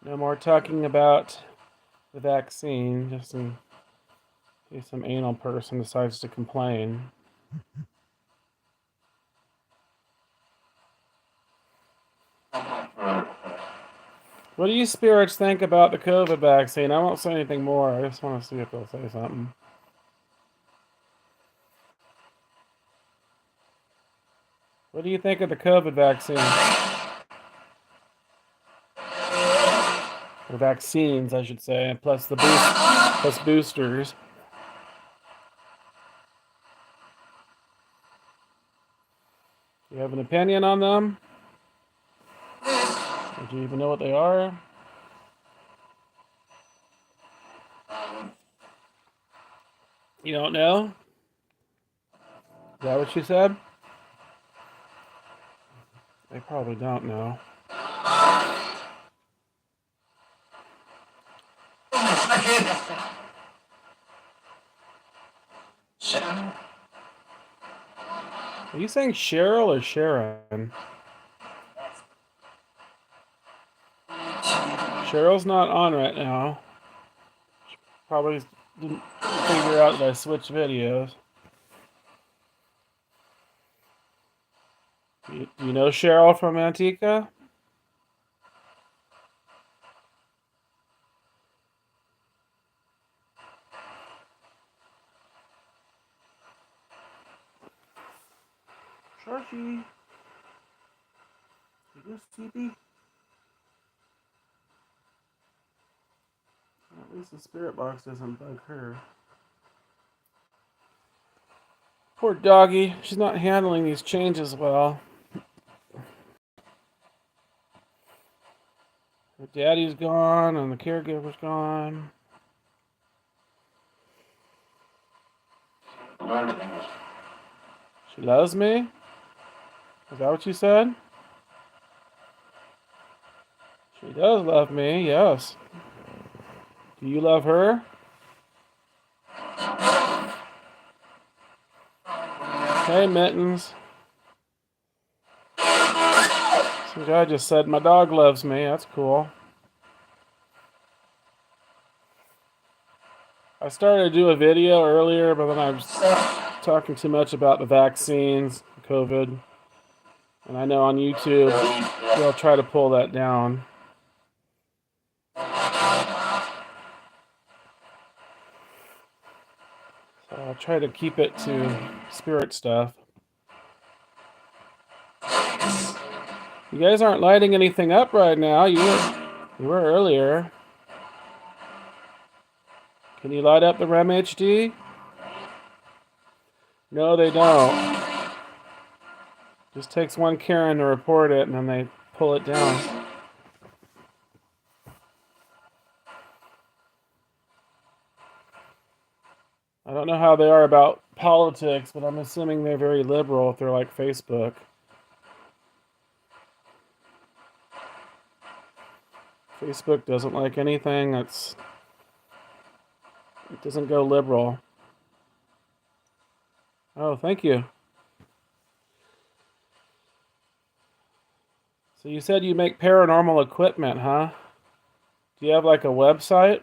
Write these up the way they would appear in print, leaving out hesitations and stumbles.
No more talking about the vaccine, just in case some anal person decides to complain. What do you spirits think about the COVID vaccine? I won't say anything more. I just want to see if they'll say something. What do you think of the COVID vaccine? Or vaccines, I should say, plus plus boosters. Do you have an opinion on them? Or do you even know what they are? You don't know? Is that what you said? They probably don't know. Are you saying Cheryl or Sharon? Cheryl's not on right now. She probably didn't figure out that I switched videos. Do you know Cheryl from Antica? Sharky. You go, Stevie? At least the spirit box doesn't bug her. Poor doggy. She's not handling these changes well. Her daddy's gone and the caregiver's gone. She loves me? Is that what you said? She does love me, yes. Do you love her? Hey, Mittens. Some guy just said my dog loves me. That's cool. I started to do a video earlier, but then I was talking too much about the vaccines, COVID. And I know on YouTube, they'll try to pull that down. So I'll try to keep it to spirit stuff. You guys aren't lighting anything up right now. You were earlier. Can you light up the REM HD? No, they don't. Just takes one Karen to report it, and then they pull it down. I don't know how they are about politics, but I'm assuming they're very liberal if they're like Facebook. Facebook doesn't like anything it doesn't go liberal. Oh, thank you. So you said you make paranormal equipment, huh? Do you have like a website?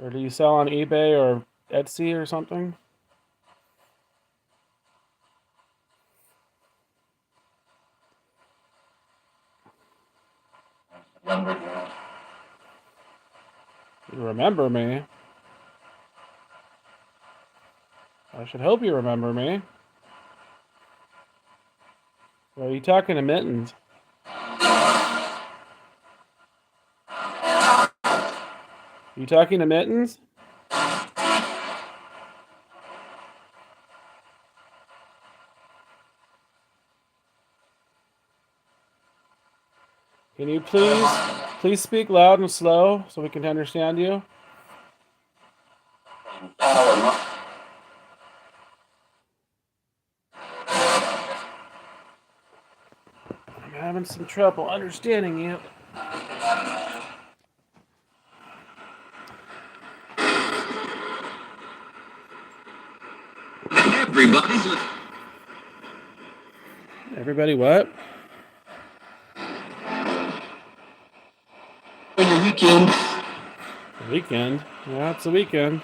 Or do you sell on eBay or Etsy or something? You remember me. I should hope you remember me. Well, are you talking to Mittens? You talking to Mittens? Can you please speak loud and slow so we can understand you? I'm having some trouble understanding you. Everybody what? weekend. The weekend? Yeah, it's a weekend.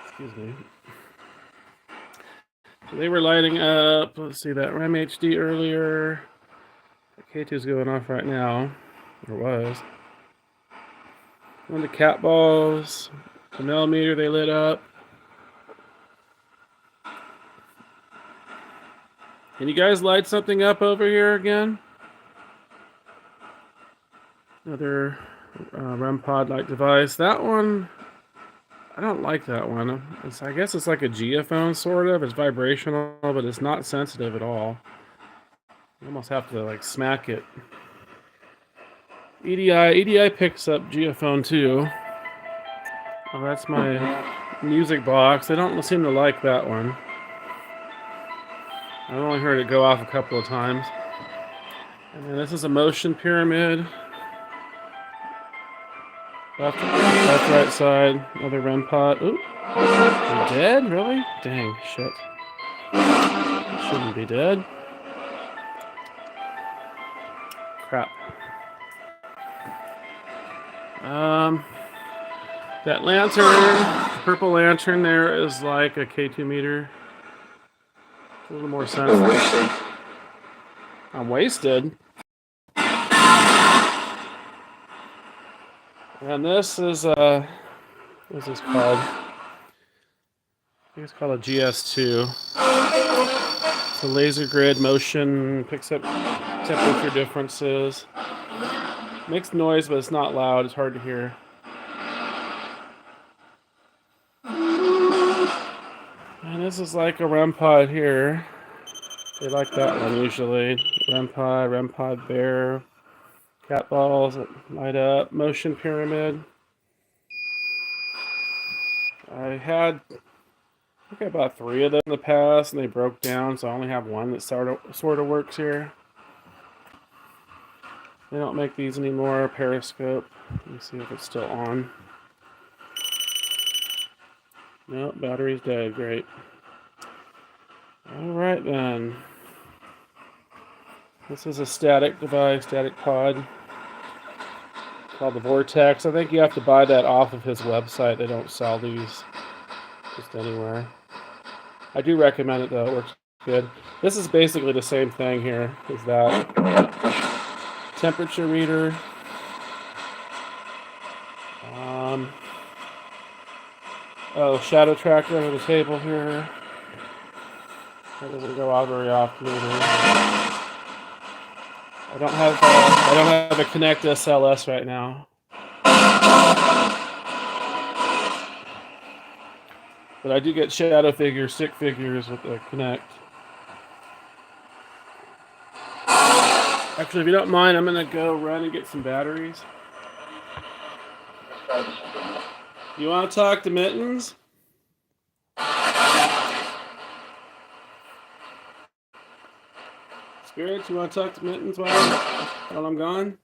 Excuse me. So they were lighting up, let's see, that RAM HD earlier. K2's going off right now, or was. On the cat balls, the millimeter they lit up. Can you guys light something up over here again? Another REM pod-like device. That one, I don't like that one. I guess it's like a geophone, sort of. It's vibrational, but it's not sensitive at all. You almost have to like smack it. EDI picks up geophone too. Oh, that's my music box. I don't seem to like that one. I've only heard it go off a couple of times. And then this is a motion pyramid. Left, right side. Another REM pod. Ooh. You're dead? Really? Dang, shit. Shouldn't be dead. Crap. That lantern, the purple lantern there is like a K2 meter. A little more sensitive. I'm wasted. And this is what's this called? I think it's called a GS2. It's a laser grid motion, picks up temperature differences. Makes noise, but it's not loud. It's hard to hear. And this is like a REM pod here. They like that one usually. REM pod bear, cat balls that light up, motion pyramid. I had about 3 of them in the past, and they broke down, so I only have one that sort of works here. They don't make these anymore. Periscope. Let me see if it's still on. Nope, battery's dead. Great. Alright then. This is a static device, static pod, called the Vortex. I think you have to buy that off of his website. They don't sell these just anywhere. I do recommend it though, it works good. This is basically the same thing here as that. Temperature reader. Shadow tracker under the table here. That doesn't go out very often either. I don't have a Connect SLS right now. But I do get shadow figures, stick figures with the Connect. Actually, if you don't mind, I'm gonna go run and get some batteries. You want to talk to Mittens? Spirits, you want to talk to Mittens while I'm gone?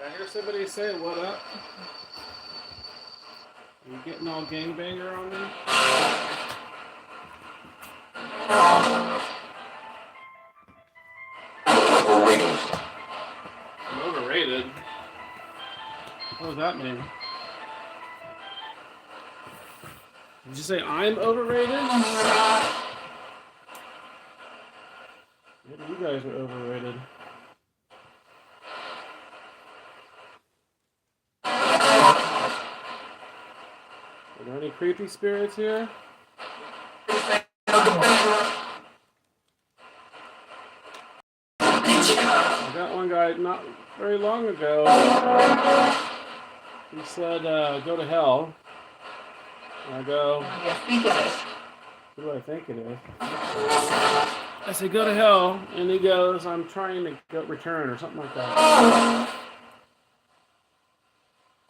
I hear somebody say, "What up?" Are you getting all gangbanger on me? I'm overrated. What does that mean? Did you say I'm overrated? Maybe you guys are overrated. Are there any creepy spirits here? I got one guy not very long ago. He said, go to hell. And I go, who do I think it is? I said, go to hell. And he goes, I'm trying to return or something like that.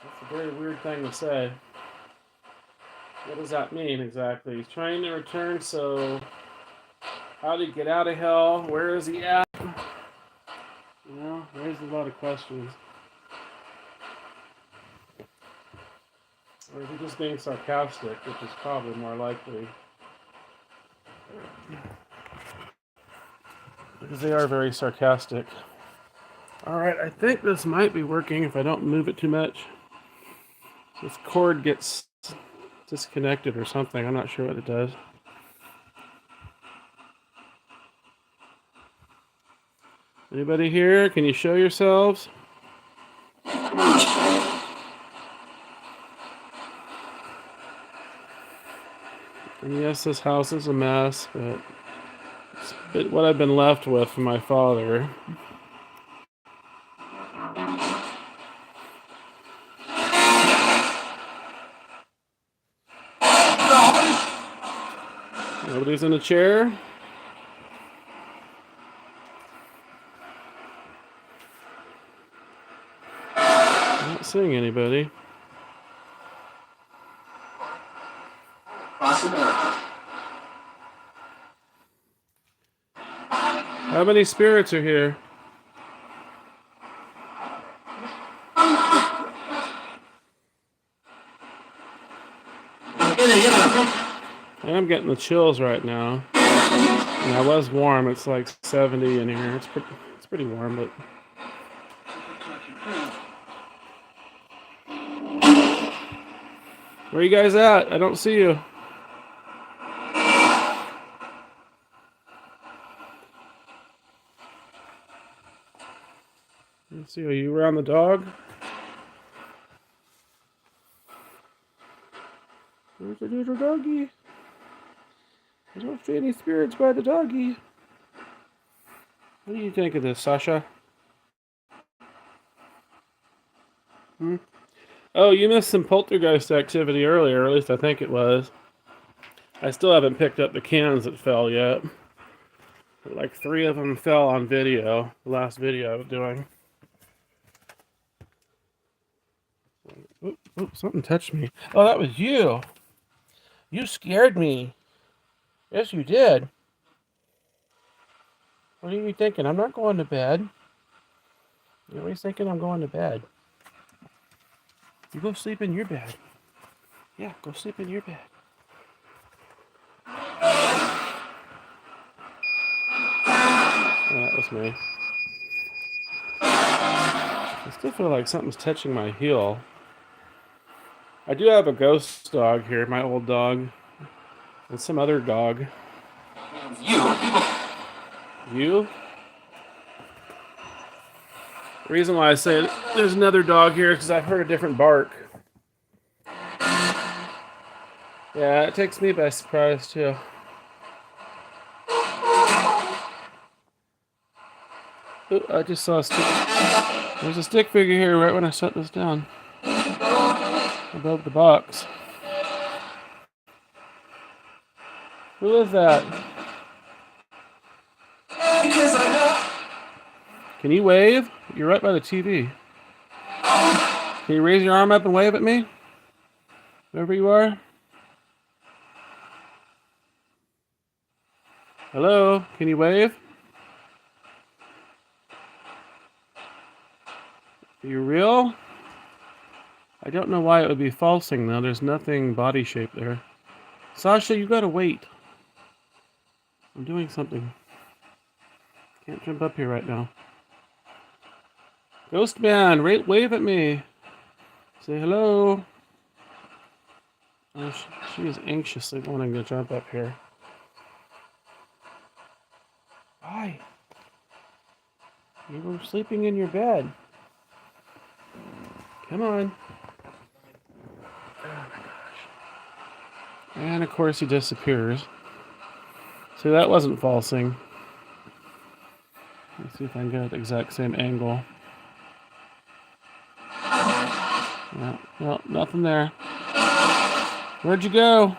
That's a very weird thing to say. What does that mean exactly? He's trying to return, so how did he get out of hell? Where is he at? You know, there's a lot of questions. Or is he just being sarcastic, which is probably more likely. Because they are very sarcastic. Alright, I think this might be working if I don't move it too much. This cord gets disconnected or something. I'm not sure what it does. Anybody here? Can you show yourselves? And yes, this house is a mess, but it's what I've been left with from my father. Nobody's in a chair? I'm not seeing anybody. How many spirits are here? I'm getting the chills right now. And I was warm. It's like 70 in here. It's pretty warm, but where are you guys at? I don't see you. Let's see. Are you around the dog? Where's the little doggy? I don't see any spirits by the doggy. What do you think of this, Sasha? Oh, you missed some poltergeist activity earlier, or at least I think it was. I still haven't picked up the cans that fell yet. Like 3 of them fell on video, the last video I was doing. Oop, oop, something touched me. Oh, that was you. You scared me. Yes, you did. What are you thinking? I'm not going to bed. You're always thinking I'm going to bed. You go sleep in your bed. Yeah, go sleep in your bed. Oh, that was me. I still feel like something's touching my heel. I do have a ghost dog here, my old dog, and some other dog. You? The reason why I say there's another dog here is because I've heard a different bark. Yeah, it takes me by surprise too. Ooh, I just saw a stick. There's a stick figure here right when I set this down. Above the box. Who is that? Can you wave? You're right by the TV. Can you raise your arm up and wave at me? Wherever you are. Hello? Can you wave? Are you real? I don't know why it would be falsing though. There's nothing body shape there. Sasha, you gotta wait. I'm doing something. Can't jump up here right now. Ghost man, wave at me. Say hello. Oh, she is anxiously wanting to jump up here. Why? You were sleeping in your bed. Come on. Oh my gosh. And of course he disappears. See, that wasn't falsing. Let's see if I can get the exact same angle. Yeah, well, nothing there. Where'd you go?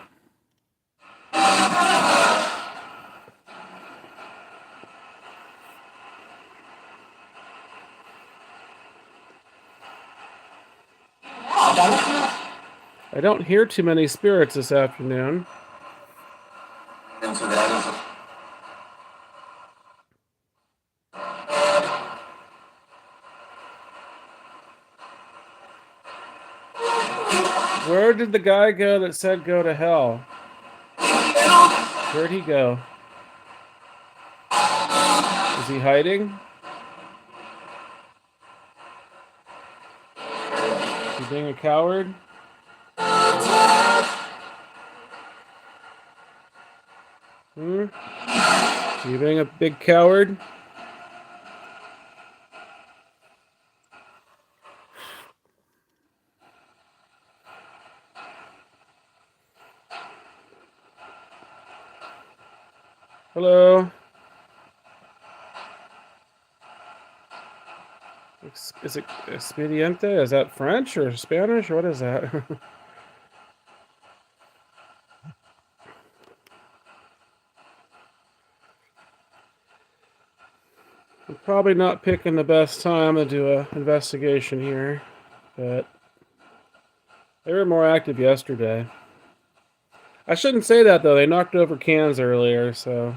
I don't hear too many spirits this afternoon. Where did the guy go that said go to hell? Where'd he go? Is he hiding? Is he being a coward? Are you being a big coward? Hello? Is it expediente? Is that French or Spanish or what is that? I'm probably not picking the best time to do an investigation here, but they were more active yesterday. I shouldn't say that though. They knocked over cans earlier, so.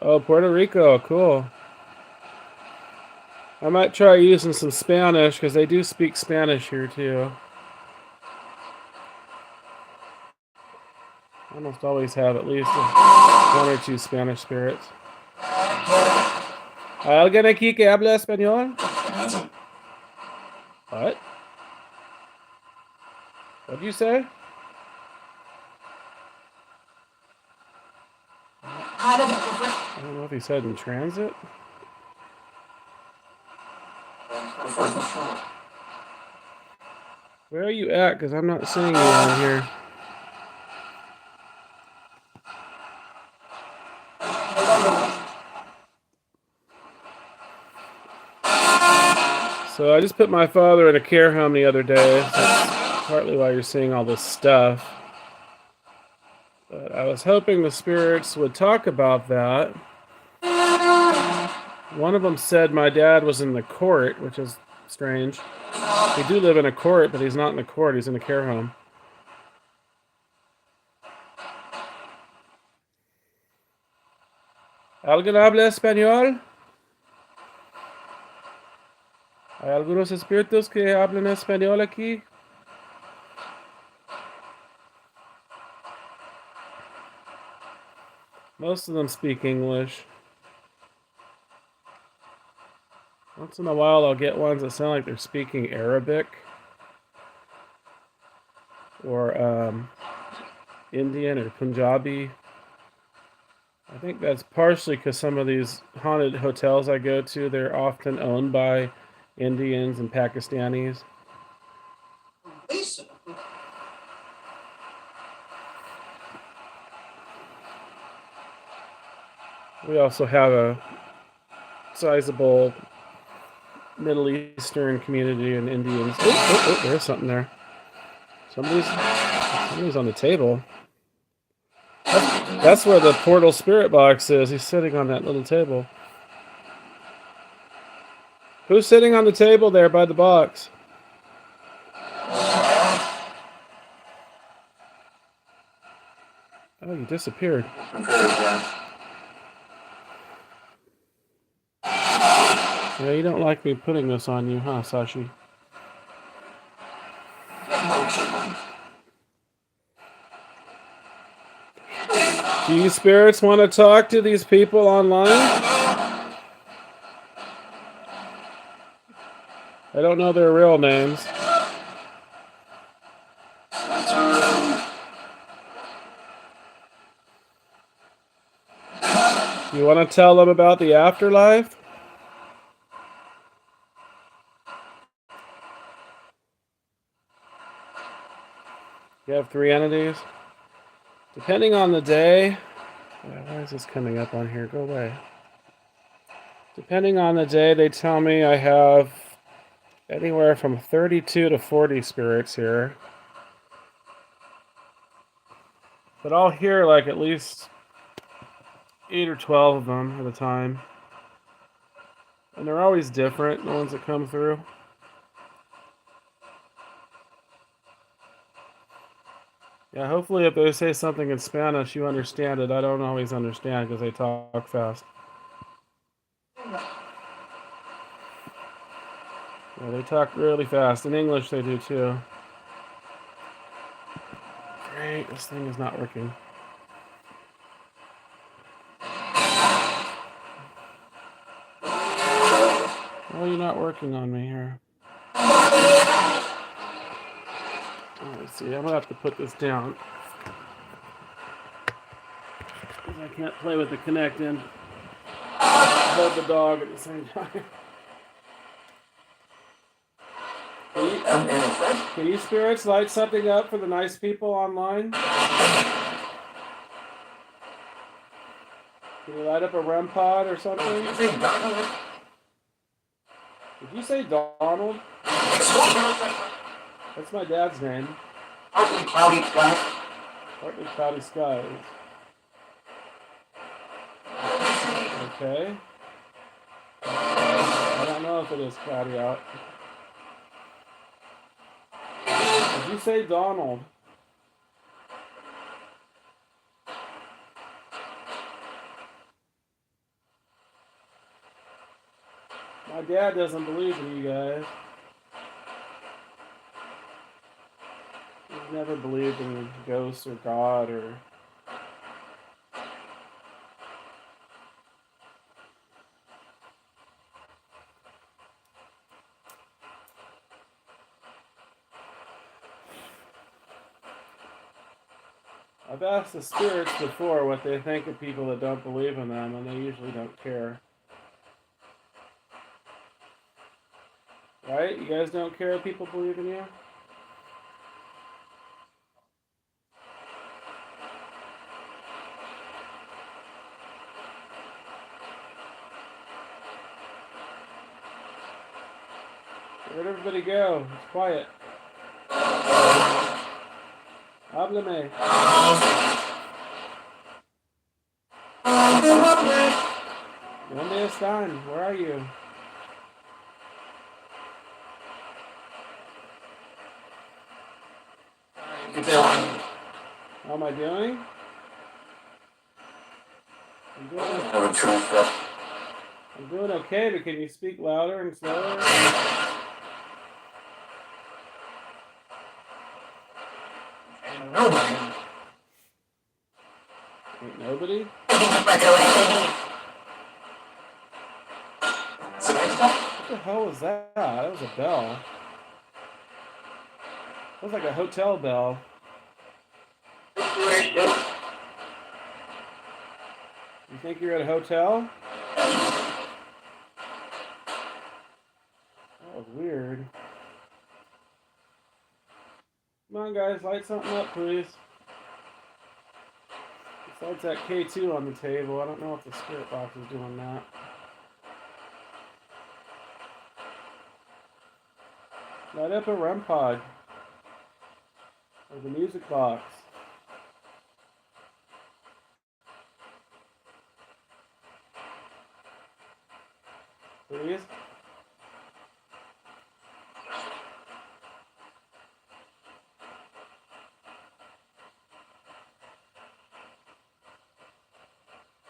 Oh, Puerto Rico, cool. I might try using some Spanish because they do speak Spanish here too. I almost always have at least one or two Spanish spirits. ¿Alguien aquí que habla español? What? What'd you say? I don't know if he said in transit. Where are you at? Because I'm not seeing you on here. So I just put my father in a care home the other day. That's partly why you're seeing all this stuff. But I was hoping the spirits would talk about that. One of them said my dad was in the court, which is strange. We do live in a court, but he's not in a court. He's in a care home. ¿Alguien habla español? ¿Hay algunos espíritus que hablan español aquí? Most of them speak English. Once in a while, I'll get ones that sound like they're speaking Arabic or Indian or Punjabi. I think that's partially because some of these haunted hotels I go to, they're often owned by Indians and Pakistanis. We also have a sizable Middle Eastern community and Indians. Oh, there's something there. Somebody's on the table. That's where the portal spirit box is. He's sitting on that little table. Who's sitting on the table there by the box? Oh, you disappeared. Yeah, you don't like me putting this on you, huh, Sashi? Do you spirits want to talk to these people online? I don't know their real names. You want to tell them about the afterlife? You have 3 entities? Depending on the day... Why is this coming up on here? Go away. Depending on the day, they tell me I have anywhere from 32 to 40 spirits here. But I'll hear like at least 8 or 12 of them at a time. And they're always different, the ones that come through. Yeah, hopefully if they say something in Spanish, you understand it. I don't always understand because they talk fast. Yeah, they talk really fast. In English, they do too. Great, this thing is not working. Why are you not working on me here? Let's see, I'm gonna have to put this down. Because I can't play with the connect in. Hold the dog at the same time. Can you spirits light something up for the nice people online? Can you light up a REM pod or something? Did you say Donald? That's my dad's name. Partly cloudy skies. Partly cloudy skies. Okay. I don't know if it is cloudy out. Did you say Donald? My dad doesn't believe in you guys. He's never believed in ghosts or God or... I've asked the spirits before what they think of people that don't believe in them, and they usually don't care. Right? You guys don't care if people believe in you? Where'd everybody go? It's quiet. Háblame. ¿Dónde están? Where are you? How am I doing? I'm doing okay, but can you speak louder and slower? Ain't nobody? What the hell was that? That was a bell. That was like a hotel bell. You think you're at a hotel? That was weird. Come on, guys, light something up, please. Besides that K2 on the table, I don't know if the spirit box is doing that. Light up a REM pod. Or the music box. Please?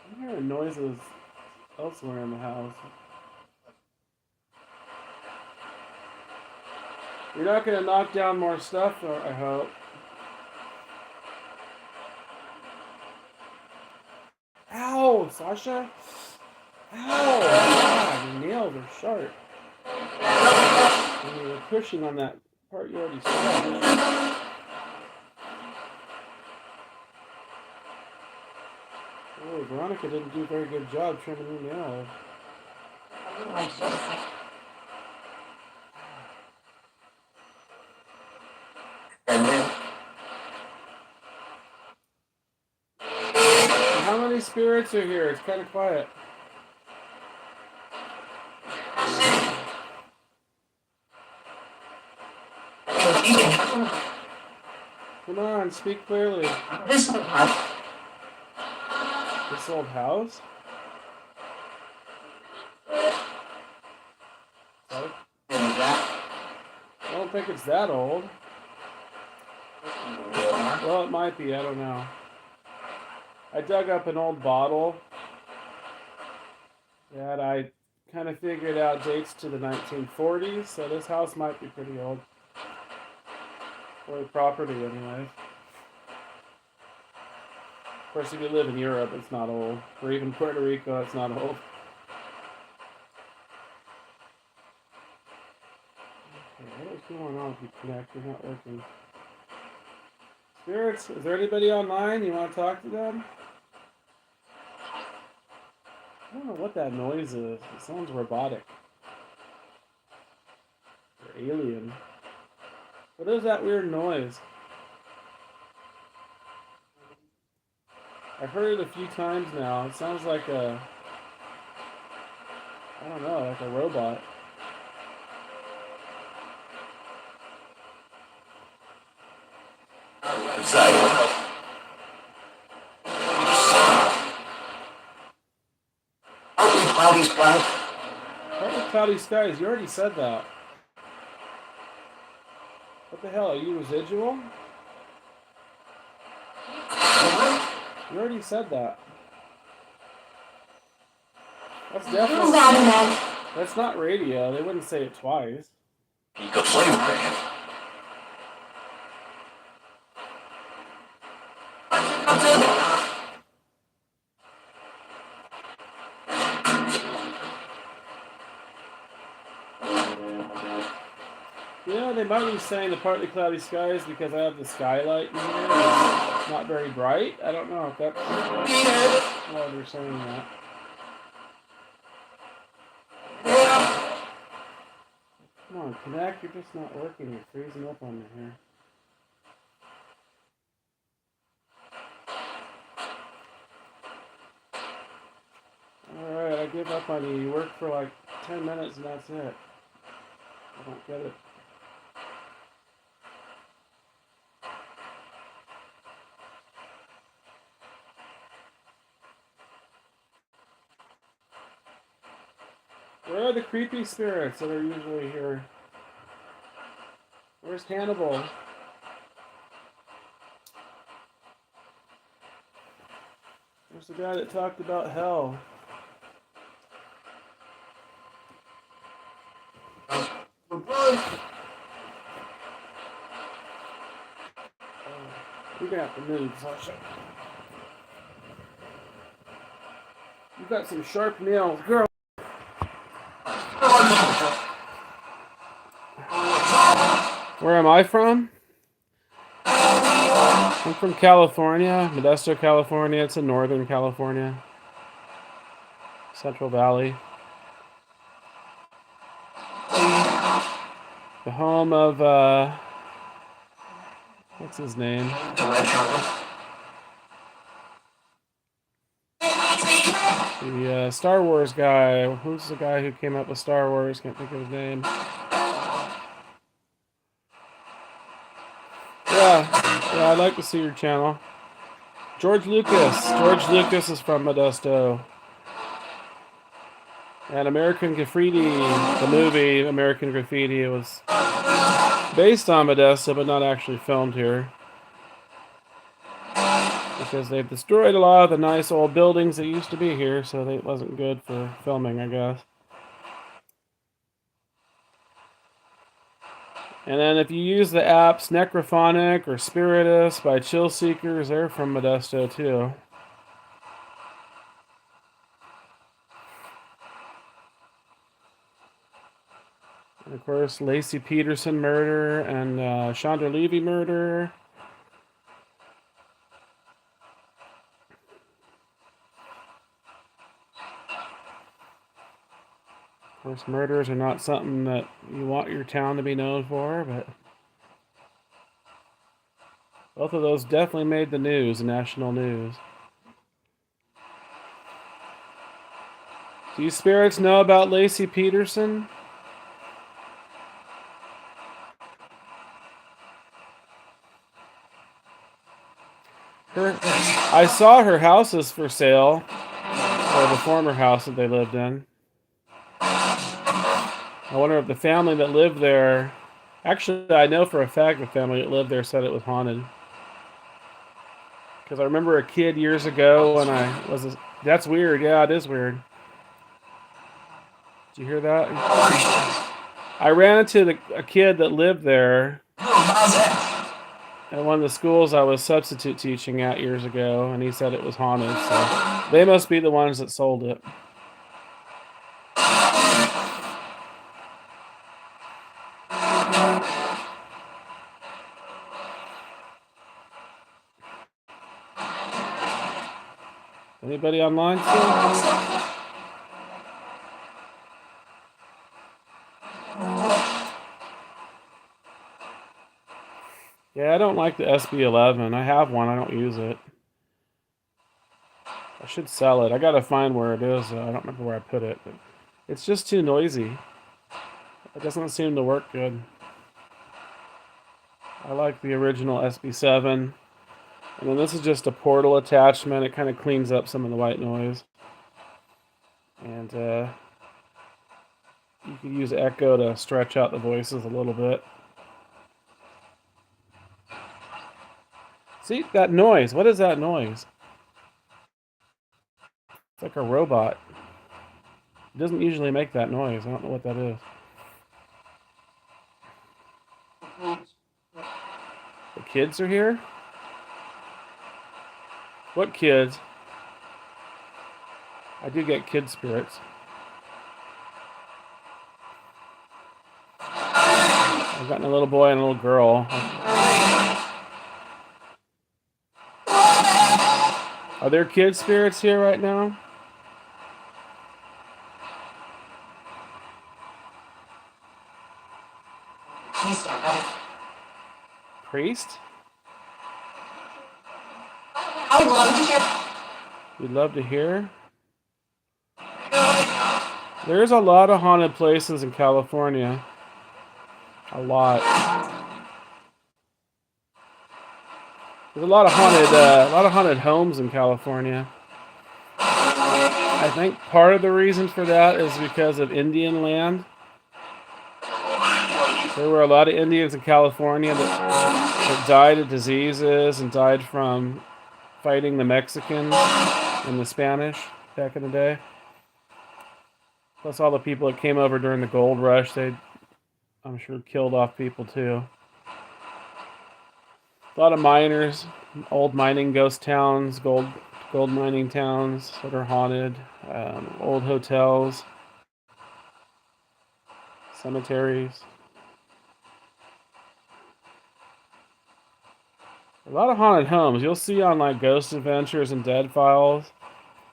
I'm hearing noises elsewhere in the house. You're not going to knock down more stuff, I hope. Ow, Sasha! Ow! God, your nails are sharp. And you were pushing on that part you already saw. Oh, Veronica didn't do a very good job trimming your nails. How many spirits are here? It's kind of quiet. Come on, speak clearly. This old house? What? I don't think it's that old. Well, it might be. I don't know. I dug up an old bottle that I kind of figured out dates to the 1940s, so this house might be pretty old. Or the property, anyway. Of course, if you live in Europe, it's not old. Or even Puerto Rico, it's not old. Okay, what is going on with you, Connect? You're not working. Spirits, is there anybody online? You want to talk to them? I don't know what that noise is. It sounds robotic. Or alien. What is that weird noise? I've heard it a few times now. It sounds like a... I don't know, like a robot. Cloudy skies. Partly cloudy skies. You already said that. What the hell? Are you residual? You already said that. That's definitely... That's not radio. They wouldn't say it twice. Yeah, they might be saying the partly cloudy skies because I have the skylight in here. It's not very bright. I don't know if that's why they're saying that. Come on, Connect. You're just not working. You're freezing up on me here. Alright, I give up on you. You work for like 10 minutes and that's it. I don't get it. Where are the creepy spirits that are usually here? Where's Hannibal? There's the guy that talked about hell. You're gonna have to move, Sasha. You got some sharp nails, girl. Where am I from? I'm from California, Modesto, California. It's in Northern California, Central Valley. The home of, what's his name? The Star Wars guy. Who's the guy who came up with Star Wars? Can't think of his name. Yeah, I'd like to see your channel. George Lucas. George Lucas is from Modesto. And American Graffiti, the movie American Graffiti, was based on Modesto, but not actually filmed here. Because they've destroyed a lot of the nice old buildings that used to be here, so it wasn't good for filming, I guess. And then if you use the apps Necrophonic or Spiritus by Chill Seekers, they're from Modesto too. And of course, Lacey Peterson murder and Chandra Levy murder. Of course, murders are not something that you want your town to be known for, but both of those definitely made the news, the national news. Do you spirits know about Lacey Peterson? I saw her houses for sale, or the former house that they lived in. I wonder if the family that lived there, actually I know for a fact the family that lived there said it was haunted. Because I remember a kid years ago when I was, that's weird, yeah, it is weird. Did you hear that? I ran into a kid that lived there at one of the schools I was substitute teaching at years ago, and he said it was haunted, so they must be the ones that sold it. Anybody online still? Yeah, I don't like the SB11. I have one. I don't use it. I should sell it. I gotta find where it is. I don't remember where I put it, but it's just too noisy. It doesn't seem to work good. I like the original SB7. And then this is just a portal attachment. It kind of cleans up some of the white noise. And you can use echo to stretch out the voices a little bit. See, that noise. What is that noise? It's like a robot. It doesn't usually make that noise. I don't know what that is. The kids are here? What kids? I do get kid spirits. I've gotten a little boy and a little girl. Are there kid spirits here right now? Priest? I would love to hear. You'd love to hear? There's a lot of haunted places in California. A lot. There's a lot of haunted homes in California. I think part of the reason for that is because of Indian land. There were a lot of Indians in California that died of diseases and died from fighting the Mexicans. in the Spanish back in the day. Plus all the people that came over during the gold rush, they, I'm sure, killed off people too. A lot of miners, old mining ghost towns, gold mining towns that are haunted, old hotels, cemeteries. A lot of haunted homes. You'll see on like Ghost Adventures and Dead Files.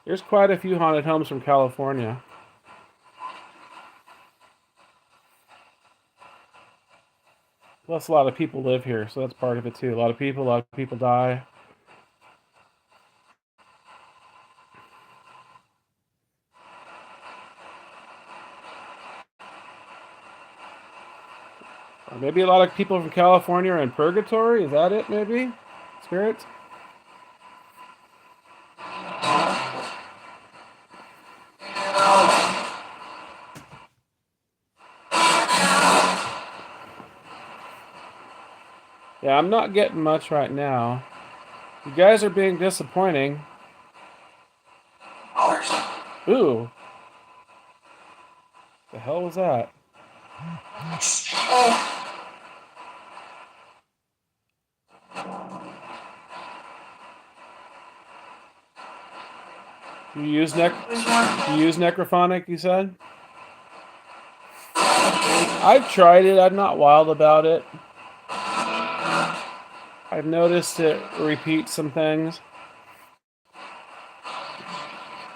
There's quite a few haunted homes from California. Plus, a lot of people live here, so that's part of it too. A lot of people die. Or maybe a lot of people from California are in purgatory. Is that it? Maybe spirits. Yeah, I'm not getting much right now. You guys are being disappointing. Ooh. The hell was that? You use necrophonic, you said? I've tried it. I'm not wild about it. I've noticed it repeats some things.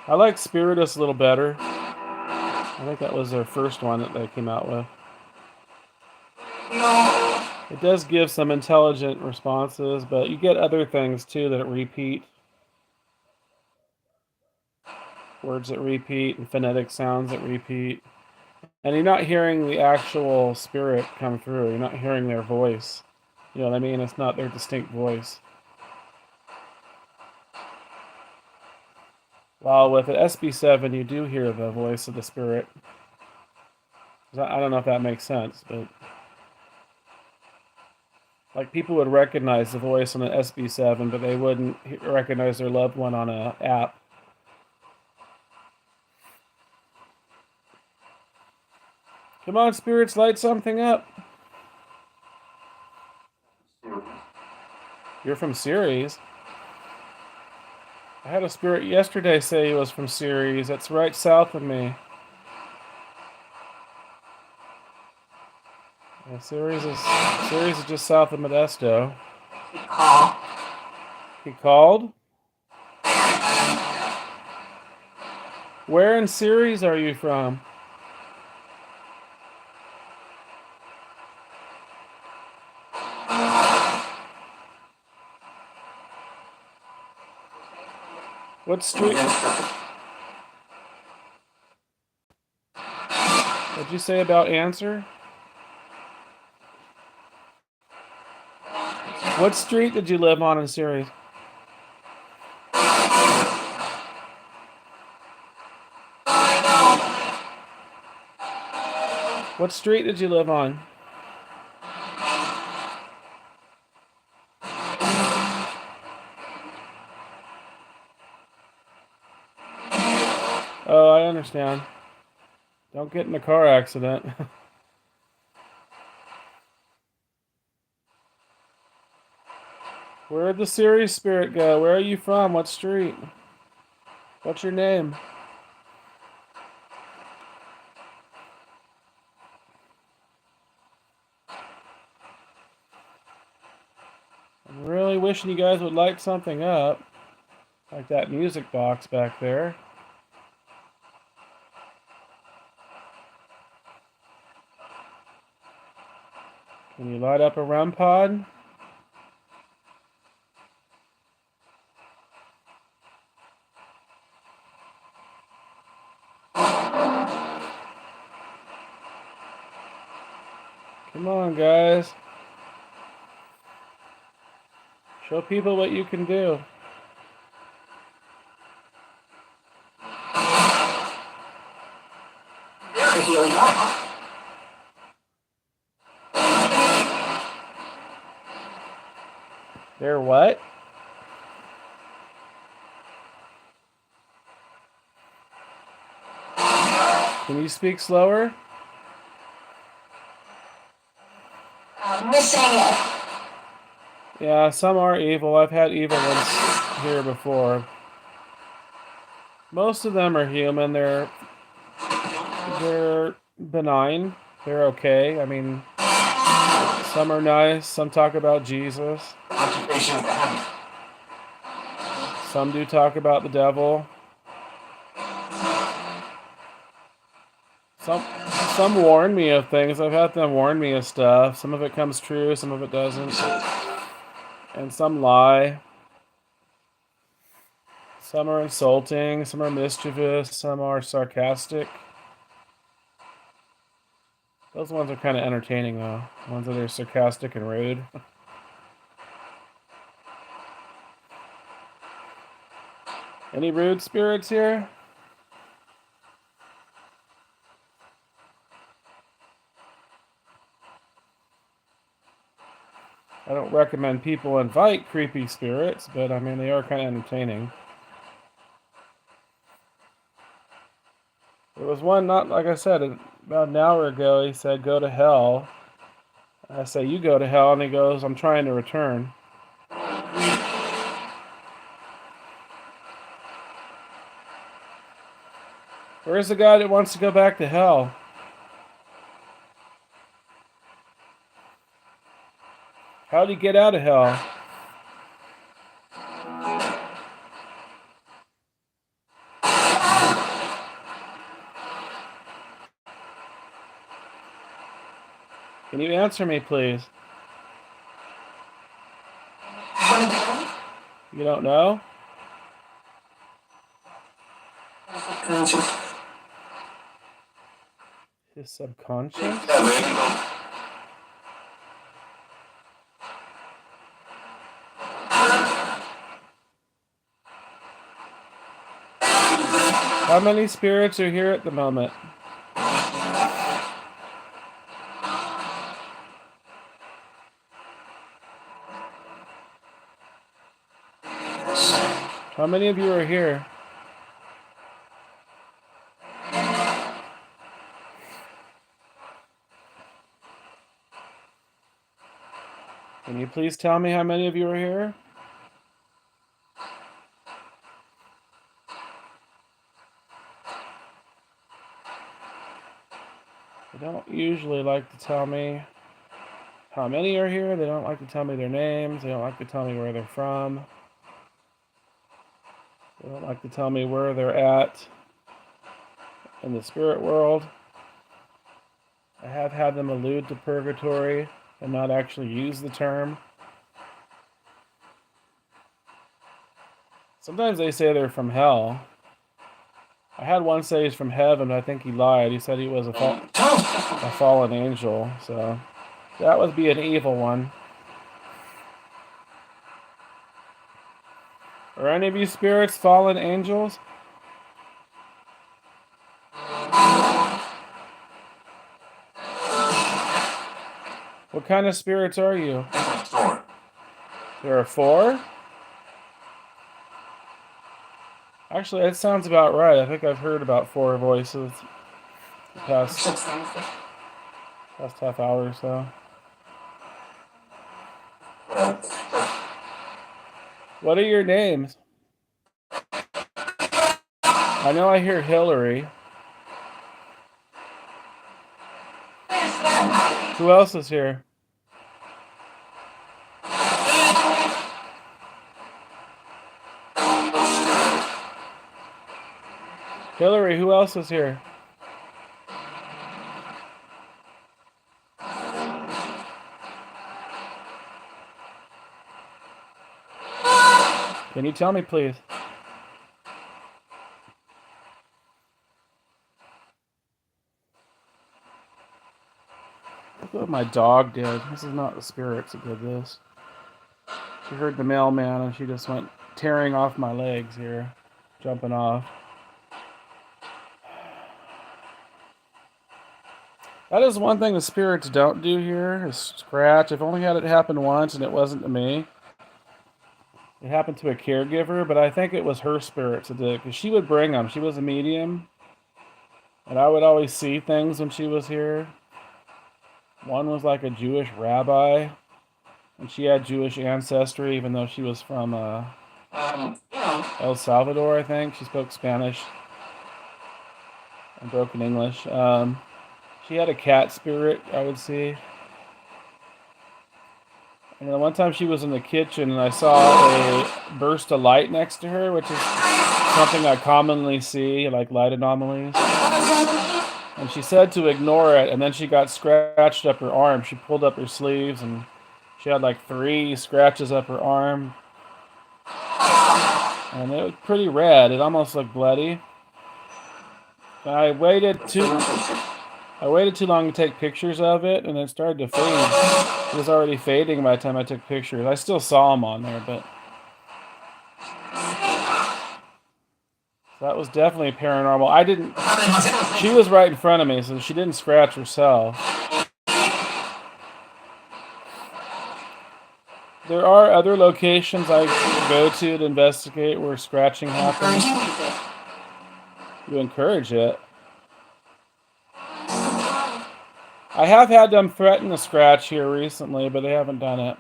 I like Spiritus a little better. I think that was their first one that they came out with. It does give some intelligent responses, but you get other things too that repeat. Words that repeat and phonetic sounds that repeat. And you're not hearing the actual spirit come through. You're not hearing their voice. You know what I mean? It's not their distinct voice. While with an SB7, you do hear the voice of the spirit. I don't know if that makes sense, but like people would recognize the voice on an SB7, but they wouldn't recognize their loved one on an app. Come on, spirits, light something up. You're from Ceres. I had a spirit yesterday say he was from Ceres. That's right south of me. Yeah, Ceres is just south of Modesto. He called? Where in Ceres are you from? What street? What'd you say about answer? What street did you live on in Ceres? What street did you live on? Oh, I understand. Don't get in a car accident. Where'd the Ceres spirit go? Where are you from? What street? What's your name? I'm really wishing you guys would light something up. Like that music box back there. Can you light up a REM pod? Come on, guys. Show people what you can do. They're what? Can you speak slower? Missing it. Yeah, some are evil. I've had evil ones here before. Most of them are human. They're benign. They're okay. I mean, some are nice. Some talk about Jesus. Some do talk about the devil. Some warn me of things. I've had them warn me of stuff. Some of it comes true, some of it doesn't. And some lie. Some are insulting, some are mischievous, some are sarcastic. Those ones are kind of entertaining, though. The ones that are sarcastic and rude. Any rude spirits here? I don't recommend people invite creepy spirits, but I mean, they are kind of entertaining. There was one, not like I said, about an hour ago, he said, go to hell. I say, you go to hell, and he goes, I'm trying to return. Where's the guy that wants to go back to hell? How'd he get out of hell? Can you answer me, please? You don't know? His subconscious? How many spirits are here at the moment? How many of you are here? Can you please tell me how many of you are here? They don't usually like to tell me how many are here. They don't like to tell me their names. They don't like to tell me where they're from. They don't like to tell me where they're at in the spirit world. I have had them allude to purgatory and not actually use the term. Sometimes they say they're from hell. I had one say he's from heaven, but I think he lied. He said he was a fallen angel, so that would be an evil one. Are any of you spirits fallen angels? What kind of spirits are you? There are 4? Actually, that sounds about right. I think I've heard about 4 voices the past half hour or so. What are your names? I know I hear Hillary. Who else is here? Hillary, who else is here? Can you tell me, please? Look what my dog did. This is not the spirits that did this. She heard the mailman and she just went tearing off my legs here, jumping off. That is one thing the spirits don't do here, is scratch. I've only had it happen once and it wasn't to me. It happened to a caregiver, but I think it was her spirits that did it, because she would bring them. She was a medium. And I would always see things when she was here. One was like a Jewish rabbi, and she had Jewish ancestry, even though she was from El Salvador, I think. She spoke Spanish and broken English. She had a cat spirit, I would see. And then one time she was in the kitchen, and I saw a burst of light next to her, which is something I commonly see, like light anomalies. And she said to ignore it, and then she got scratched up her arm. She pulled up her sleeves, and she had like 3 scratches up her arm. And it was pretty red. It almost looked bloody. I waited too long to take pictures of it, and it started to fade. It was already fading by the time I took pictures. I still saw them on there, but that was definitely paranormal. I didn't. She was right in front of me, so she didn't scratch herself. There are other locations I go to investigate where scratching happens. You encourage it. I have had them threaten to scratch here recently, but they haven't done it.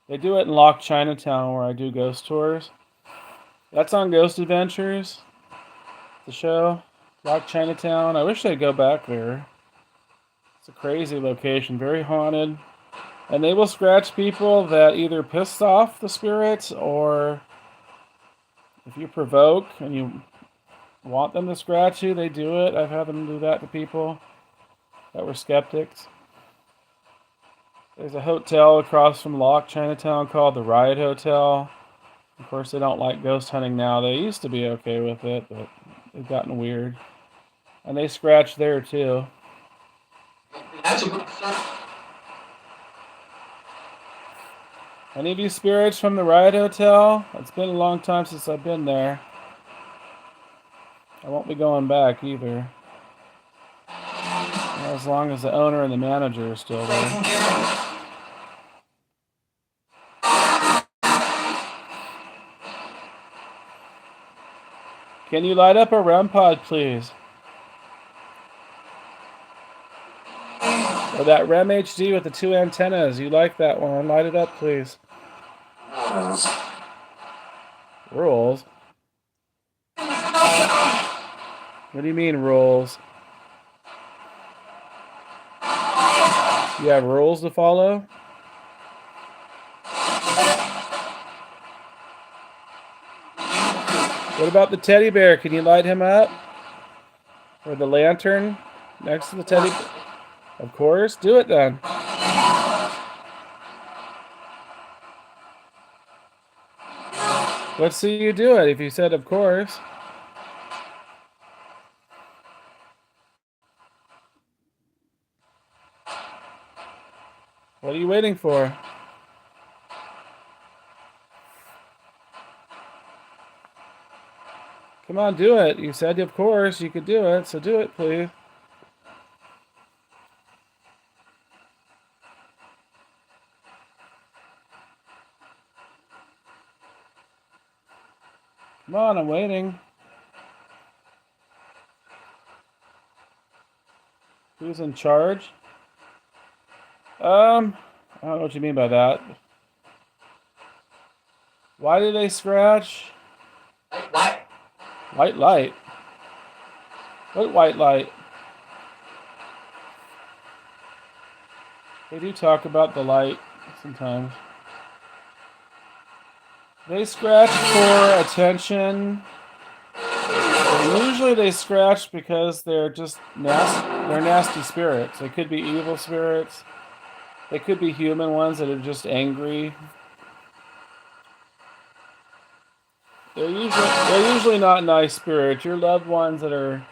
They do it in Lock Chinatown, where I do ghost tours. That's on Ghost Adventures, the show. Lock Chinatown. I wish they'd go back there. It's a crazy location, very haunted. And they will scratch people that either piss off the spirits, or if you provoke and you want them to scratch you, they do it. I've had them do that to people that were skeptics. There's a hotel across from Lock Chinatown called the Riot Hotel. Of course, they don't like ghost hunting now. They used to be okay with it, but they've gotten weird. And they scratch there too. Any of you spirits from the Riot Hotel? It's been a long time since I've been there. I won't be going back either. As long as the owner and the manager are still there. Can you light up a REM pod, please? Or that REM HD with the 2 antennas. You like that one? Light it up, please. Rules? What do you mean, rules? You have rules to follow? What about the teddy bear? Can you light him up? Or the lantern next to the teddy bear? Of course. Do it then. Let's see you do it if you said of course. What are you waiting for? Come on, do it. You said of course you could do it, so do it, please. Come on, I'm waiting. Who's in charge? I don't know what you mean by that. Why do they scratch? What? White light. What white light? They do talk about the light sometimes. They scratch for attention. And usually they scratch because they're just nasty. They're nasty spirits. They could be evil spirits. They could be human ones that are just angry. They're usually not nice spirits. Your loved ones that are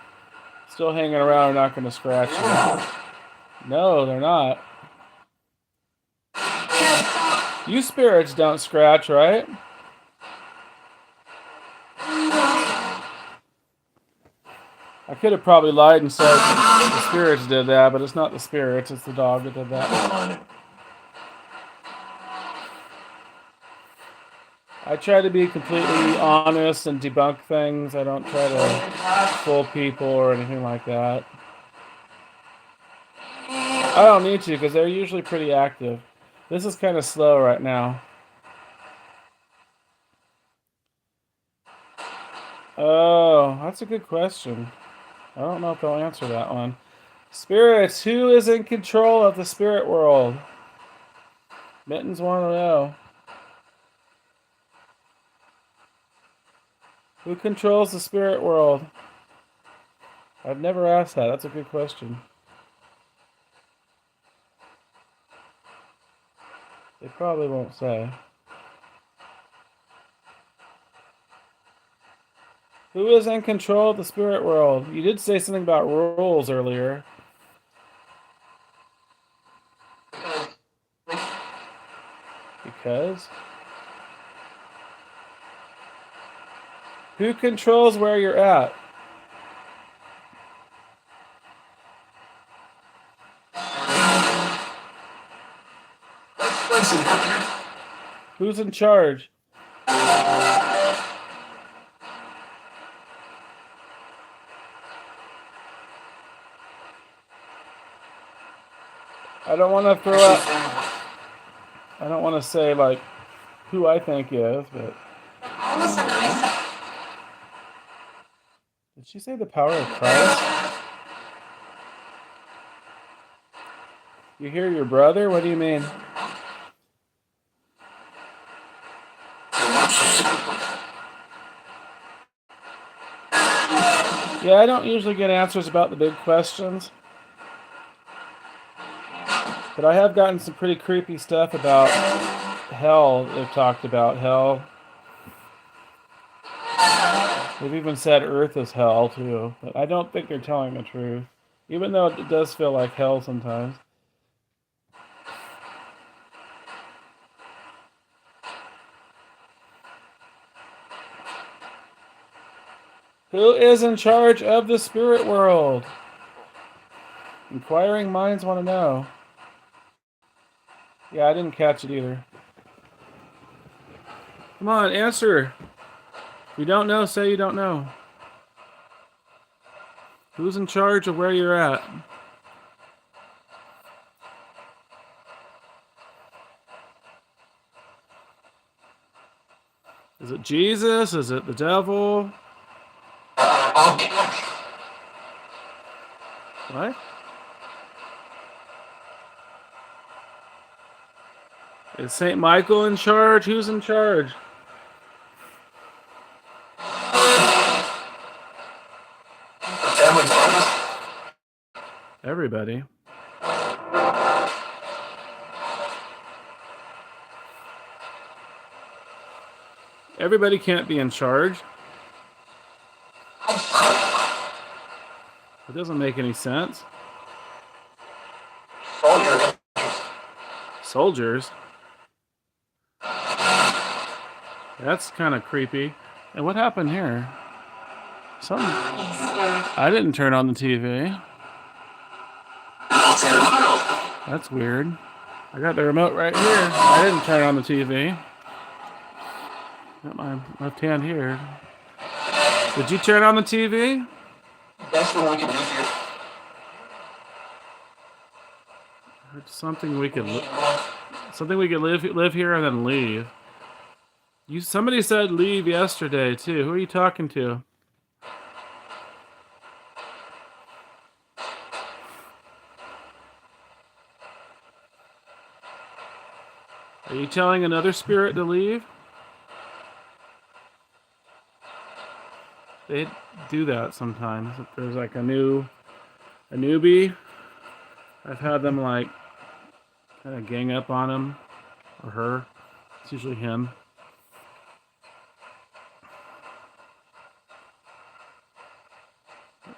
still hanging around are not going to scratch you. No, they're not. You spirits don't scratch, right? I could have probably lied and said the spirits did that, but it's not the spirits, it's the dog that did that. I try to be completely honest and debunk things. I don't try to fool people or anything like that. I don't need to because they're usually pretty active. This is kind of slow right now. Oh, that's a good question. I don't know if they'll answer that one. Spirits, who is in control of the spirit world? Mittens want to know. Who controls the spirit world? I've never asked that. That's a good question. They probably won't say. Who is in control of the spirit world? You did say something about rules earlier. Because? Who controls where you're at? Who's in charge? I don't want to throw out. I don't want to say like who I think is, but. Did she say the power of Christ? You hear your brother? What do you mean? Yeah, I don't usually get answers about the big questions. But I have gotten some pretty creepy stuff about hell. They've talked about hell. They've even said Earth is hell, too. But I don't think they're telling the truth. Even though it does feel like hell sometimes. Who is in charge of the spirit world? Inquiring minds want to know. Yeah, I didn't catch it either. Come on, answer. If you don't know, say you don't know. Who's in charge of where you're at? Is it Jesus? Is it the devil? What? Is St. Michael in charge? Who's in charge? Everybody. Everybody can't be in charge. It doesn't make any sense. Soldiers? That's kind of creepy. And what happened here? Something. I didn't turn on the TV. That's weird. I got the remote right here. I didn't turn on the TV. Got my left hand here. Did you turn on the TV? That's the one you leave here. Something we could live here and then leave. Somebody said leave yesterday too. Who are you talking to? Are you telling another spirit to leave? They do that sometimes. If there's like a newbie, I've had them like kind of gang up on him or her. It's usually him.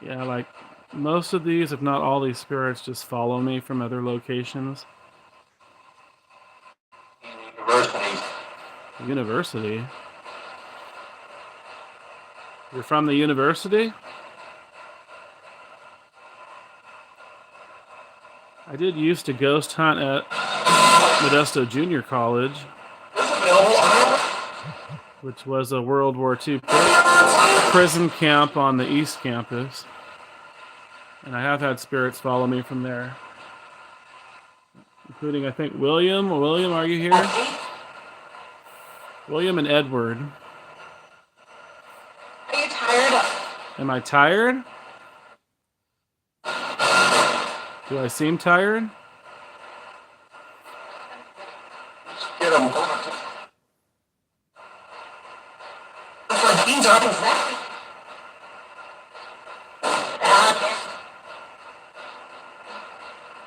Yeah, like most of these, if not all these spirits, just follow me from other locations. University? You're from the university? I did used to ghost hunt at Modesto Junior College. which was a World War II prison camp on the East Campus. And I have had spirits follow me from there, including, I think, William. William, are you here? William and Edward. Are you tired? Am I tired? Do I seem tired? Get him. These are exactly.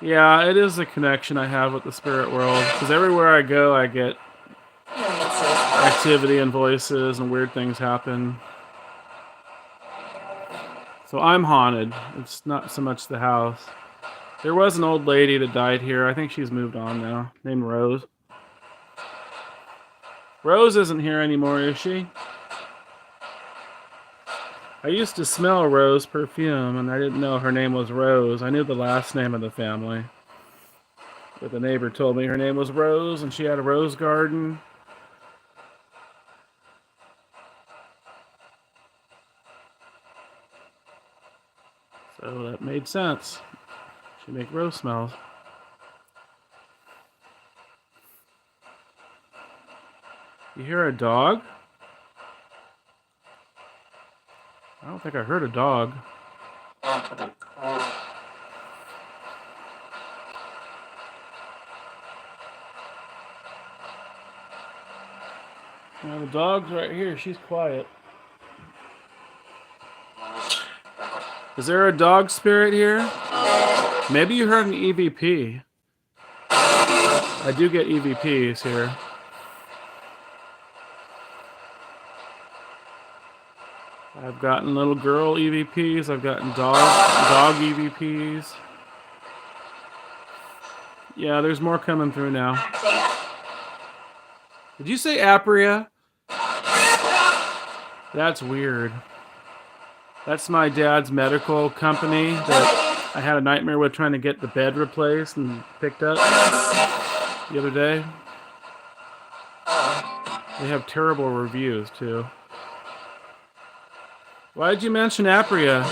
Yeah, it is a connection I have with the spirit world, because everywhere I go, I get activity and voices and weird things happen. So I'm haunted. It's not so much the house. There was an old lady that died here. I think she's moved on now, named Rose. Rose isn't here anymore, is she? I used to smell Rose perfume, and I didn't know her name was Rose. I knew the last name of the family. But the neighbor told me her name was Rose, and she had a rose garden. So that made sense. She make rose smells. You hear a dog? I don't think I heard a dog. Now the dog's right here. She's quiet. Is there a dog spirit here? Maybe you heard an EVP. I do get EVPs here. I've gotten little girl EVPs. I've gotten dog EVPs. Yeah, there's more coming through now. Did you say Apria? That's weird. That's my dad's medical company that I had a nightmare with trying to get the bed replaced and picked up the other day. They have terrible reviews, too. Why did you mention Apria?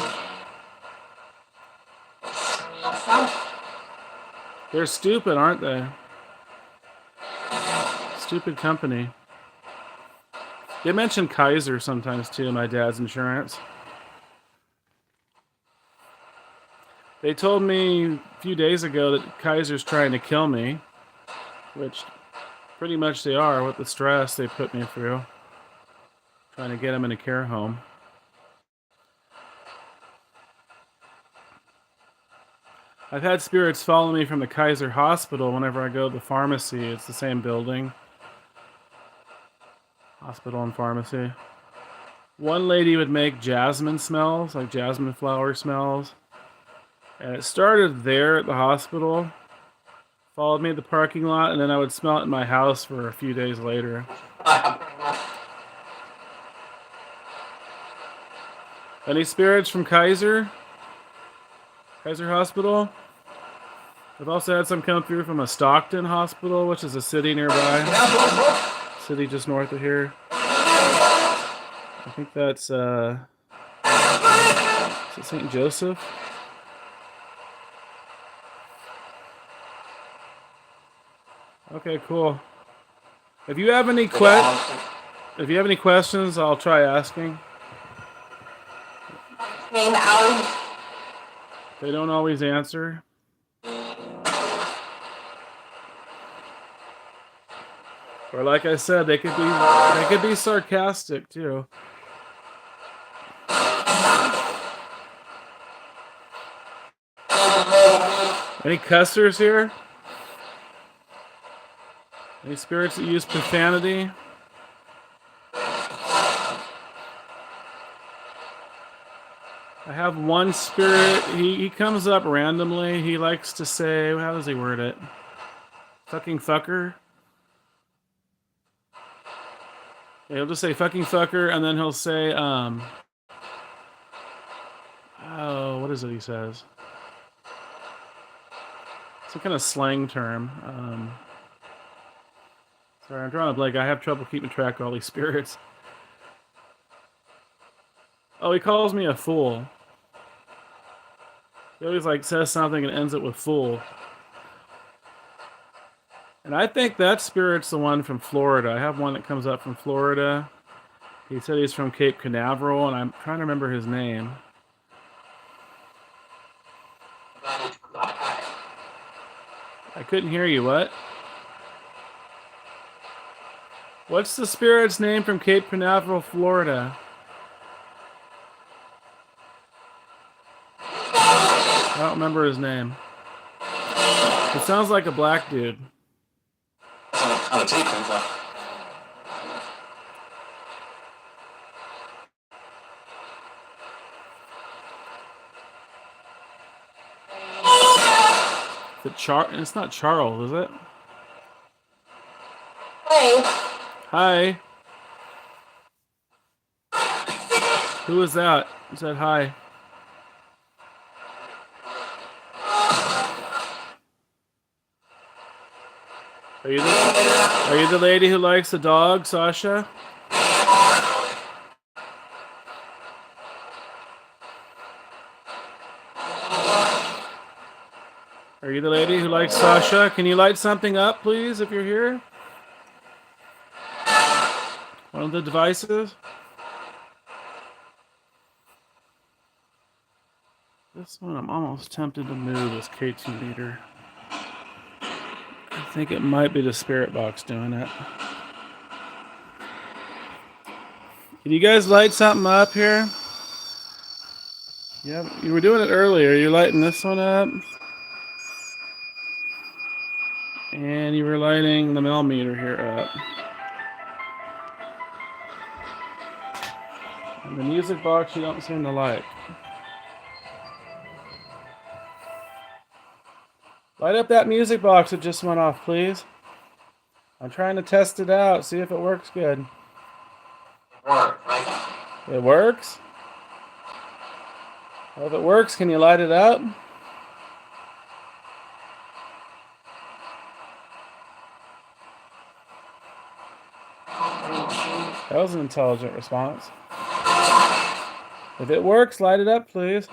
They're stupid, aren't they? Stupid company. They mention Kaiser sometimes, too, my dad's insurance. They told me a few days ago that Kaiser's trying to kill me, which pretty much they are with the stress they put me through. Trying to get him in a care home. I've had spirits follow me from the Kaiser Hospital whenever I go to the pharmacy. It's the same building. Hospital and pharmacy. One lady would make jasmine smells, like jasmine flower smells. And it started there at the hospital. Followed me to the parking lot, and then I would smell it in my house for a few days later. Any spirits from Kaiser? Kaiser Hospital? I've also had some come through from a Stockton Hospital, which is a city nearby. City just north of here. I think that's, is it St. Joseph? Okay, cool. If you have any questions, I'll try asking. They don't always answer. Or like I said, they could be sarcastic too. Any cussers here? Any spirits that use profanity? I have one spirit. He comes up randomly. He likes to say, how does he word it? Fucking fucker. Yeah, he'll just say fucking fucker, and then he'll say, oh, what is it he says? It's a kind of slang term. Sorry, I'm drawing a blank. I have trouble keeping track of all these spirits. Oh, he calls me a fool. He always like says something and ends it with fool. And I think that spirit's the one from Florida. I have one that comes up from Florida. He said he's from Cape Canaveral, and I'm trying to remember his name. I couldn't hear you. What? What's the spirit's name from Cape Canaveral, Florida? I don't remember his name. It sounds like a black dude. On the tape comes up. It's not Charles, is it? Hey. Hi. Who is that? Who said hi? Are you the lady who likes the dog, Sasha? Are you the lady who likes Sasha? Can you light something up, please, if you're here? One of the devices? This one I'm almost tempted to move this K2 meter. I think it might be the spirit box doing it. Can you guys light something up here? Yeah, you were doing it earlier. You're lighting this one up. And you were lighting the millimeter here up. And the music box you don't seem to like. Light up that music box that just went off, please. I'm trying to test it out, see if it works good. It works? Well, if it works, can you light it up? That was an intelligent response. If it works, light it up, please.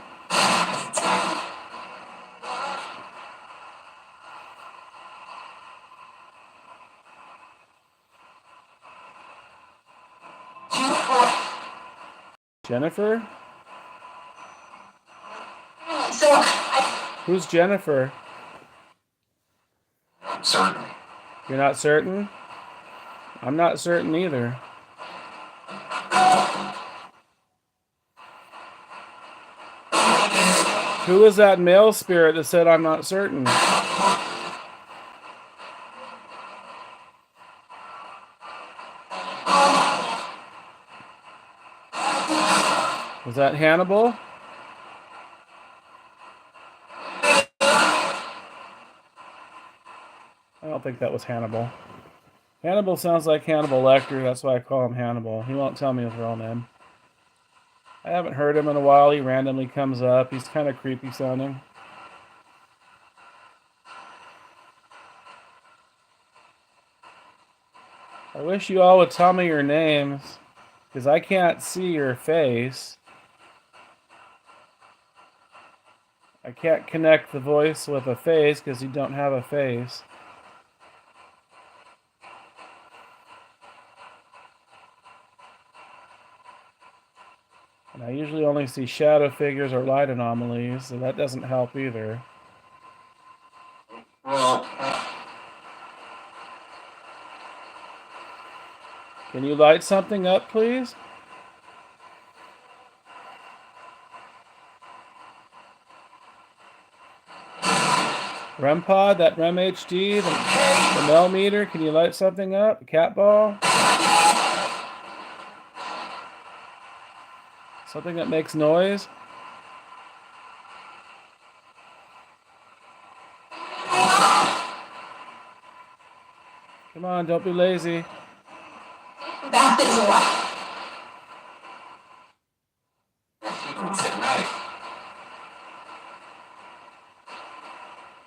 Jennifer? Who's Jennifer? Certain. You're not certain? I'm not certain either. Who was that male spirit that said I'm not certain? Was that Hannibal? I don't think that was Hannibal. Hannibal sounds like Hannibal Lecter. That's why I call him Hannibal. He won't tell me his real name. I haven't heard him in a while. He randomly comes up. He's kind of creepy sounding. I wish you all would tell me your names, because I can't see your face. I can't connect the voice with a face because you don't have a face. And I usually only see shadow figures or light anomalies, so that doesn't help either. Can you light something up, please? REM pod, that REM HD, the Mel meter, can you light something up? A cat ball? Something that makes noise? Come on, don't be lazy. That is what.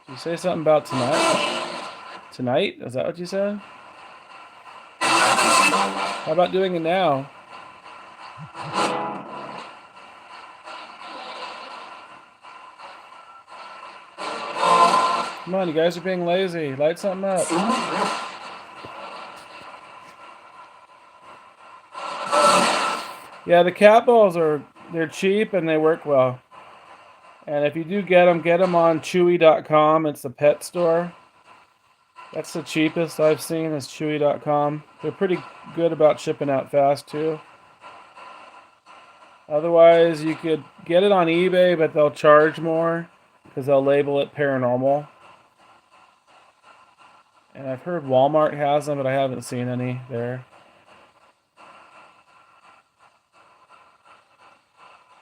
Did you say something about tonight? Tonight? Is that what you said? How about doing it now? Come on, you guys are being lazy. Light something up. Yeah, the cat balls they're cheap and they work well. And if you do get them on Chewy.com. It's the pet store. That's the cheapest I've seen is Chewy.com. They're pretty good about shipping out fast too. Otherwise, you could get it on eBay, but they'll charge more because they'll label it paranormal. And I've heard Walmart has them, but I haven't seen any there.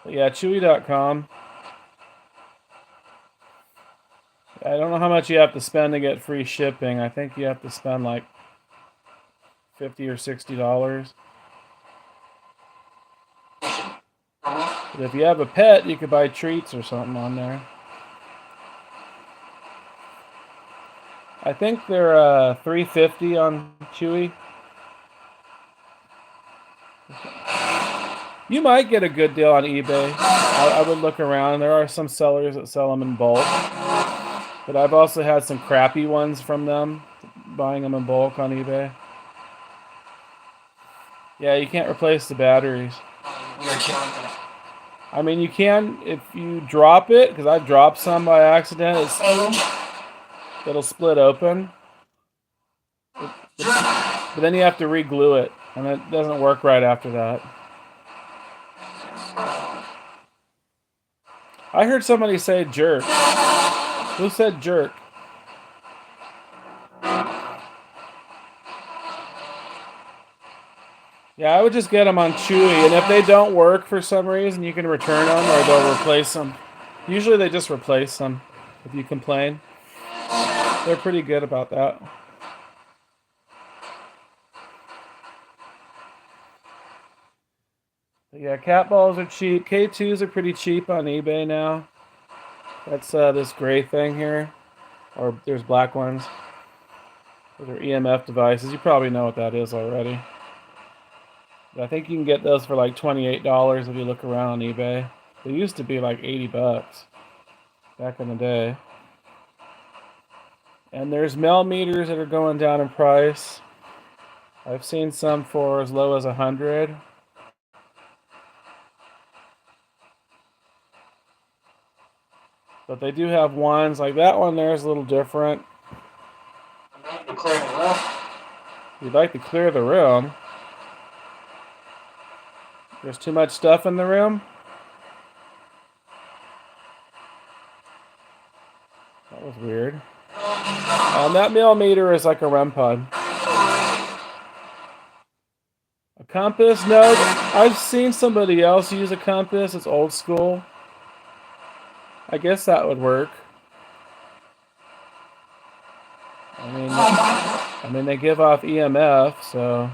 But yeah, Chewy.com. I don't know how much you have to spend to get free shipping. I think you have to spend like $50 or $60. But if you have a pet, you could buy treats or something on there. I think they're $3.50 on Chewy. You might get a good deal on eBay. I would look around. There are some sellers that sell them in bulk. But I've also had some crappy ones from them, buying them in bulk on eBay. Yeah, you can't replace the batteries. I mean, you can if you drop it, because I dropped some by accident. It'll split open. But then you have to re-glue it, and it doesn't work right after that. I heard somebody say jerk. Who said jerk? Yeah, I would just get them on Chewy, and if they don't work for some reason, you can return them or they'll replace them. Usually they just replace them if you complain. They're pretty good about that. But yeah, cat balls are cheap. K2s are pretty cheap on eBay now. That's this gray thing here. Or there's black ones. Those are EMF devices. You probably know what that is already. But I think you can get those for like $28 if you look around on eBay. They used to be like $80 back in the day. And there's millimeters that are going down in price. I've seen some for as low as $100. But they do have ones like that one there is a little different. You'd like to clear the room. There's too much stuff in the room. That was weird. That millimeter is like a REM pod. A compass? No, I've seen somebody else use a compass. It's old school. I guess that would work. I mean, they give off EMF, so.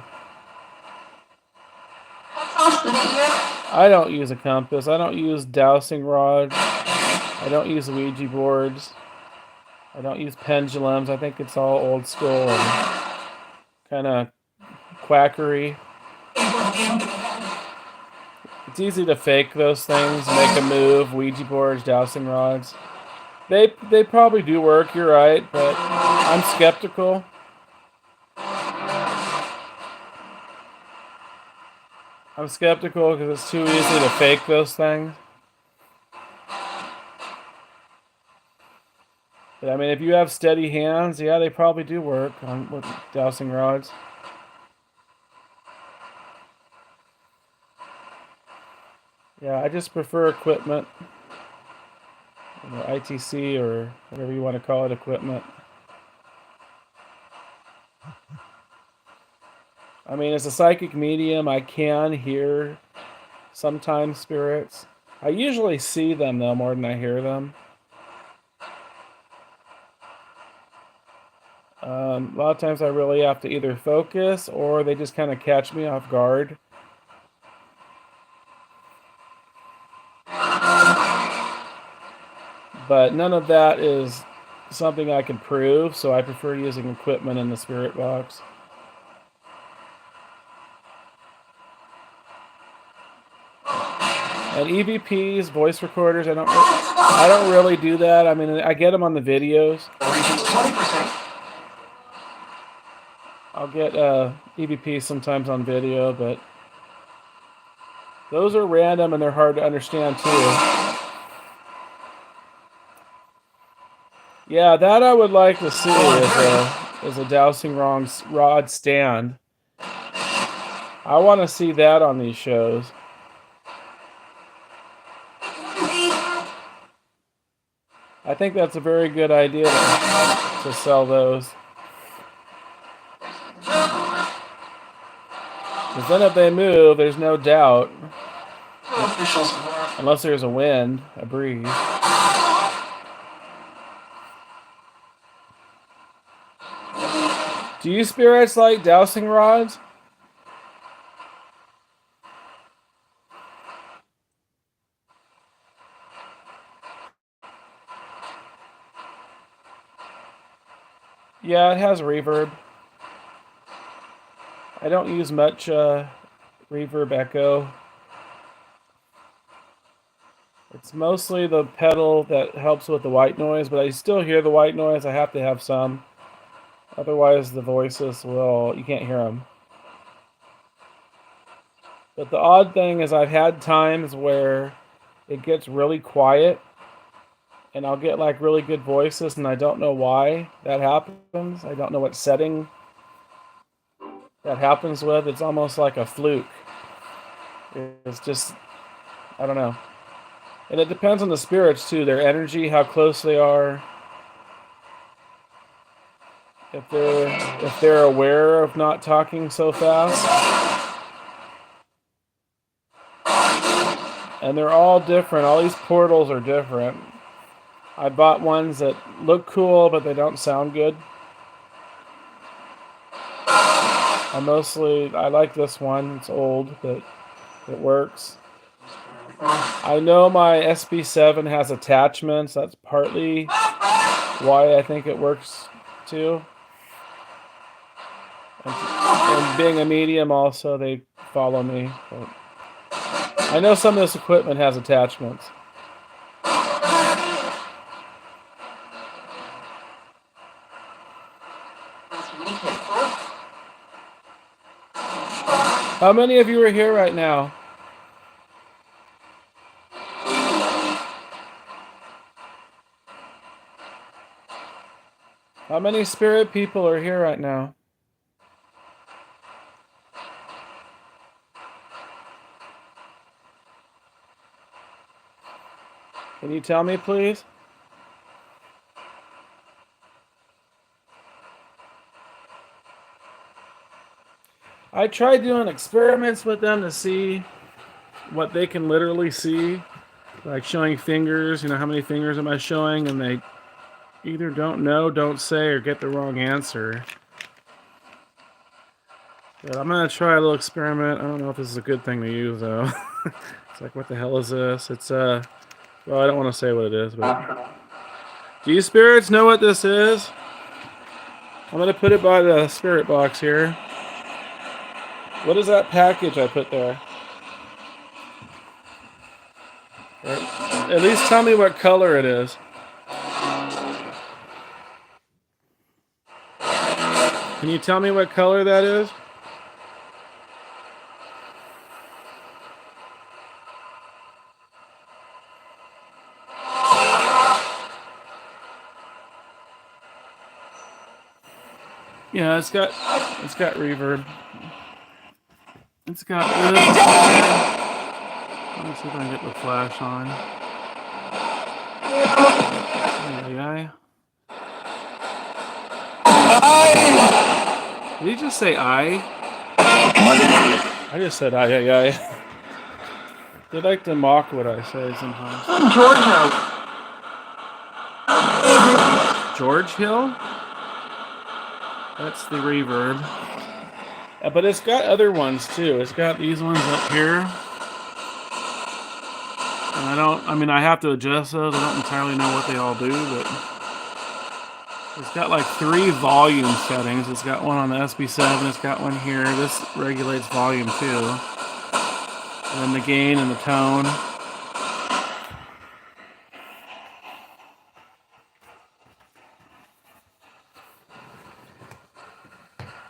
I don't use a compass. I don't use dowsing rods. I don't use Ouija boards. I don't use pendulums. I think it's all old school and kind of quackery. It's easy to fake those things, make a move, Ouija boards, dowsing rods. They probably do work, you're right, but I'm skeptical. I'm skeptical because it's too easy to fake those things. But I mean, if you have steady hands, yeah, they probably do work with dowsing rods. Yeah, I just prefer equipment. ITC or whatever you want to call it, equipment. I mean, as a psychic medium, I can hear sometimes spirits. I usually see them, though, more than I hear them. A lot of times I really have to either focus or they just kind of catch me off guard. But none of that is something I can prove, so I prefer using equipment in the spirit box. And EVPs, voice recorders, I don't really do that. I mean, I get them on the videos. Reaches 20%. I'll get EVPs sometimes on video, but those are random and they're hard to understand too. Yeah, that I would like to see is a dowsing rod stand. I want to see that on these shows. I think that's a very good idea to sell those. Because then if they move, there's no doubt. Unless there's a wind, a breeze. Do you spirits like dowsing rods? Yeah, it has reverb. I don't use much reverb echo. It's mostly the pedal that helps with the white noise, but I still hear the white noise. I have to have some. Otherwise, the voices you can't hear them. But the odd thing is I've had times where it gets really quiet and I'll get like really good voices and I don't know why that happens. I don't know what setting that happens with. It's almost like a fluke. It's just, I don't know. And it depends on the spirits too, their energy, how close they are. If they're aware of not talking so fast. And they're all different. All these portals are different. I bought ones that look cool, but they don't sound good. I like this one. It's old, but it works. I know my SB7 has attachments. That's partly why I think it works too. And being a medium also, they follow me. But I know some of this equipment has attachments. How many of you are here right now? How many spirit people are here right now? Can you tell me, please? I tried doing experiments with them to see what they can literally see, like showing fingers, how many fingers am I showing, and they either don't know, don't say, or get the wrong answer. But I'm going to try a little experiment. I don't know if this is a good thing to use, though. It's like, what the hell is this? It's, well, I don't want to say what it is, but... Do you spirits know what this is? I'm going to put it by the spirit box here. What is that package I put there? At least tell me what color it is. Can you tell me what color that is? Yeah, it's got reverb. It's got this. Let me see if I can get the flash on. Did he just say I? I just said I. They like to mock what I say sometimes. George Hill? That's the reverb. But it's got other ones too. It's got these ones up here. And I have to adjust those. I don't entirely know what they all do, but it's got like 3 volume settings. It's got one on the SB7, it's got one here. This regulates volume too. And then the gain and the tone.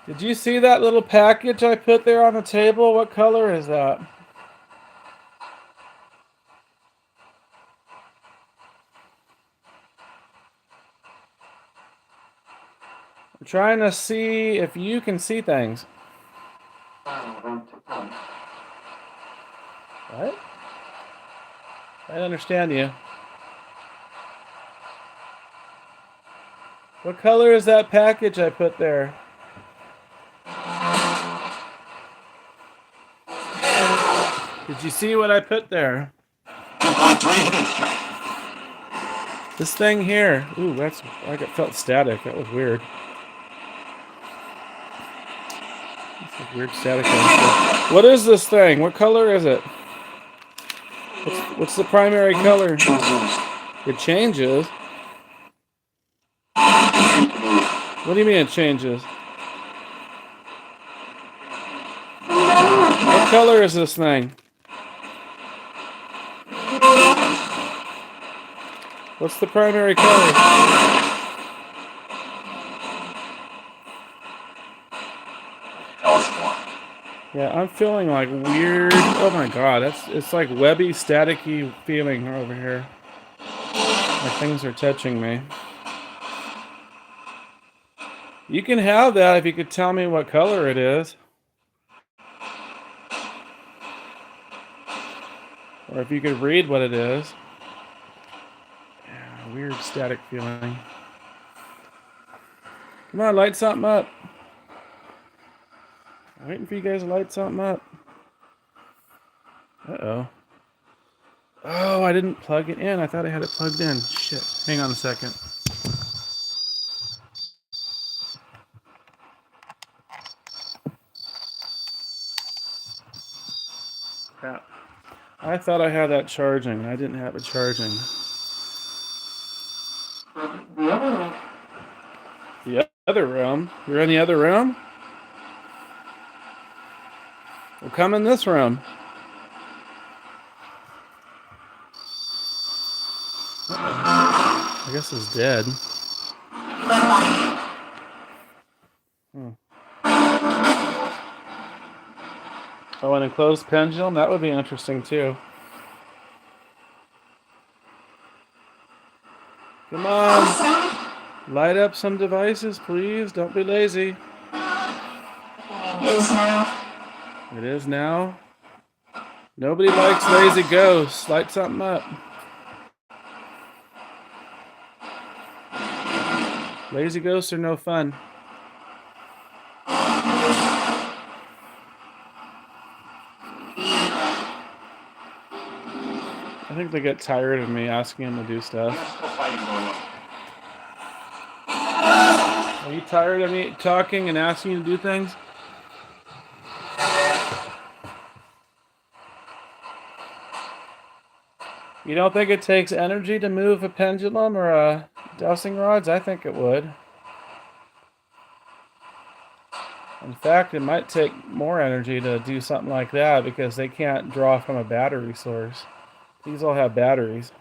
Did you see that little package I put there on the table? What color is that? I'm trying to see if you can see things. What? I don't understand you. What color is that package I put there? Did you see what I put there? This thing here. Ooh, that's like it felt static. That was weird. That's like weird static. What is this thing? What color is it? What's the primary color? It changes. What do you mean it changes? What color is this thing? What's the primary color? Yeah, I'm feeling like weird. Oh my god, it's like webby, staticky feeling over here. Like things are touching me. You can have that if you could tell me what color it is. Or if you could read what it is. Yeah, weird static feeling. Come on, light something up. I'm waiting for you guys to light something up. Uh-oh. Oh, I didn't plug it in. I thought I had it plugged in. Shit. Hang on a second. Crap. I thought I had that charging. I didn't have it charging. The other room? You're in the other room? Well, come in this room. I guess it's dead. Oh, an enclosed pendulum? That would be interesting too. Come on. Light up some devices, please. Don't be lazy. It is now. It is now. Nobody likes lazy ghosts. Light something up. Lazy ghosts are no fun. I think they get tired of me asking them to do stuff. Are you tired of me talking and asking you to do things? You don't think it takes energy to move a pendulum or a dowsing rods? I think it would. In fact, it might take more energy to do something like that because they can't draw from a battery source. These all have batteries.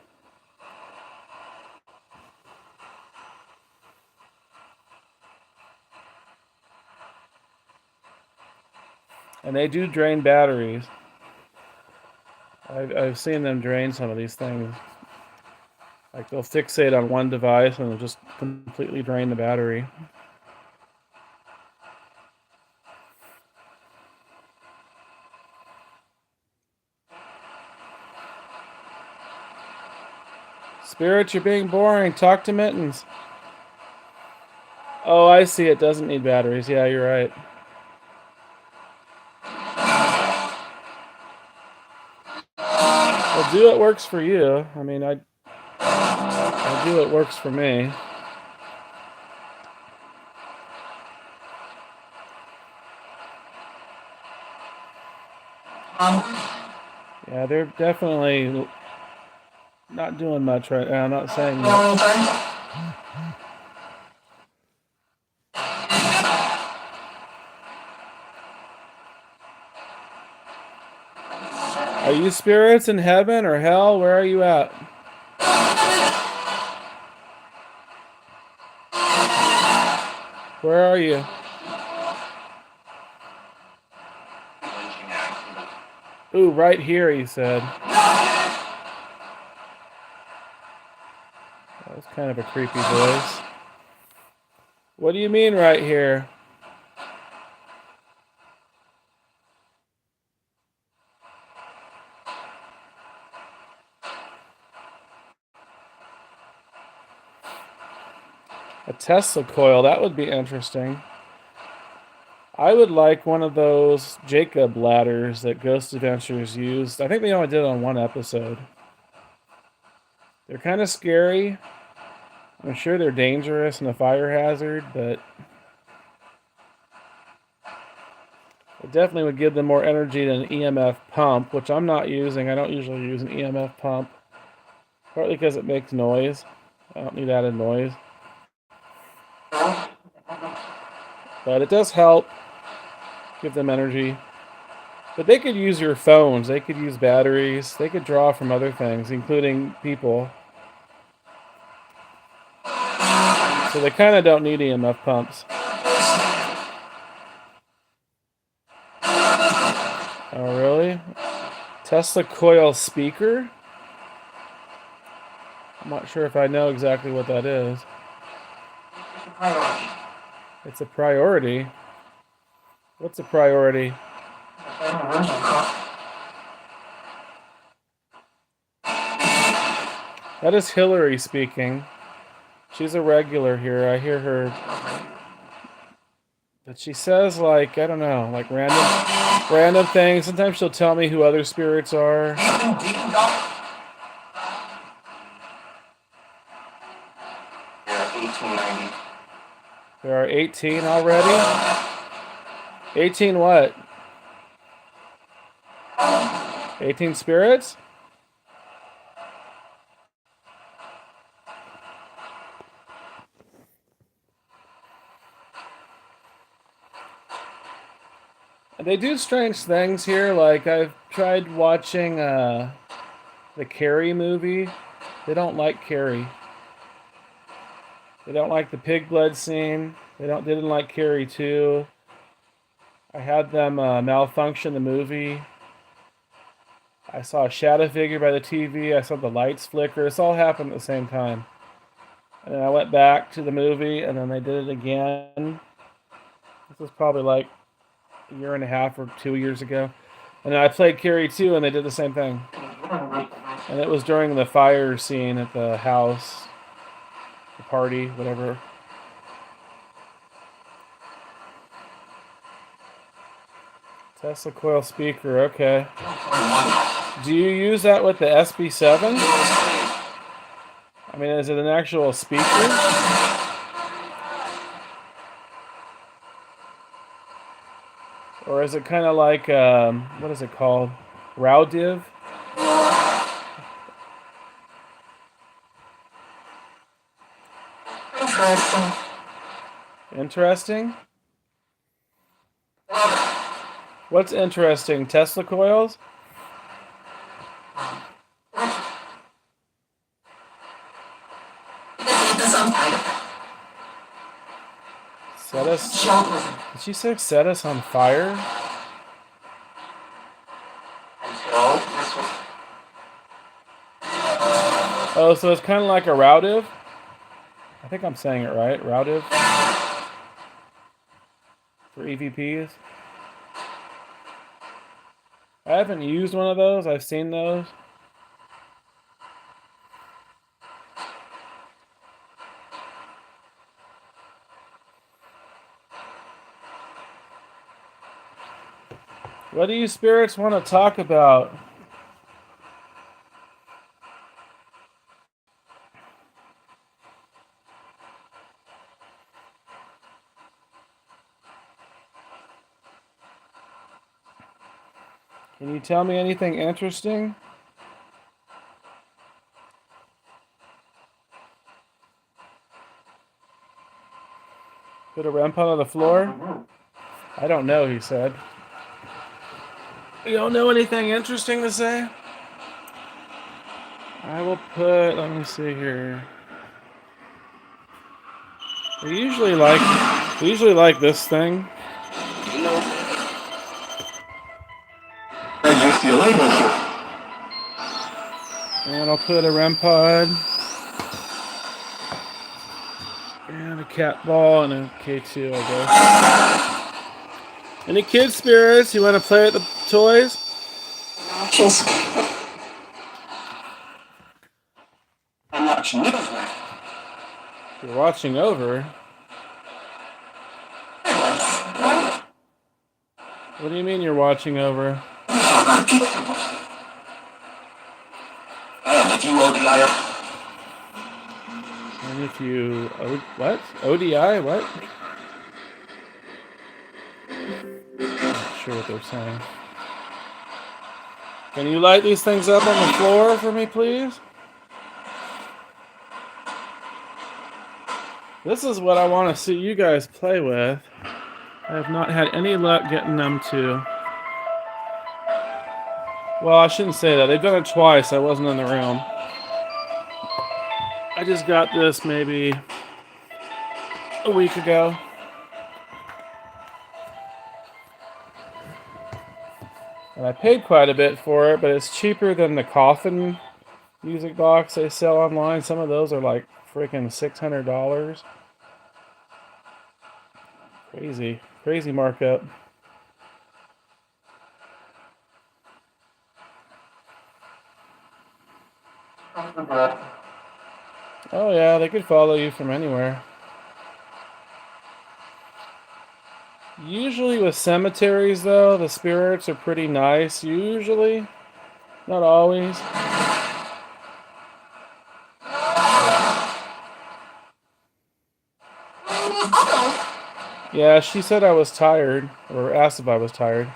And they do drain batteries. I've seen them drain some of these things. Like they'll fixate on one device and they'll just completely drain the battery. Spirit, you're being boring. Talk to Mittens. Oh, I see. It doesn't need batteries. Yeah, you're right. Well, do what works for you. I mean, I do what works for me. Yeah, they're definitely not doing much right now. I'm not saying that. Are you spirits in heaven or hell? Where are you at? Where are you? Ooh, right here, he said. That was kind of a creepy voice. What do you mean right here? A Tesla coil, that would be interesting. I would like one of those Jacob ladders that Ghost Adventures used. I think they only did it on one episode. They're kind of scary. I'm sure they're dangerous and a fire hazard, but it definitely would give them more energy than an EMF pump, which I'm not using. I don't usually use an EMF pump, partly because it makes noise. I don't need added noise. But it does help give them energy. But they could use your phones. They could use batteries. They could draw from other things, including people. So they kind of don't need EMF pumps. Oh, really? Tesla coil speaker? I'm not sure if I know exactly what that is. It's a priority. What's a priority? That is Hillary speaking. She's a regular here. I hear her. But she says, like, I don't know, like random things. Sometimes she'll tell me who other spirits are. There are 18 already? 18 what? 18 spirits? They do strange things here. Like, I've tried watching the Carrie movie. They don't like Carrie. They don't like the pig blood scene. They didn't like Carrie 2. I had them malfunction the movie. I saw a shadow figure by the TV. I saw the lights flicker. This all happened at the same time. And then I went back to the movie, and then they did it again. This was probably like a year and a half or 2 years ago. And then I played Carrie 2, and they did the same thing. And it was during the fire scene at the house, the party, whatever. Tesla coil speaker, okay. Do you use that with the SB7? I mean, is it an actual speaker? Or is it kind of like, what is it called? Rowdiv? Interesting? What's interesting? Tesla coils? Set us... Did she say set us on fire? Oh, so it's kind of like a Rowdiv? I think I'm saying it right. Rowdiv? For EVPs? I haven't used one of those. I've seen those. What do you spirits want to talk about? Can you tell me anything interesting? Put a REM pod on the floor? I don't know, he said. You don't know anything interesting to say? I will put, let me see here. We usually like this thing. And I'll put a REM pod and a cat ball and a K2, I guess. Any kid spirits? You want to play with the toys? Cheers. I'm watching you. You're watching over. What do you mean you're watching over? And if you... what? ODI? What? Not sure what they're saying. Can you light these things up on the floor for me, please? This is what I want to see you guys play with. I have not had any luck getting them to... Well, I shouldn't say that. They've done it twice. I wasn't in the room. I just got this maybe a week ago. And I paid quite a bit for it, but it's cheaper than the coffin music box they sell online. Some of those are like freaking $600. Crazy markup. Oh yeah, they could follow you from anywhere. Usually with cemeteries though, the spirits are pretty nice. Usually. Not always. Yeah, she said I was tired, or asked if I was tired.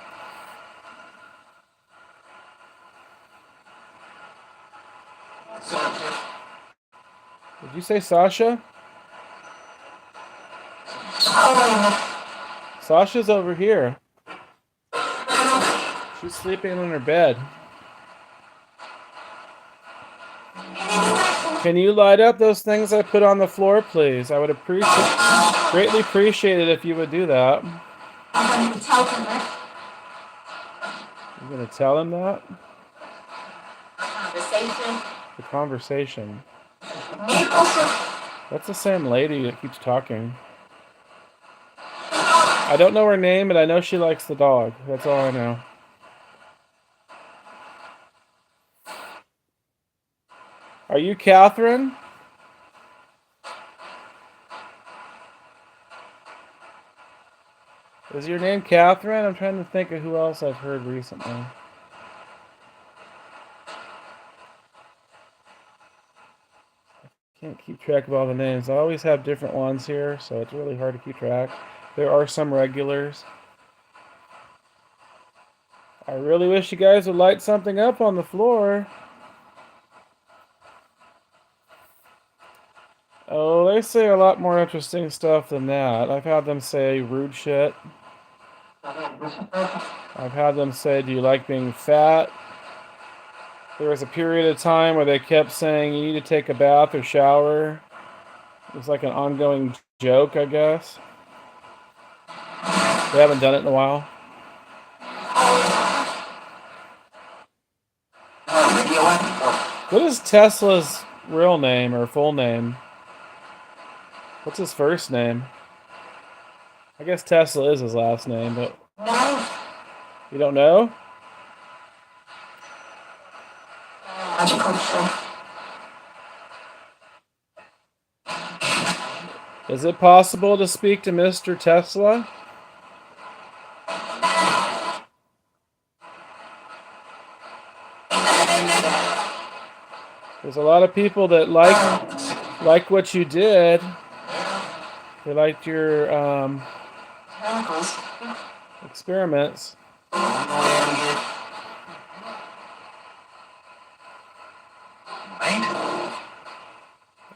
Did you say Sasha? Sasha's over here. She's sleeping in her bed. Can you light up those things I put on the floor, please? I would greatly appreciate it if you would do that. I'm going to tell him that. You're going to tell him that? Conversation. The conversation. That's the same lady that keeps talking. I don't know her name, but I know she likes the dog. That's all I know. Are you Catherine? Is your name Catherine? I'm trying to think of who else I've heard recently. Can't keep track of all the names. I always have different ones here, so it's really hard to keep track. There are some regulars. I really wish you guys would light something up on the floor. Oh, they say a lot more interesting stuff than that. I've had them say rude shit. I've had them say, do you like being fat? There was a period of time where they kept saying you need to take a bath or shower. It was like an ongoing joke, I guess. They haven't done it in a while. What is Tesla's real name or full name? What's his first name? I guess Tesla is his last name, but... You don't know? Is it possible to speak to Mr. Tesla? There's a lot of people that like what you did. They liked your experiments.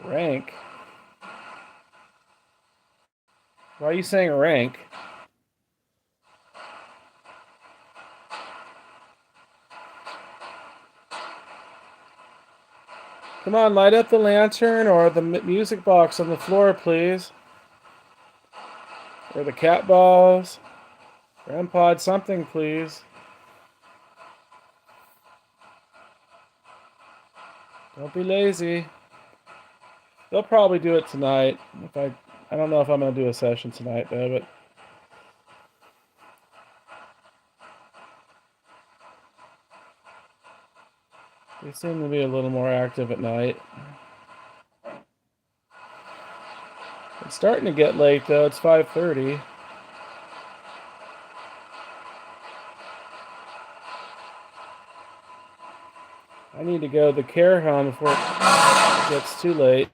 Rank? Why are you saying rank? Come on, light up the lantern or the music box on the floor, please. Or the cat balls. REM pod, something, please. Don't be lazy. They'll probably do it tonight. I don't know if I'm gonna do a session tonight though, but they seem to be a little more active at night. It's starting to get late though. It's 5:30. I need to go to the care home before it gets too late.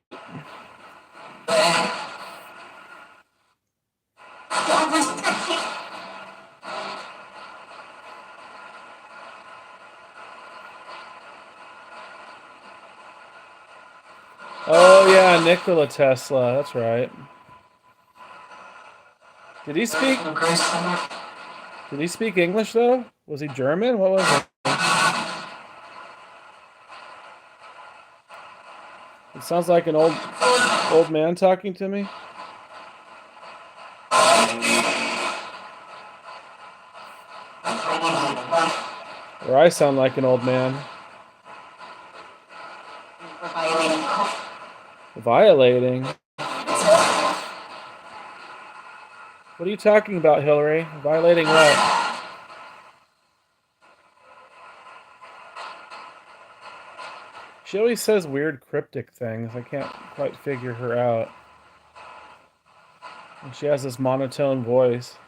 Oh yeah, Nikola Tesla. That's right. Did he speak? Did he speak English though? Was he German? What was it? It sounds like an old man talking to me. Or I sound like an old man. Violating? What are you talking about, Hillary? Violating what? She always says weird cryptic things. I can't quite figure her out. And she has this monotone voice.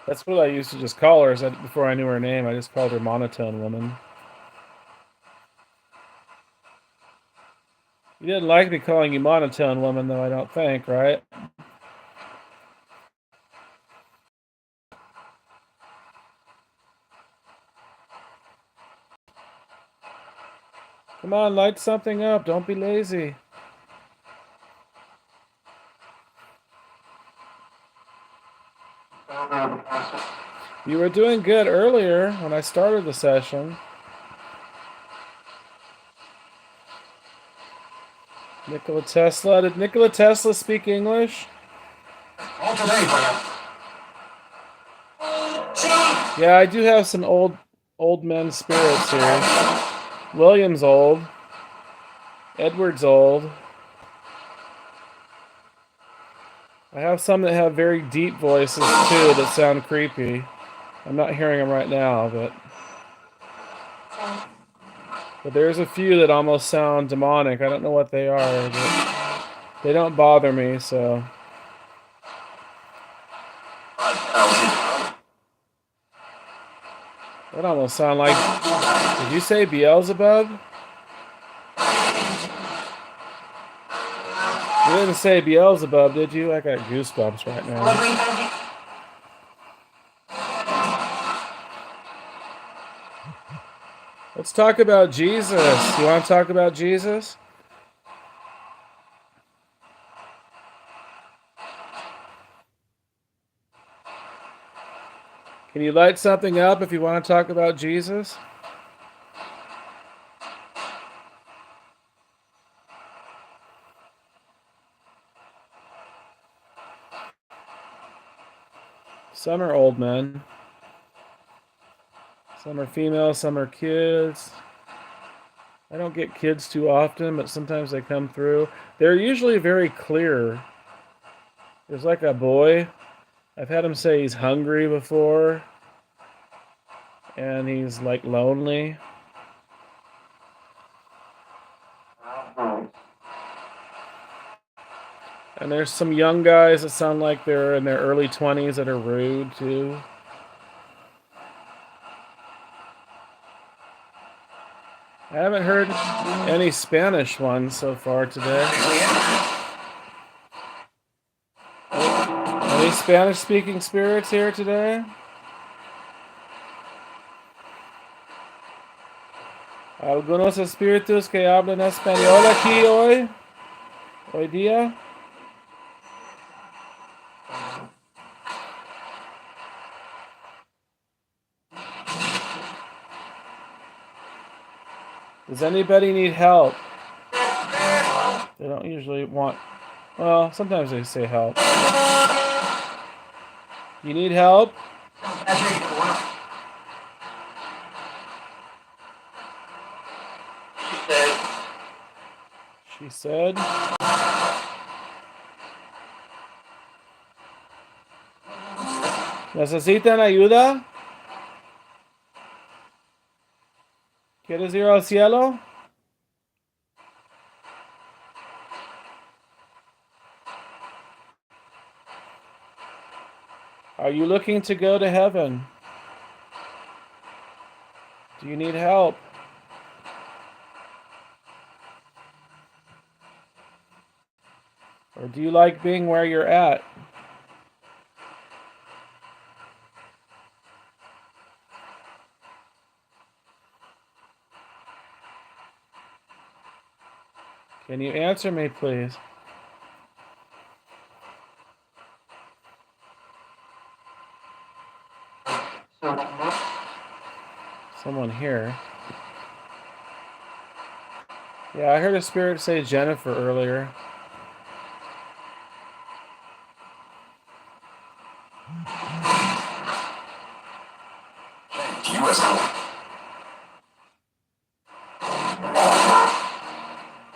That's what I used to just call her. Before I knew her name, I just called her Monotone Woman. You didn't like me calling you Monotone Woman, though, I don't think, right? Come on, light something up. Don't be lazy. You were doing good earlier when I started the session. Nikola Tesla. Did Nikola Tesla speak English? Yeah, I do have some old men spirits here. William's old. Edward's old. I have some that have very deep voices too that sound creepy. I'm not hearing them right now, but there's a few that almost sound demonic. I don't know what they are, but they don't bother me, so. That almost sound like. Did you say Beelzebub? You didn't say Beelzebub, did you? I got goosebumps right now. Let's talk about Jesus. You want to talk about Jesus? Can you light something up if you want to talk about Jesus? Some are old men. Some are female, some are kids. I don't get kids too often, but sometimes they come through. They're usually very clear. There's like a boy. I've had him say he's hungry before. And he's like lonely. And there's some young guys that sound like they're in their early 20s that are rude too. I haven't heard any Spanish ones so far today. Any Spanish-speaking spirits here today? ¿Algunos espíritus que hablan español aquí hoy día? Does anybody need help? They don't usually want. Well, sometimes they say help. You need help? She said. ¿Necesitan ayuda? ¿Quieres ir al cielo? Are you looking to go to heaven? Do you need help? Or do you like being where you're at? Can you answer me, please? Someone here. Yeah, I heard a spirit say Jennifer earlier.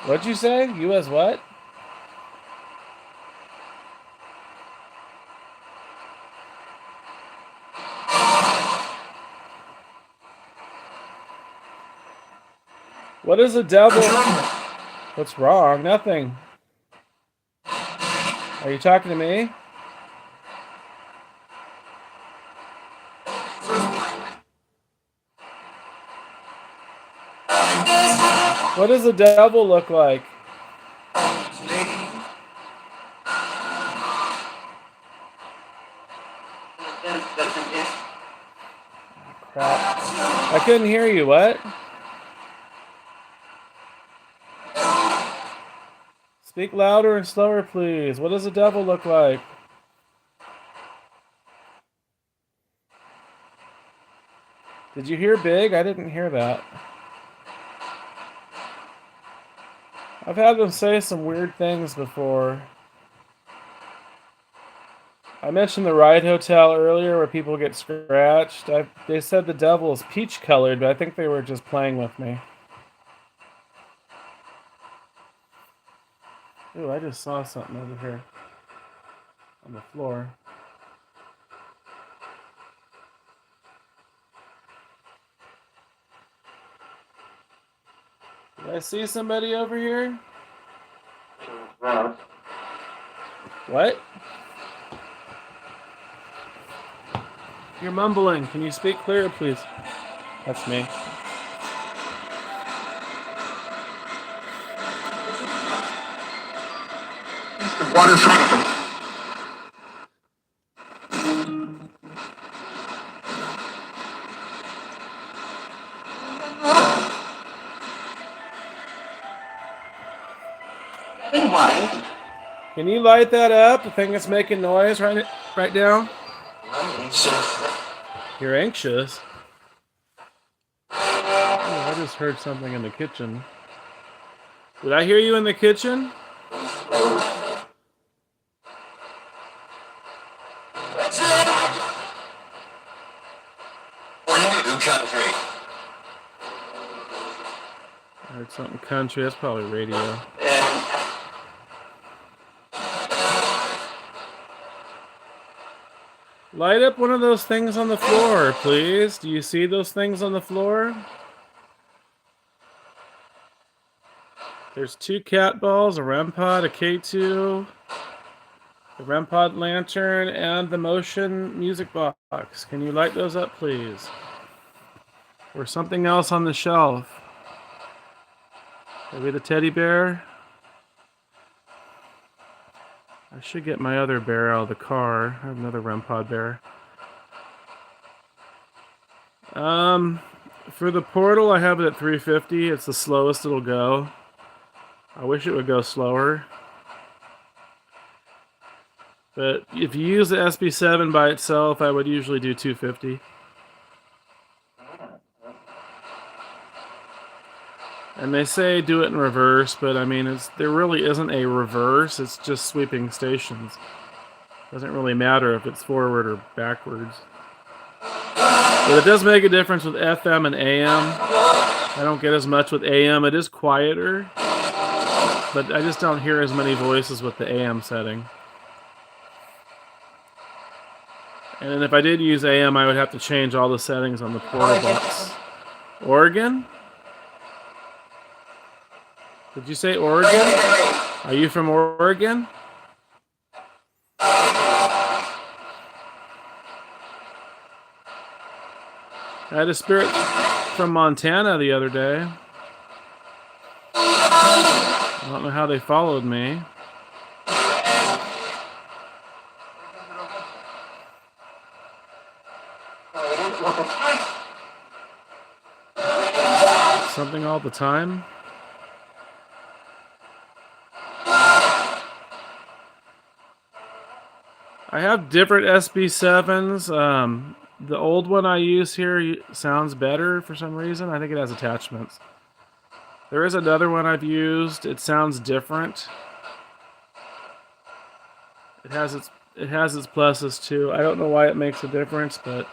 What'd you say? You as what? What is the devil? What's wrong? Nothing. Are you talking to me? What does the devil look like? Crap. I couldn't hear you. What? Speak louder and slower, please. What does the devil look like? Did you hear big? I didn't hear that. I've had them say some weird things before. I mentioned the Ride Hotel earlier where people get scratched. They said the devil is peach colored, but I think they were just playing with me. Ooh, I just saw something over here on the floor. Did I see somebody over here? What? You're mumbling. Can you speak clearer, please? That's me. Water fountain. Can you light that up? The thing that's making noise right now? You're anxious? Oh, I just heard something in the kitchen. Did I hear you in the kitchen? I heard something country. That's probably radio. Light up one of those things on the floor, please. Do you see those things on the floor? There's 2 cat balls, a REM pod, a K2, the REM pod lantern, and the motion music box. Can you light those up, please? Or something else on the shelf. Maybe the teddy bear? I should get my other bear out of the car. I have another REM pod bear. For the portal, I have it at 350. It's the slowest it'll go. I wish it would go slower. But if you use the SB7 by itself, I would usually do 250. And they say do it in reverse, but I mean, there really isn't a reverse. It's just sweeping stations. Doesn't really matter if it's forward or backwards. But it does make a difference with FM and AM. I don't get as much with AM. It is quieter. but I just don't hear as many voices with the AM setting. And then if I did use AM, I would have to change all the settings on the portal box. Oregon? Did you say Oregon? Are you from Oregon? I had a spirit from Montana the other day. I don't know how they followed me. Something all the time. I have different SB7s. The old one I use here sounds better for some reason. I think it has attachments. There is another one I've used. It sounds different. It has its pluses too. I don't know why it makes a difference, but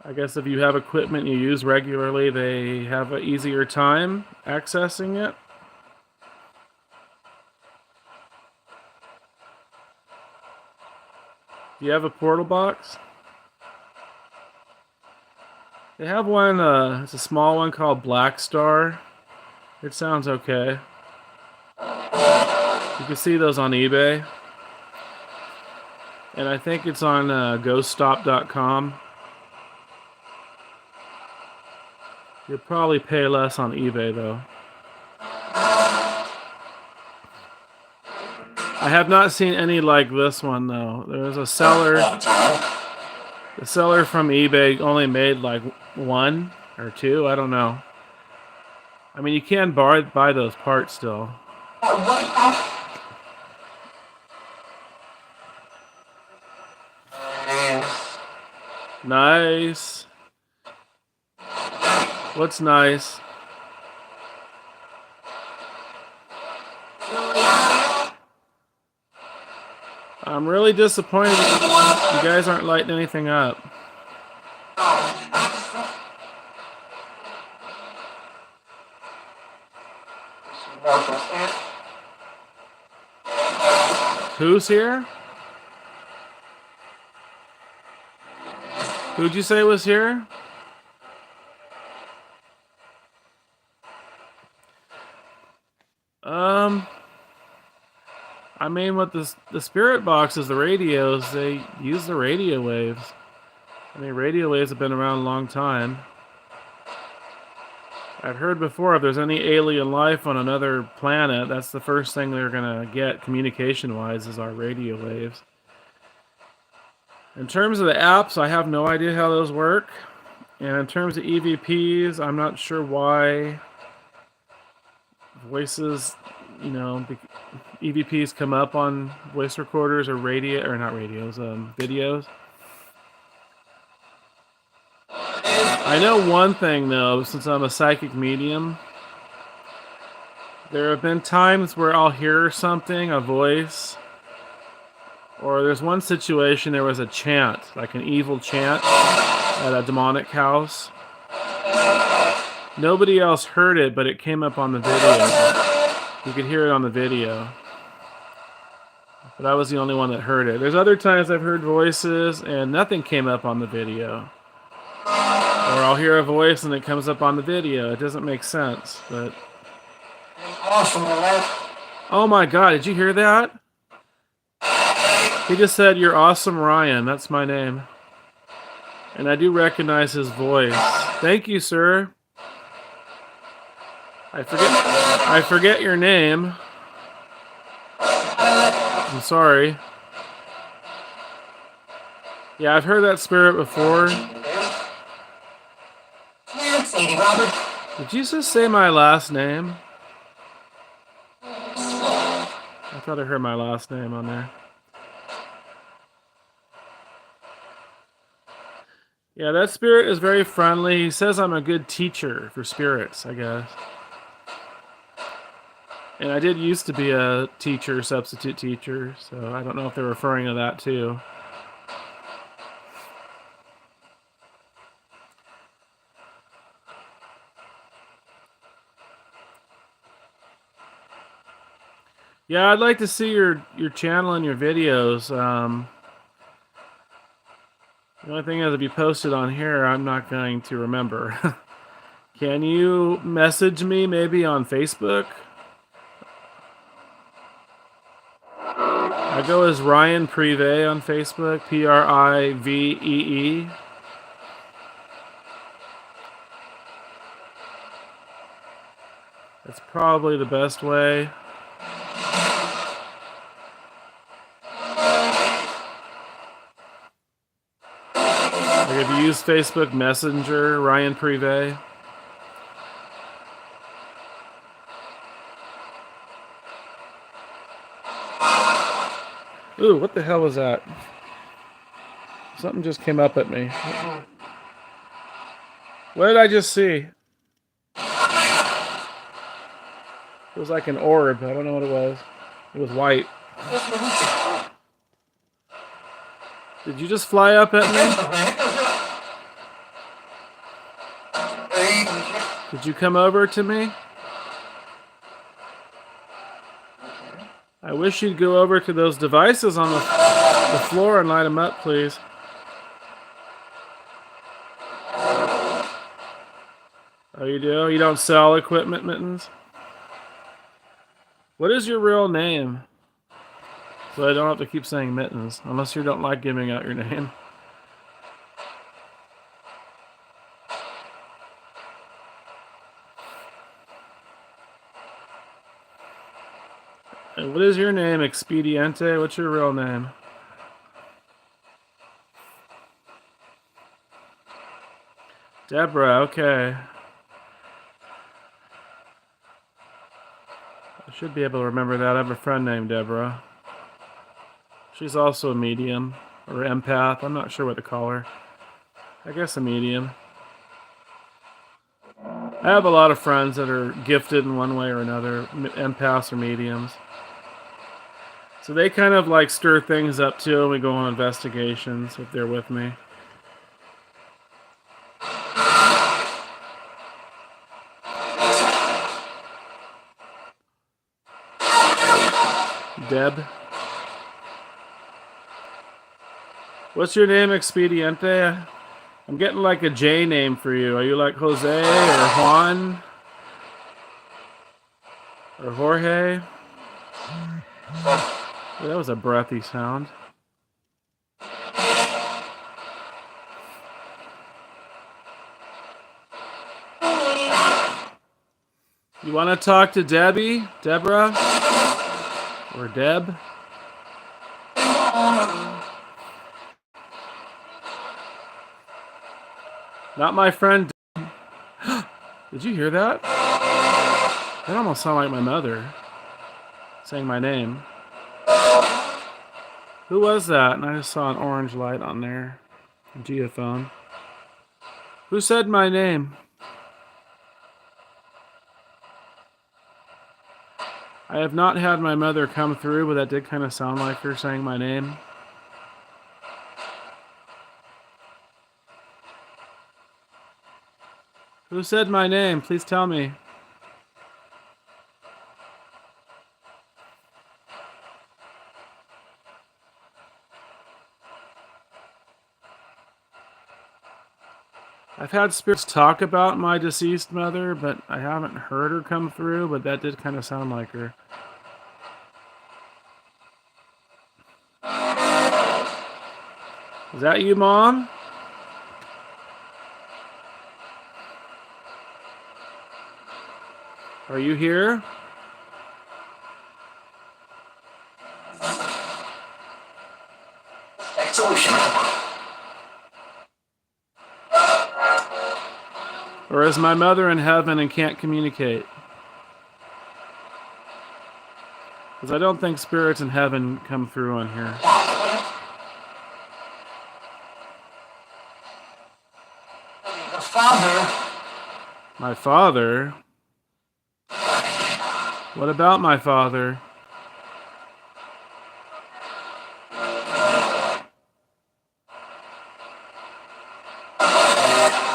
I guess if you have equipment you use regularly, they have an easier time accessing it. Do you have a portal box? They have one, it's a small one called Black Star. It sounds okay. You can see those on eBay. And I think it's on ghoststop.com. You'll probably pay less on eBay though. I have not seen any like this one though. There's a seller. The seller from eBay only made like one or two. I don't know. I mean, you can buy those parts still. Nice. What's nice? I'm really disappointed you guys aren't lighting anything up. Who's here? Who'd you say was here? I mean, with the spirit boxes, the radios, they use the radio waves. I mean, radio waves have been around a long time. I've heard before if there's any alien life on another planet, that's the first thing they're gonna get communication-wise is our radio waves. In terms of the apps, I have no idea how those work. And in terms of EVPs, I'm not sure why voices, EVPs come up on voice recorders or videos. I know one thing though, since I'm a psychic medium, there have been times where I'll hear something, a voice, or there's one situation there was a chant, like an evil chant at a demonic house. Nobody else heard it, but it came up on the video. You could hear it on the video. But I was the only one that heard it. There's other times I've heard voices and nothing came up on the video. Or I'll hear a voice and it comes up on the video. It doesn't make sense, but... Oh my god, did you hear that? He just said, "You're awesome, Ryan." That's my name. And I do recognize his voice. Thank you, sir. I forget your name. I'm sorry. Yeah, I've heard that spirit before. Did you just say my last name? I thought I heard my last name on there. Yeah, that spirit is very friendly. He says I'm a good teacher for spirits, I guess. And I did used to be a teacher, substitute teacher, so I don't know if they're referring to that too. Yeah, I'd like to see your channel and your videos. The only thing is, if you post it on here, I'm not going to remember. Can you message me maybe on Facebook? I go as Ryan Prive on Facebook, Privee. That's probably the best way. Like if you use Facebook Messenger, Ryan Prive. Ooh, what the hell was that? Something just came up at me. What did I just see? It was like an orb. I don't know what it was. It was white. Did you just fly up at me? Did you come over to me? I wish you'd go over to those devices on the floor and light them up, please. Oh, you do? You don't sell equipment, Mittens? What is your real name? So I don't have to keep saying Mittens, unless you don't like giving out your name. And what is your name, Expediente? What's your real name? Deborah, okay. I should be able to remember that. I have a friend named Deborah. She's also a medium, or empath. I'm not sure what to call her. I guess a medium. I have a lot of friends that are gifted in one way or another, empaths or mediums. So they kind of like stir things up too, and we go on investigations if they're with me. Deb. What's your name, Expediente? I'm getting like a J name for you. Are you like Jose or Juan? Or Jorge? Yeah, that was a breathy sound. You want to talk to Debbie? Deborah? Or Deb? Not my friend. Did you hear that? That almost sounded like my mother saying my name. Who was that? And I just saw an orange light on there. A geophone. Who said my name? I have not had my mother come through, but that did kind of sound like her saying my name. Who said my name? Please tell me. I've had spirits talk about my deceased mother, but I haven't heard her come through, but that did kind of sound like her. Is that you, Mom? Are you here? Or is my mother in heaven and can't communicate? Because I don't think spirits in heaven come through on here. The father. My father? What about my father?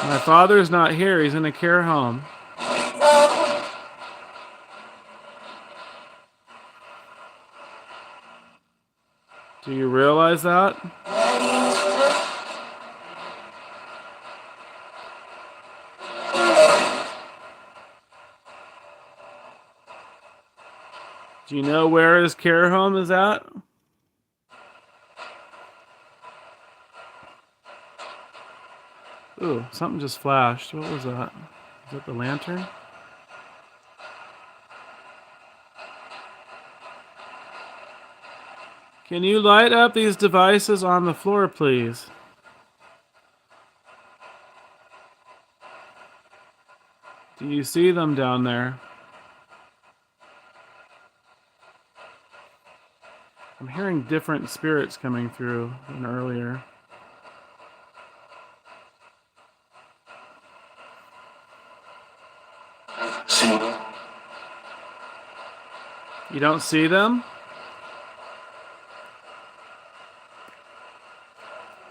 My father's not here. He's in a care home. Do you realize that? Do you know where his care home is at? Ooh, something just flashed. What was that? Is that the lantern? Can you light up these devices on the floor, please? Do you see them down there? I'm hearing different spirits coming through than earlier. See. You don't see them?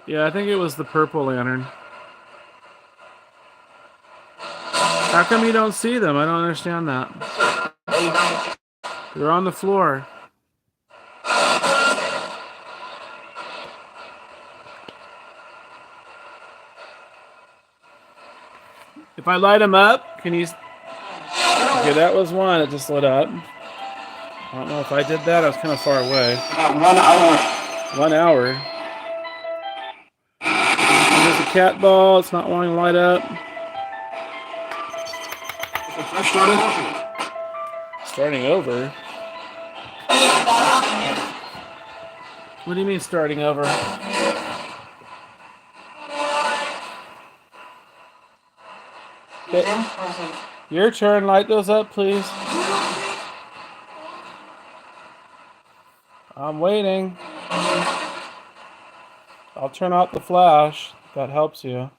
Yeah, I think it was the purple lantern. How come you don't see them? I don't understand that. They're on the floor. If I light them up, can you... Okay, that was one. It just lit up. I don't know if I did that. I was kind of far away. 1 hour. 1 hour. And there's a cat ball. It's not wanting to light up. Starting over? What do you mean starting over? Okay. Your turn. Light those up, please. I'm waiting. I'll turn off the flash. If that helps you.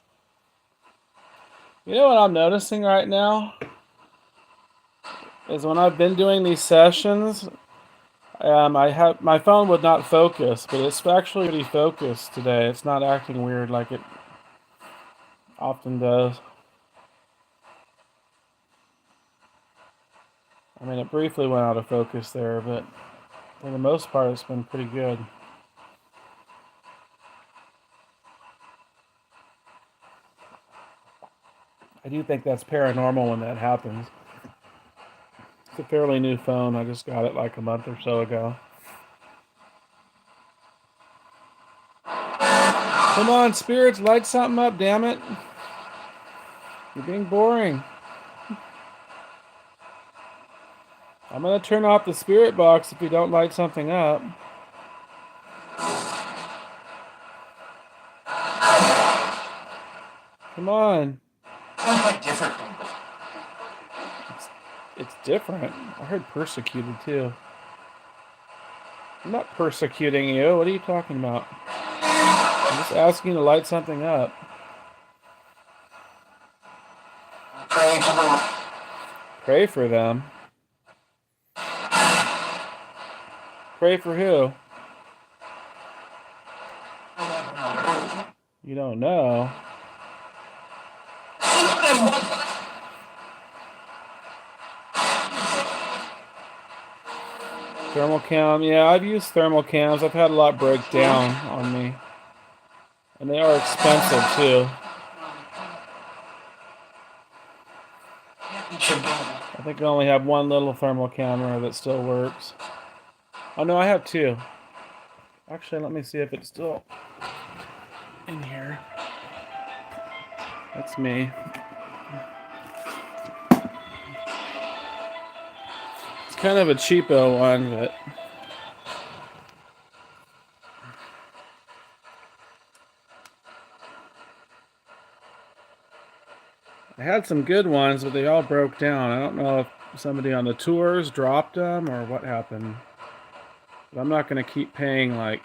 You know what I'm noticing right now? Is when I've been doing these sessions, my phone would not focus, but it's actually pretty focused today. It's not acting weird like it often does. I mean, it briefly went out of focus there, but for the most part, it's been pretty good. I do think that's paranormal when that happens. It's a fairly new phone. I just got it like a month or so ago. Come on, spirits, light something up, damn it. You're being boring. I'm going to turn off the spirit box if you don't light something up. Come on. Different. It's different. I heard persecuted too. I'm not persecuting you. What are you talking about? I'm just asking you to light something up. Pray for them. Pray for them. Pray for who? You don't know. Thermal cam. Yeah, I've used thermal cams. I've had a lot break down on me. And they are expensive too. I think I only have one little thermal camera that still works. Oh no, I have two. Actually, let me see if it's still in here. That's me. It's kind of a cheapo one, but I had some good ones, but they all broke down. I don't know if somebody on the tours dropped them or what happened. But I'm not going to keep paying like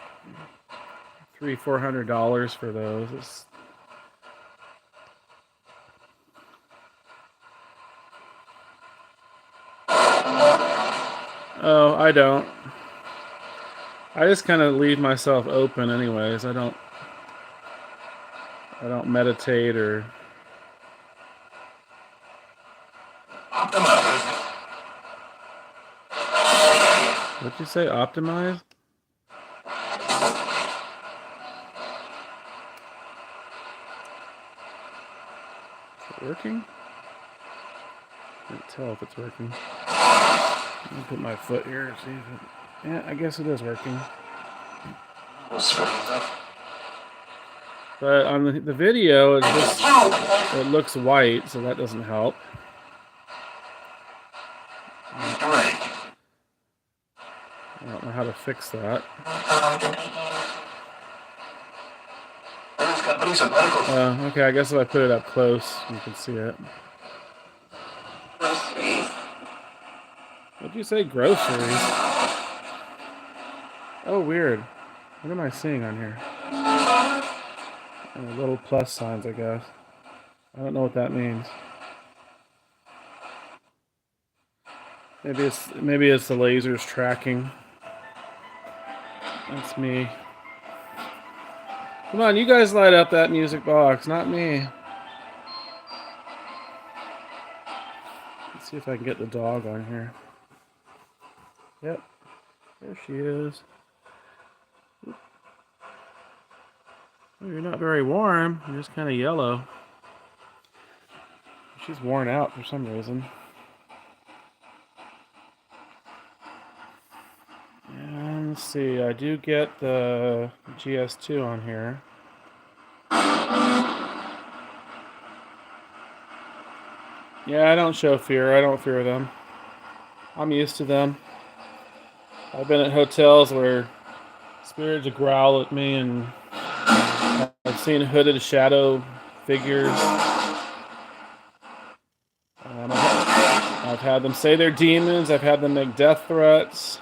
$300-400 for those. Oh, I don't. I just kind of leave myself open anyways. I don't meditate or... What'd you say? Optimize? it working? Can't tell if it's working. Let me put my foot here and see if it... Yeah, I guess it is working. But on the video, it looks white, so that doesn't help. I don't know how to fix that. Okay, I guess if I put it up close, you can see it. What'd you say, groceries? Oh, weird. What am I seeing on here? Little plus signs, I guess. I don't know what that means. Maybe it's the lasers tracking. That's me. Come on, you guys light up that music box, not me. Let's see if I can get the dog on here. Yep, there she is. Oh, you're not very warm. You're just kind of yellow. She's worn out for some reason. And let's see, I do get the GS2 on here. Yeah, I don't show fear. I don't fear them. I'm used to them. I've been at hotels where spirits growl at me, and I've seen hooded shadow figures. I've had them say they're demons. I've had them make death threats.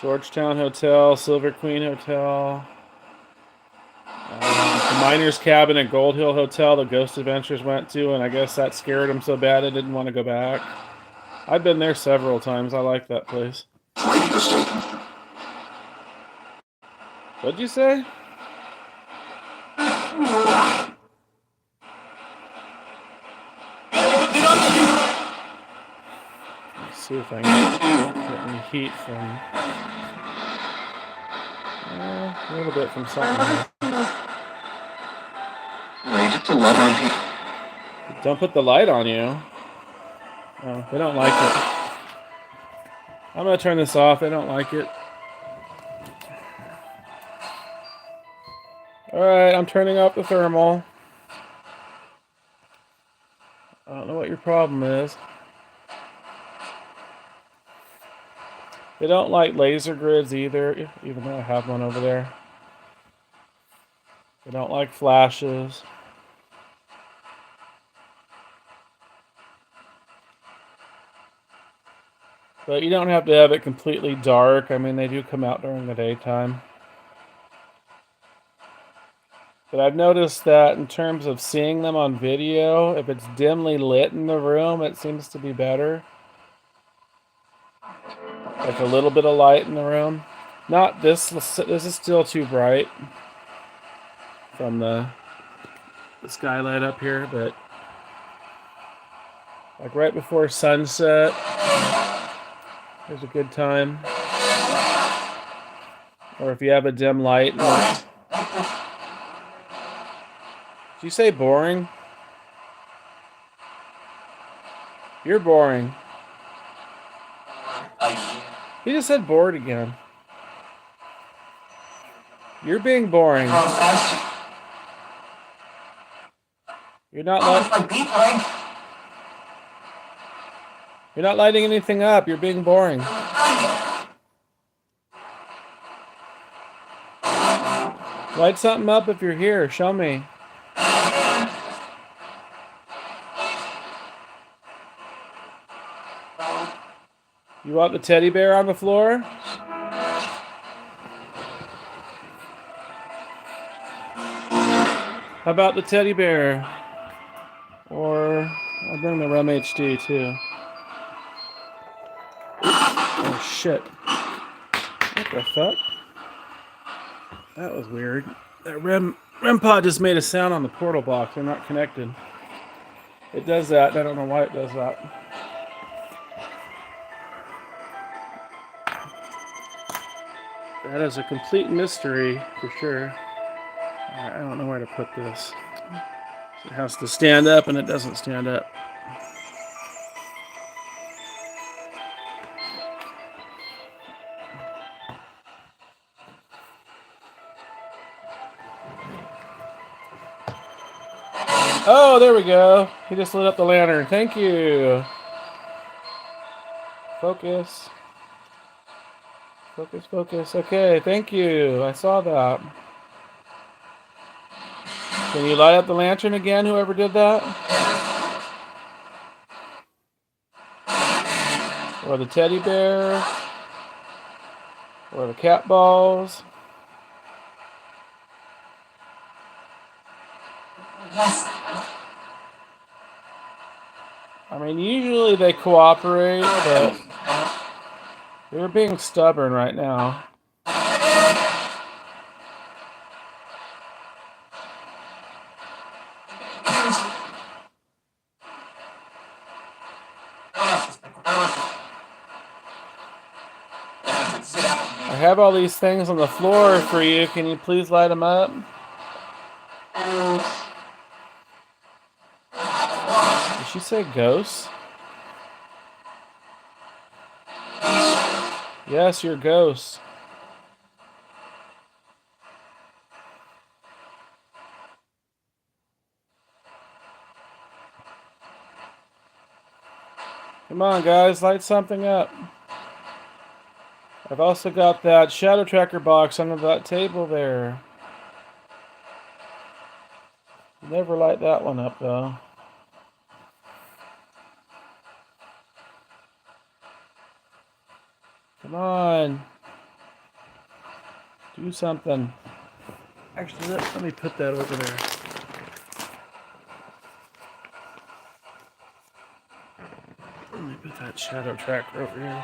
Georgetown Hotel, Silver Queen Hotel, the Miners Cabin at Gold Hill Hotel the Ghost Adventures went to, and I guess that scared them so bad I didn't want to go back. I've been there several times. I like that place. What'd you say? Let's see if I can get any heat from... a little bit from something. Don't put the light on you. Oh, they don't like it. I'm gonna turn this off. They don't like it. Alright, I'm turning off the thermal. I don't know what your problem is. They don't like laser grids either, even though I have one over there. They don't like flashes. But you don't have to have it completely dark. I mean, they do come out during the daytime. But I've noticed that in terms of seeing them on video, if it's dimly lit in the room, it seems to be better. Like a little bit of light in the room. Not this. This is still too bright from the skylight up here, but like right before sunset, there's a good time. Or if you have a dim light. Did you say boring? You're boring. He just said bored again. You're being boring. You're not You're not lighting anything up. You're being boring. Light something up if you're here. Show me. You want the teddy bear on the floor? How about the teddy bear? Or I'll bring the REM HD too. Oh shit. What the fuck? That was weird. That REM pod just made a sound on the portal box. They're not connected. It does that. I don't know why it does that. That is a complete mystery, for sure. I don't know where to put this. It has to stand up, and it doesn't stand up. Oh, there we go. He just lit up the lantern. Thank you. Focus. Focus, focus. Okay, thank you. I saw that. Can you light up the lantern again, whoever did that? Or the teddy bear? Or the cat balls? I mean, usually they cooperate, but they're being stubborn right now. I have all these things on the floor for you. Can you please light them up? Did she say ghosts? Yes, you're ghosts. Come on, guys, light something up. I've also got that shadow tracker box under that table there. Never light that one up, though. Come on. Do something. Actually, let me put that over there. Let me put that shadow tracker over here.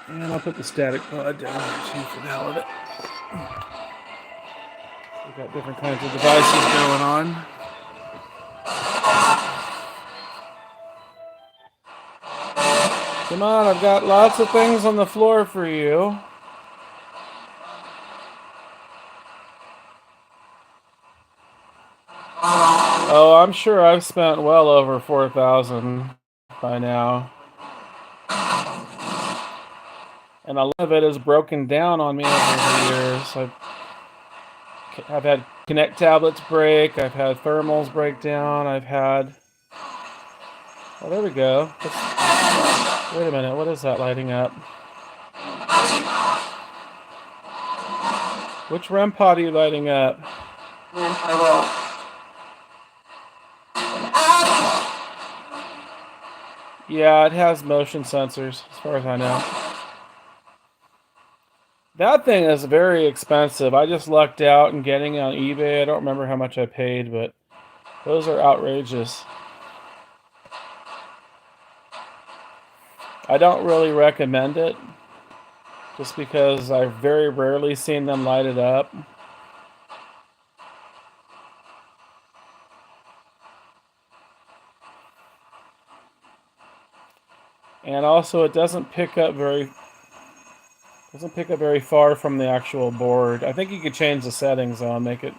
And I'll put the static pod down here too for the hell of it. We've got different kinds of devices going on. Come on, I've got lots of things on the floor for you. Oh, I'm sure I've spent well over 4,000 by now. And a lot of it is broken down on me over the years. I've had Connect tablets break. I've had thermals break down. I've had... Oh, there we go. Wait a minute. What is that lighting up? Which REM pod are you lighting up? Yeah, it has motion sensors, as far as I know. That thing is very expensive. I just lucked out in getting it on eBay. I don't remember how much I paid, but those are outrageous. I don't really recommend it, just because I've very rarely seen them light it up. And also, it doesn't pick up very far from the actual board. I think you could change the settings on, make it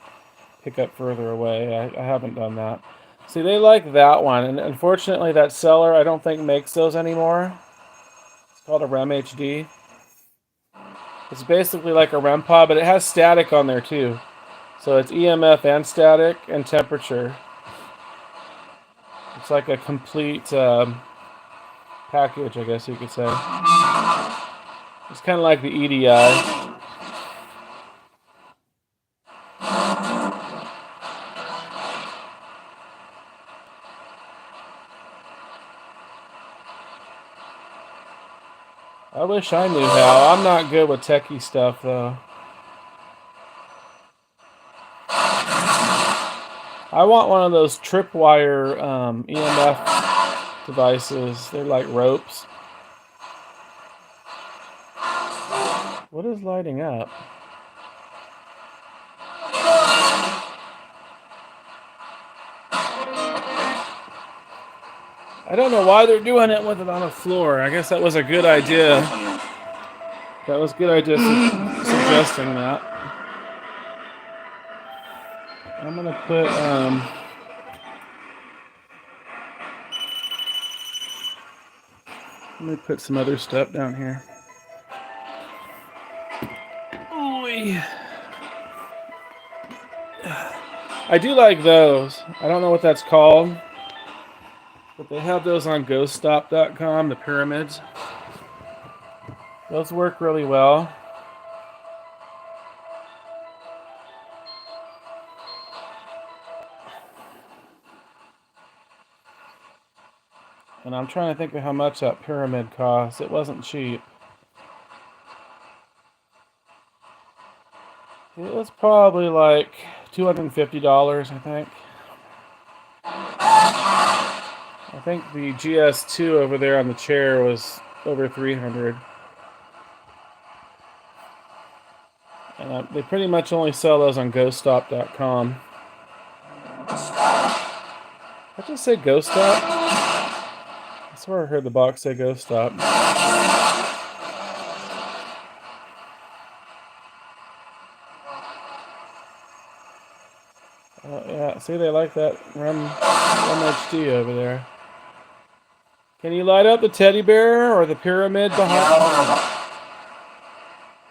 pick up further away. I haven't done that. See, they like that one, and unfortunately, that seller I don't think makes those anymore. It's called a REM HD. It's basically like a REM pod, but it has static on there too. So it's EMF and static and temperature. It's like a complete package, I guess you could say. It's kind of like the EDI. I wish I knew how. I'm not good with techie stuff, though. I want one of those tripwire EMF devices. They're like ropes. What is lighting up? I don't know why they're doing it with it on the floor. I guess that was a good idea. That was a good idea suggesting that. I'm gonna put let me put some other stuff down here. Ooh. I do like those. I don't know what that's called, but they have those on ghoststop.com, the pyramids. Those work really well. And I'm trying to think of how much that pyramid cost. It wasn't cheap. It was probably like $250, I think. I think the GS2 over there on the chair was over $300. And they pretty much only sell those on ghoststop.com. I just say Ghost Stop? I swear I heard the box say Ghost Stop. Yeah, see, they like that Rem HD over there. Can you light up the teddy bear or the pyramid behind?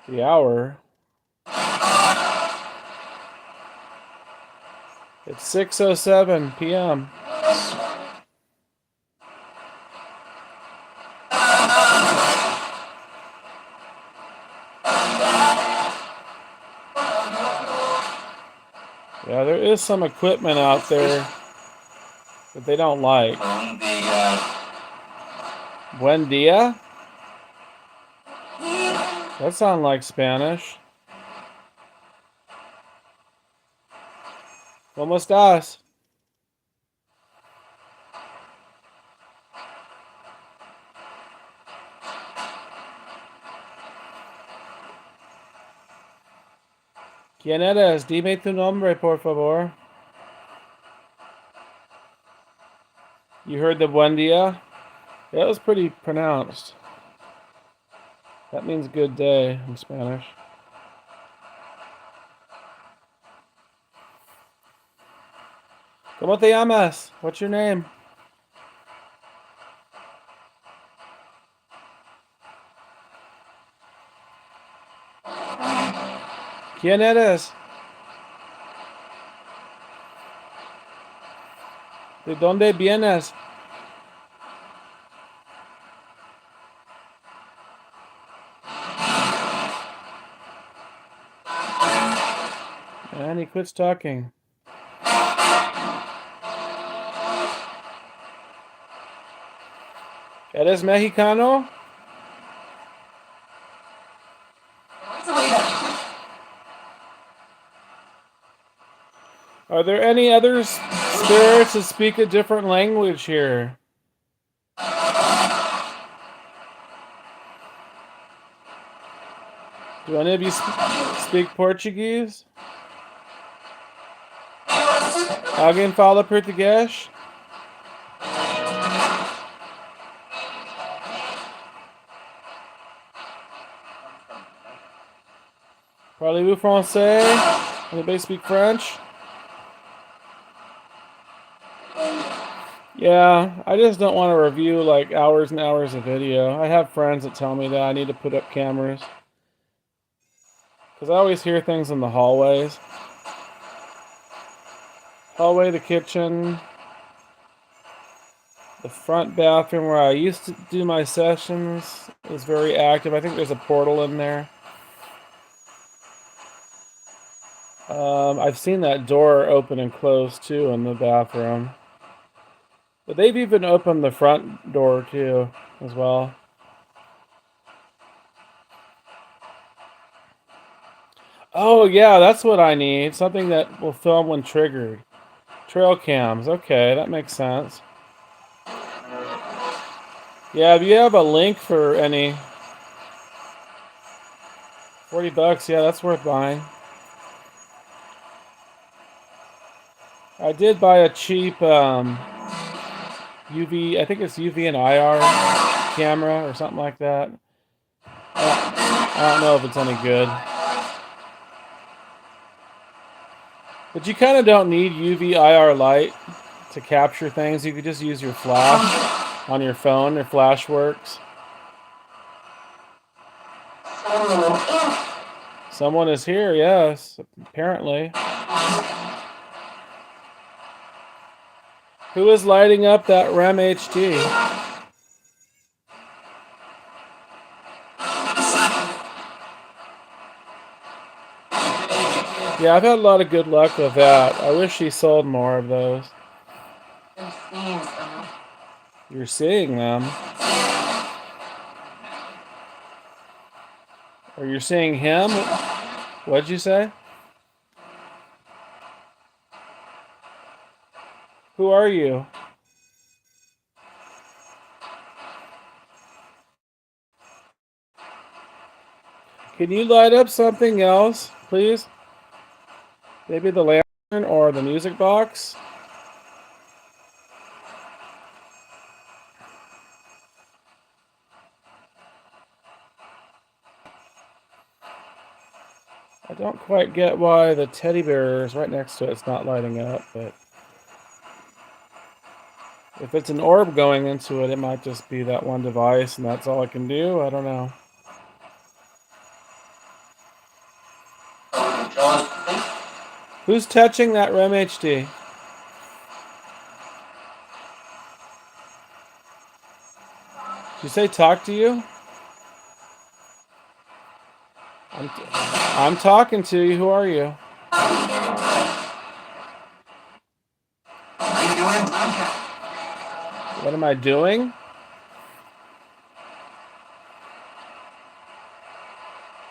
The hour. It's 6:07 p.m. Yeah, there is some equipment out there that they don't like. Buen dia? That sounds like Spanish. ¿Cómo estás? ¿Quién eres? Dime tu nombre, por favor. You heard the buen dia? That was pretty pronounced. That means good day in Spanish. ¿Cómo te llamas? What's your name? ¿Quién eres? ¿De dónde vienes? And he quits talking. ¿Eres mexicano? Are there any other spirits that speak a different language here? Do any of you speak Portuguese? Alguém fala português? Parlez-vous français? Anybody speak French? Yeah, I just don't want to review like hours and hours of video. I have friends that tell me that I need to put up cameras. Because I always hear things in the hallways. Hallway, the kitchen, the front bathroom where I used to do my sessions is very active. I think there's a portal in there. I've seen that door open and close too in the bathroom. But they've even opened the front door too, as well. Oh yeah, that's what I need. Something that will film when triggered. Trail cams. Okay, that makes sense. Yeah, if you have a link for any, $40, yeah, that's worth buying. I did buy a cheap UV, I think it's UV and IR camera or something like that. I don't know if it's any good. But you kind of don't need UV IR light to capture things. You could just use your flash on your phone. Your flash works. Someone is here, yes, apparently. Who is lighting up that REM HD? Yeah, I've had a lot of good luck with that. I wish she sold more of those. You're seeing them. Or you're seeing him? What'd you say? Who are you? Can you light up something else, please? Maybe the lantern or the music box? I don't quite get why the teddy bear is right next to it. It's not lighting up, but if it's an orb going into it, it might just be that one device and that's all I can do. I don't know. Who's touching that REM HD? Did you say talk to you? I'm talking to you. Who are you? What am I doing?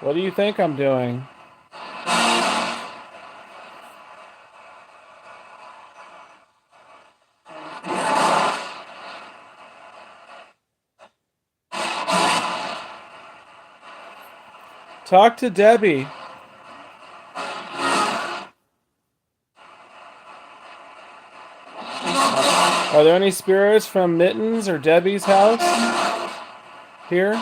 What do you think I'm doing? Talk to Debbie. Are there any spirits from Mittens or Debbie's house here?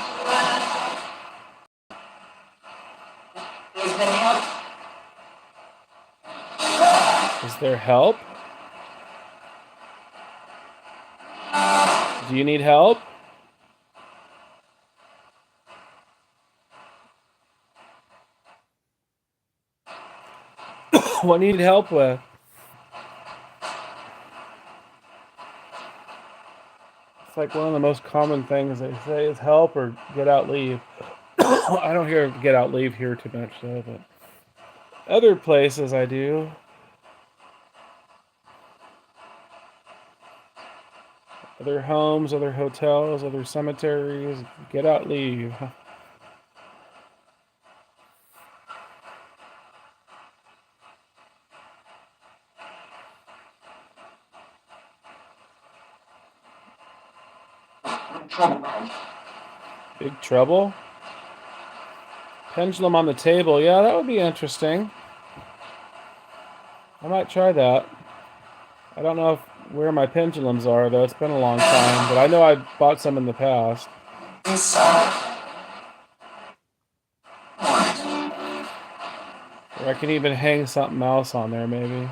Is there help? Do you need help? What do you need help with? It's like one of the most common things they say is help or get out, leave. I don't hear get out, leave here too much though, but other places I do. Other homes, other hotels, other cemeteries. Get out, leave. Big trouble? Pendulum on the table. Yeah, that would be interesting. I might try that. I don't know where my pendulums are, though. It's been a long time, but I know I bought some in the past. Or I can even hang something else on there, maybe.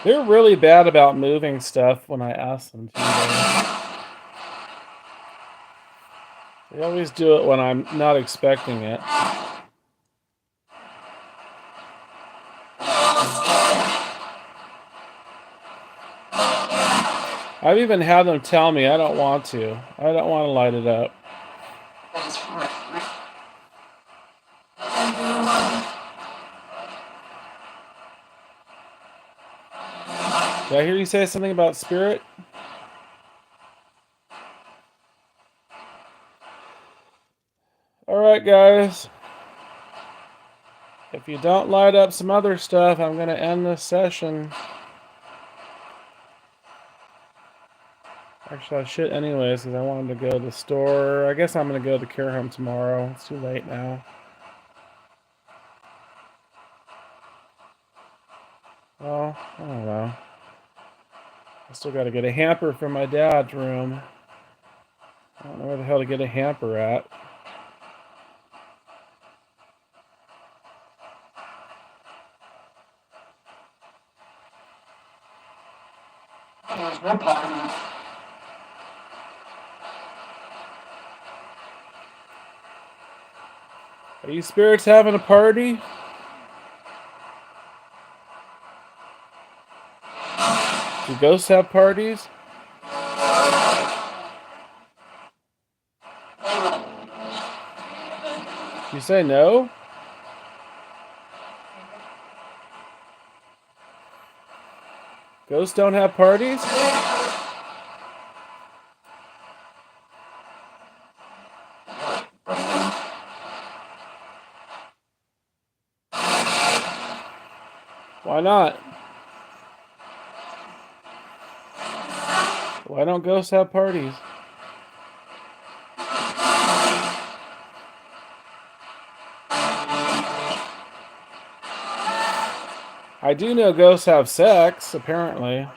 They're really bad about moving stuff when I ask them to. They always do it when I'm not expecting it. I've even had them tell me I don't want to. I don't want to light it up. Did I hear you say something about spirit? Alright, guys. If you don't light up some other stuff, I'm going to end this session. Actually, I should anyways, because I wanted to go to the store. I guess I'm going to go to the care home tomorrow. It's too late now. Well, I don't know. I still got to get a hamper from my dad's room. I don't know where the hell to get a hamper at. There's no party. Are you spirits having a party? Do ghosts have parties? You say no? Ghosts don't have parties? Why not? Why don't ghosts have parties? I do know ghosts have sex, apparently.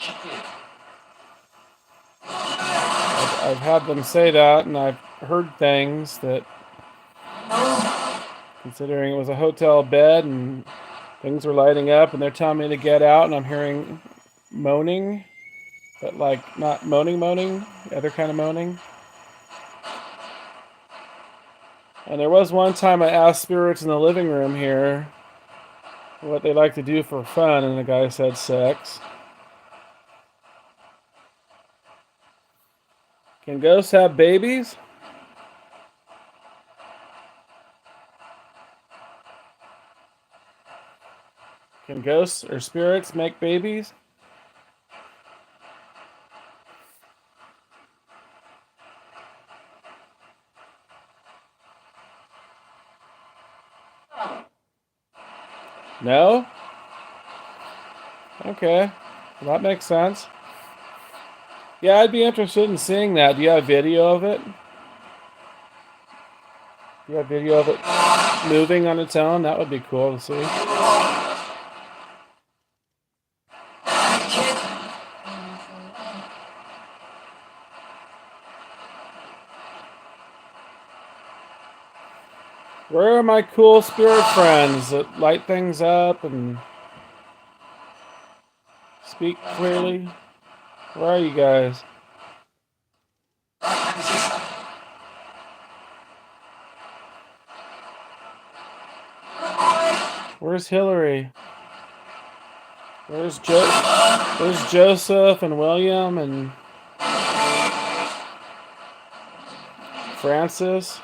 I've had them say that, and I've heard things that, considering it was a hotel bed and things were lighting up, and they're telling me to get out, and I'm hearing moaning, but like not moaning, the other kind of moaning. And there was one time I asked spirits in the living room here what they like to do for fun, and the guy said sex. Can ghosts have babies? Can ghosts or spirits make babies? No? Okay. Well, that makes sense. Yeah, I'd be interested in seeing that. Do you have video of it? Do you have video of it moving on its own? That would be cool to see. Where are my cool spirit friends that light things up and speak clearly? Where are you guys? Where's Hillary? Where's Joseph and William and Francis?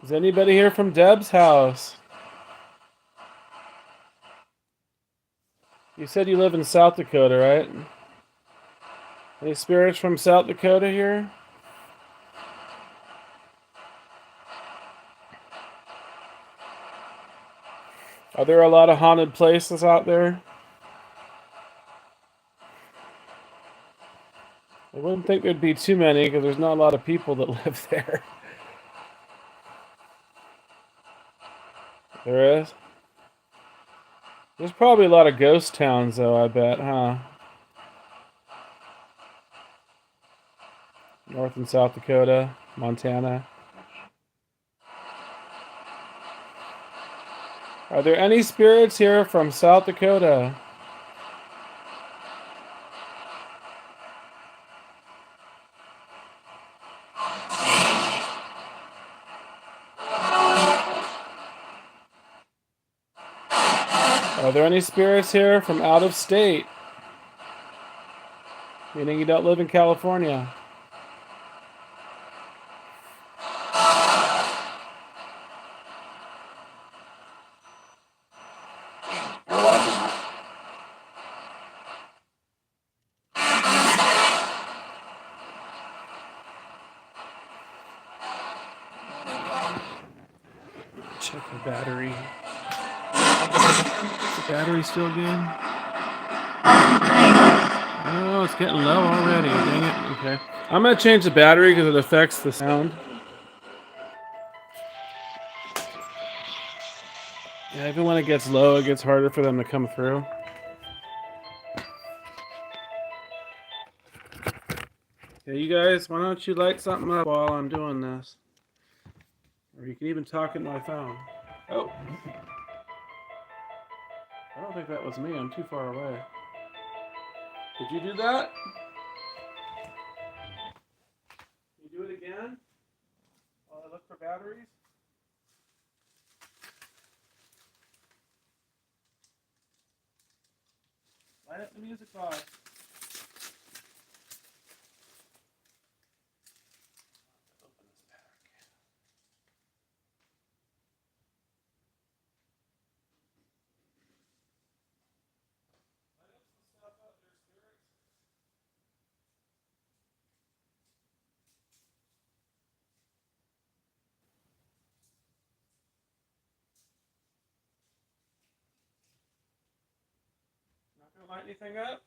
Is anybody here from Deb's house? You said you live in South Dakota, right? Any spirits from South Dakota here? Are there a lot of haunted places out there? I wouldn't think there'd be too many because there's not a lot of people that live there. There is? There's probably a lot of ghost towns though, I bet, huh? North and South Dakota, Montana. Are there any spirits here from South Dakota? Are there any spirits here from out of state? Meaning you don't live in California. the battery. Is the battery still good? Oh, it's getting low already. Dang it. Okay. I'm going to change the battery because it affects the sound. Yeah, even when it gets low, it gets harder for them to come through. Yeah, you guys, why don't you light something up while I'm doing this? Or you can even talk in my phone. Oh. I don't think that was me. I'm too far away. Did you do that? Can you do it again? While I look for batteries? Light up the music box. Not gonna light anything up?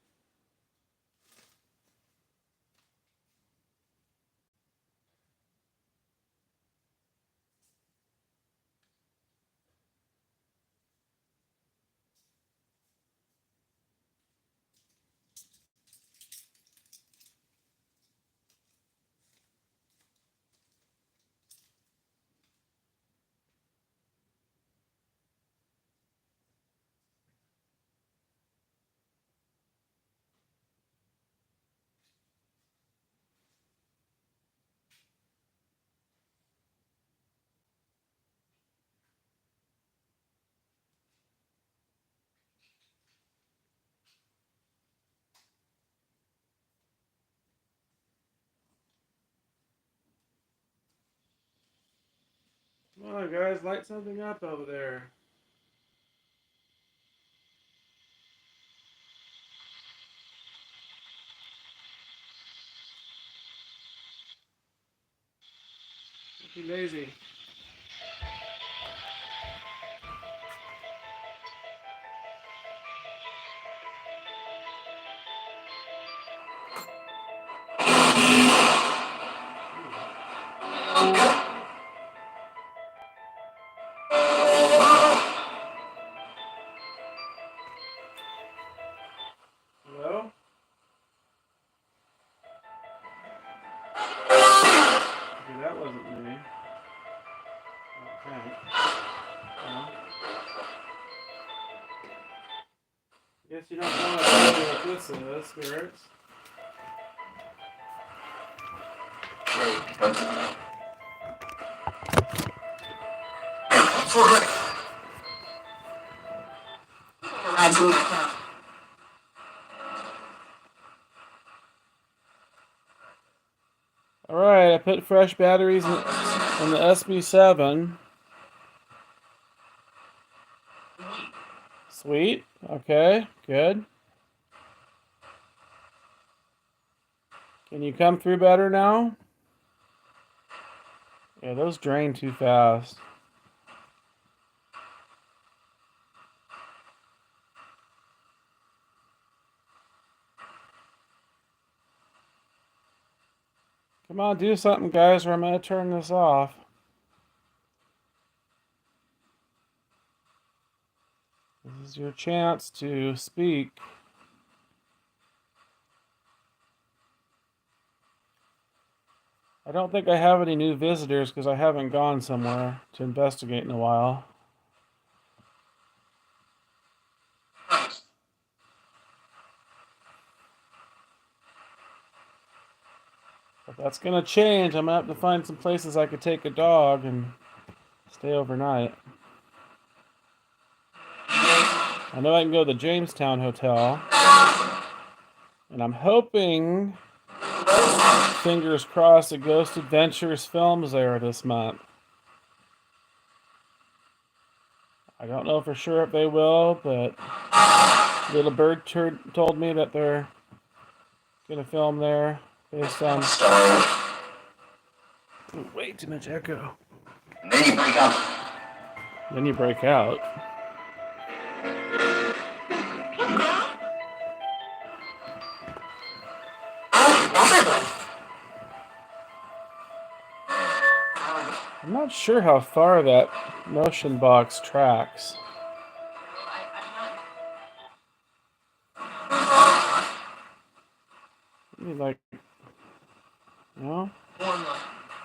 Come on, guys, light something up over there. Don't be lazy. Hello? Okay, that wasn't me. Okay. Well, guess you don't want to tell me what this is, spirits. Alright, I put fresh batteries in the SB7. Sweet. Okay, good. Can you come through better now? Yeah, those drain too fast. Come on, do something, guys, or I'm going to turn this off. This is your chance to speak. I don't think I have any new visitors because I haven't gone somewhere to investigate in a while. But that's going to change. I'm going to have to find some places I could take a dog and stay overnight. I know I can go to the Jamestown Hotel. And I'm hoping, fingers crossed, that Ghost Adventures films there this month. I don't know for sure if they will, but Little Bird told me that they're going to film there based on... Way too much echo. Then you break out. I'm not sure how far that motion box tracks. Maybe like, no?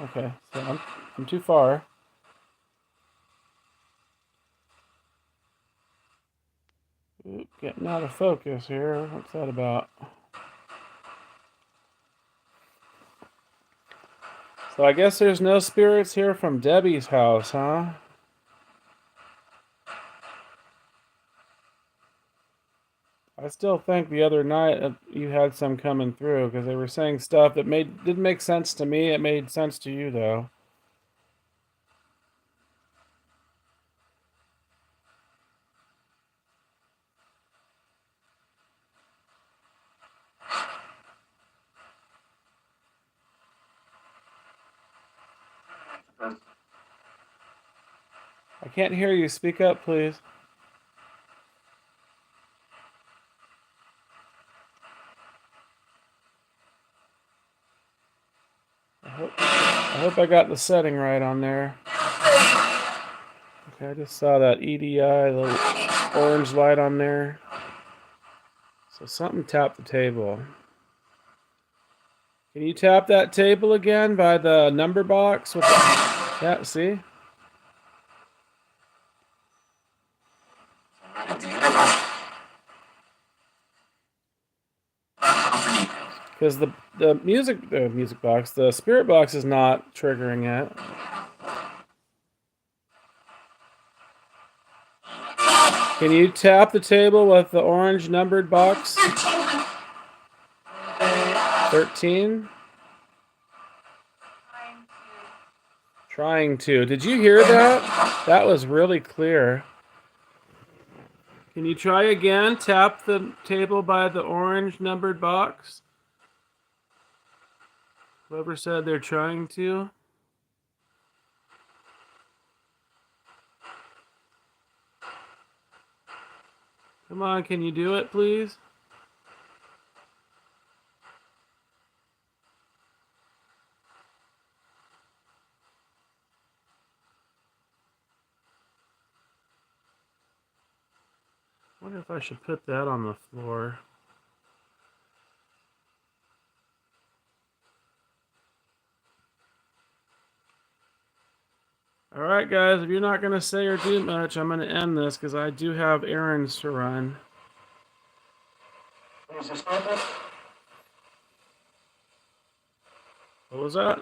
Okay, so I'm too far. Oop, getting out of focus here. What's that about? So I guess there's no spirits here from Debbie's house, huh? I still think the other night you had some coming through because they were saying stuff that didn't make sense to me. It made sense to you though. I can't hear you. Speak up, please. I hope I got the setting right on there. Okay, I just saw that EDI, the orange light on there. So something tapped the table. Can you tap that table again by the number box? With the, yeah, see? Because the music box, the spirit box is not triggering it. Can you tap the table with the orange numbered box? 13? Trying to. Did you hear that? That was really clear. Can you try again? Tap the table by the orange numbered box. Whoever said they're trying to. Come on, can you do it, please? I wonder if I should put that on the floor. Alright, guys, if you're not going to say or do much, I'm going to end this because I do have errands to run. What was that?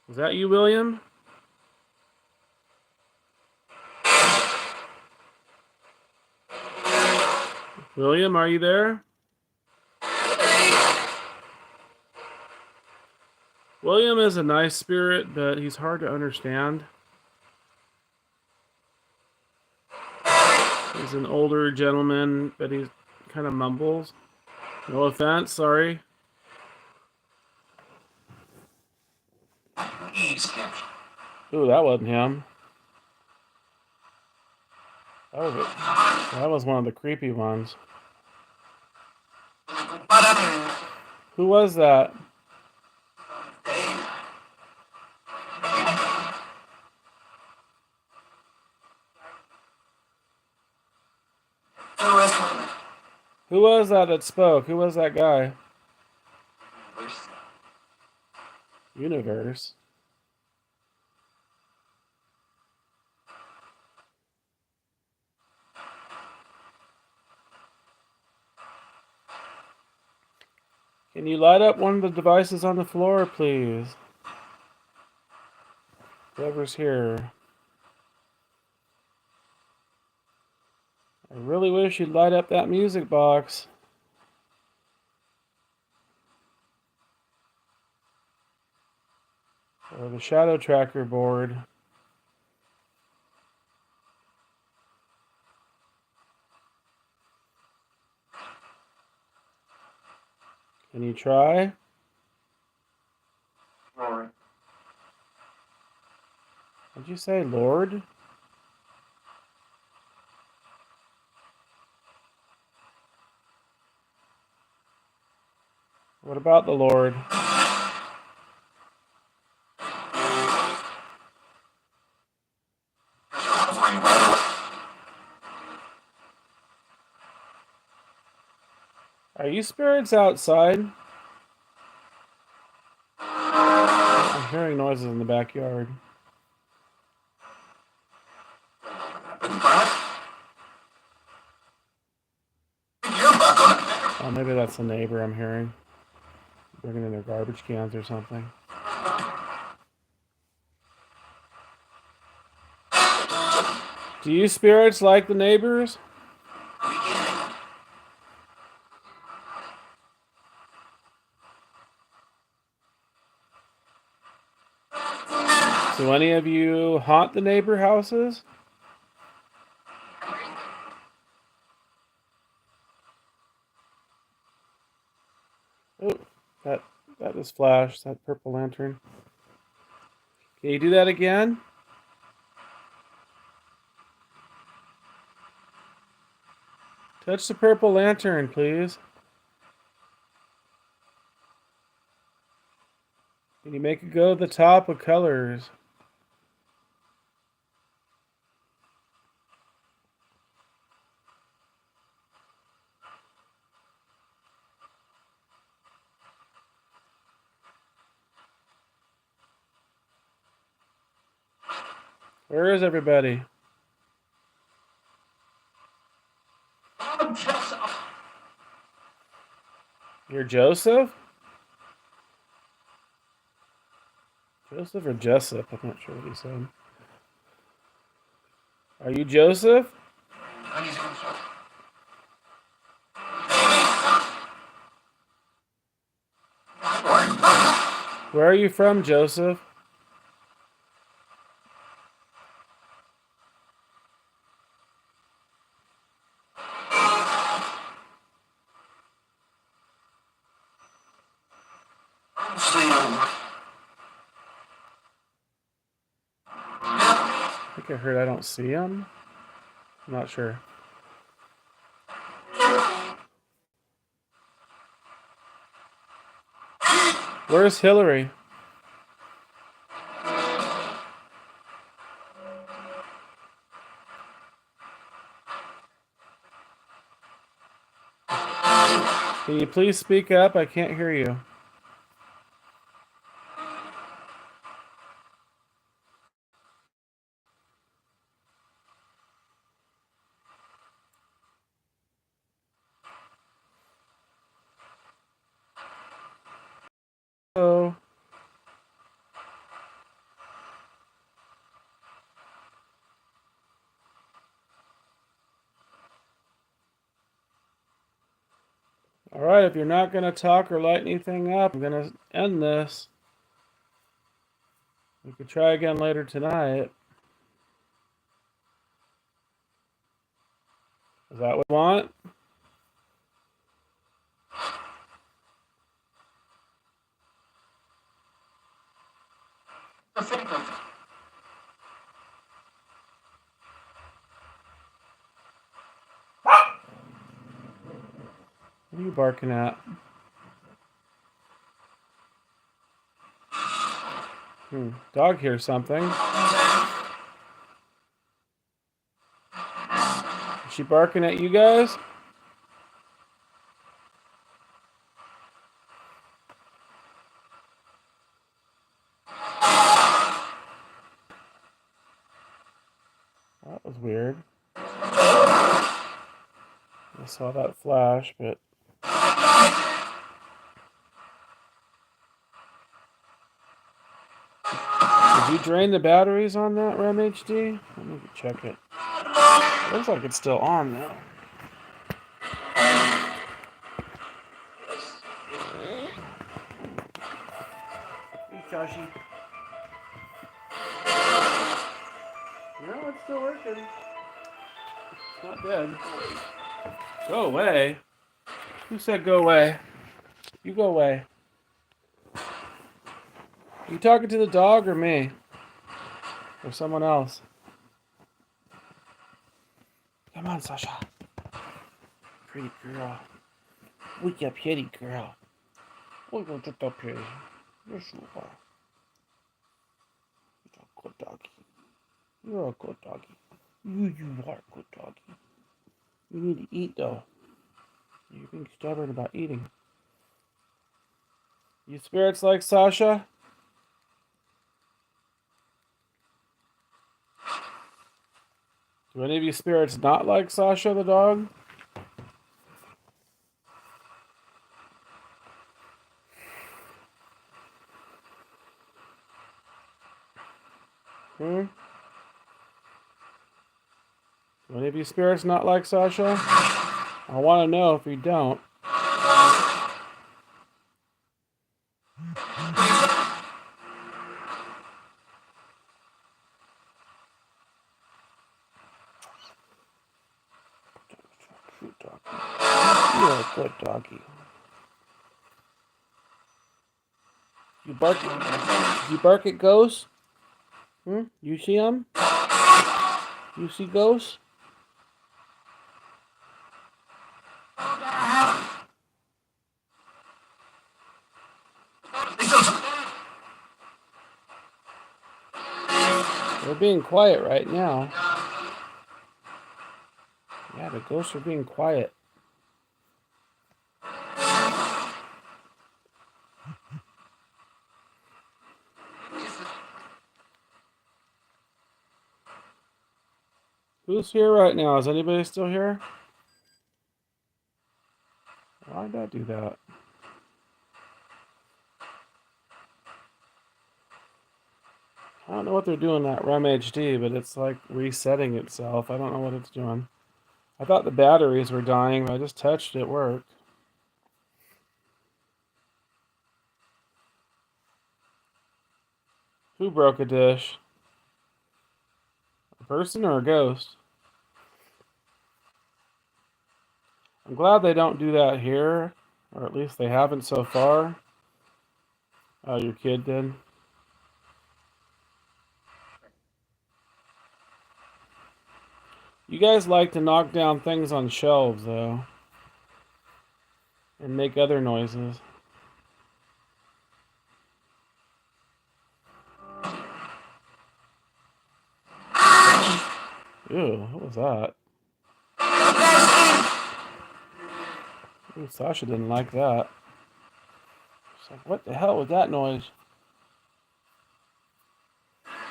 Was that you, William? William, are you there? William is a nice spirit, but he's hard to understand. He's an older gentleman, but he kind of mumbles. No offense, sorry. Ooh, that wasn't him. That was one of the creepy ones. Who was that? Who was that spoke? Who was that guy? Universe. Can you light up one of the devices on the floor, please? Whoever's here. I really wish you'd light up that music box. Or the shadow tracker board. Can you try? Rory. Did you say Lord? What about the Lord? Are you spirits outside? I'm hearing noises in the backyard. Oh, maybe that's the neighbor I'm hearing. Bringing in their garbage cans or something. Do you spirits like the neighbors? Do any of you haunt the neighbor houses? Oh, that just flashed, that purple lantern. Can you do that again? Touch the purple lantern, please. Can you make it go to the top of colors? Where is everybody? You're Joseph? Joseph or Jessup? I'm not sure what he said. Are you Joseph? Where are you from, Joseph? I think I heard I don't see him. I'm not sure. Where's Hillary? Can you please speak up? I can't hear you. Hello. Alright, if you're not going to talk or light anything up, I'm going to end this. We could try again later tonight. Is that what you want? What are you barking at? Dog hears something. Is she barking at you guys? That was weird. I saw that flash, but... Did you drain the batteries on that RAM HD? Let me check it. Looks like it's still on though. Hey, Joshi. No, it's still working. It's not dead. Go away. Who said go away? You go away. Are you talking to the dog or me? Or someone else. Come on, Sasha. Pretty girl. Wake up, pretty girl. Wake up here. Yes, you are. You're a good doggy. You're a good doggy. You are a good doggy. You need to eat, though. You're being stubborn about eating. You spirits like Sasha? Do any of you spirits not like Sasha the dog? Hmm? Do any of you spirits not like Sasha? I want to know if you don't. Good doggy. You're a good doggy. You bark at ghosts? Hmm? You see them? You see ghosts? They're being quiet right now. Yeah, the ghosts are being quiet. Who's here right now? Is anybody still here? Why did I do that? I don't know what they're doing that REM HD, but it's like resetting itself. I don't know what it's doing. I thought the batteries were dying, but I just touched it. It worked. Who broke a dish? A person or a ghost? I'm glad they don't do that here, or at least they haven't so far. Oh, your kid did? You guys like to knock down things on shelves, though, and make other noises. Ew, what was that? Ooh, Sasha didn't like that. She's like, what the hell was that noise?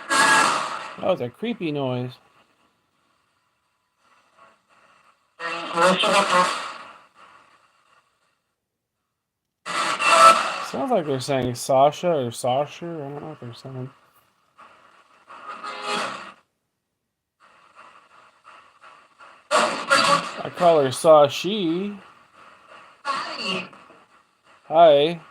That was a creepy noise. Sounds like they're saying Sasha or Sasha. I don't know what they're saying. I call her Sashi. Hi.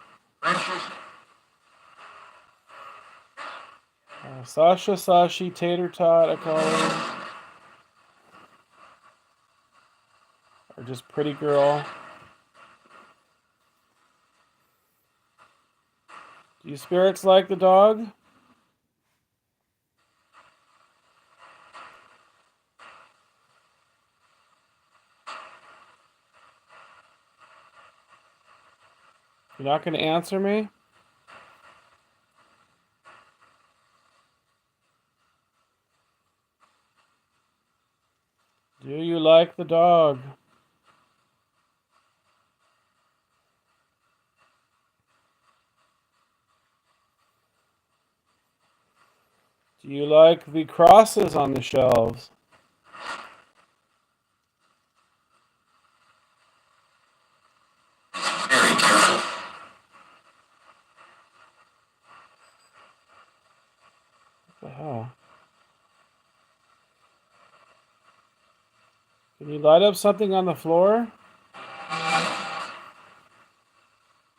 Sasha, Sashi, Tater Tot, I call her. Or just pretty girl. Do you spirits like the dog? You're not going to answer me? Do you like the dog? Do you like the crosses on the shelves? What the hell? Can you light up something on the floor?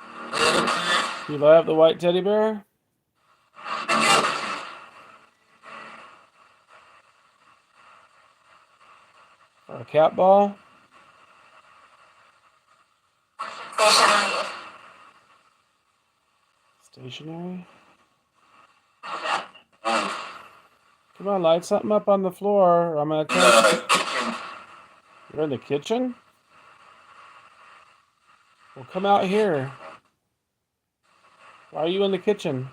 Can you light up the white teddy bear? Or a cat ball? Stationary? Come on, light something up on the floor, or I'm gonna tell. You're in the kitchen? Well, come out here. Why are you in the kitchen?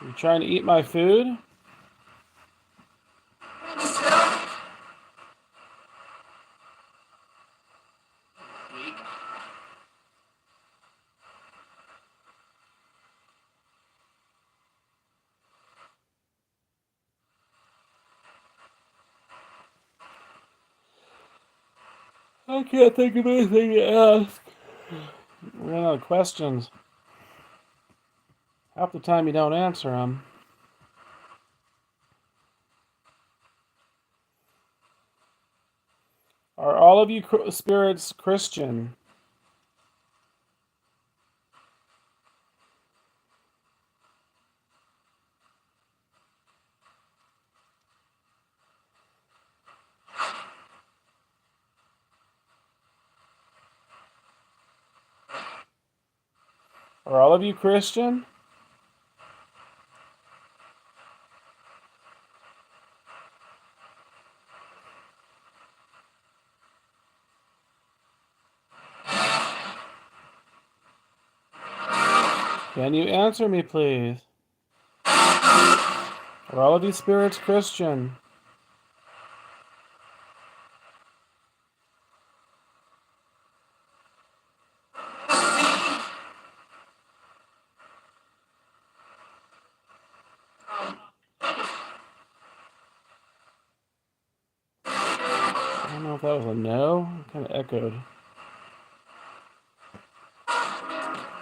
You trying to eat my food? I can't think of anything to ask. Run out of questions. Half the time you don't answer them. Are all of you spirits Christian? Are all of you Christian? Can you answer me, please? Are all of you spirits Christian? I don't know if that was a no. It kind of echoed.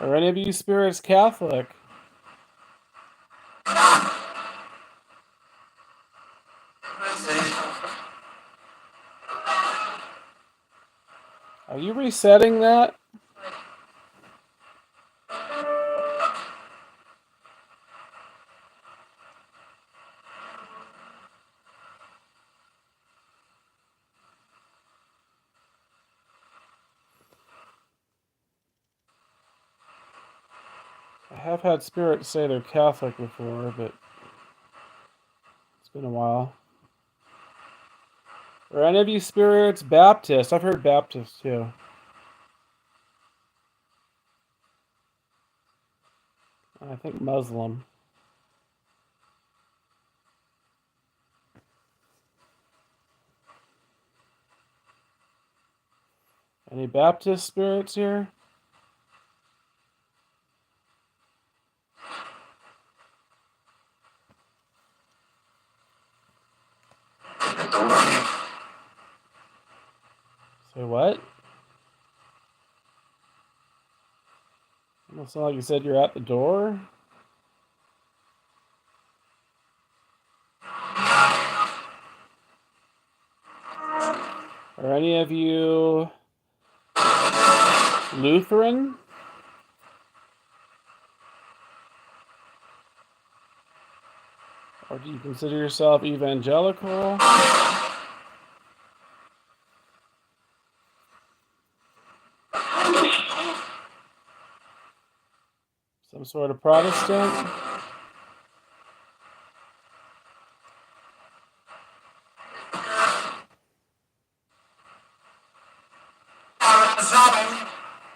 Are any of you spirits Catholic? Are you resetting that? I have had spirits say they're Catholic before, but it's been a while. Are any of you spirits Baptist? I've heard Baptist too. I think Muslim. Any Baptist spirits here? Say what? Almost sound like you said you're at the door. Are any of you Lutheran? Or do you consider yourself evangelical? Some sort of Protestant?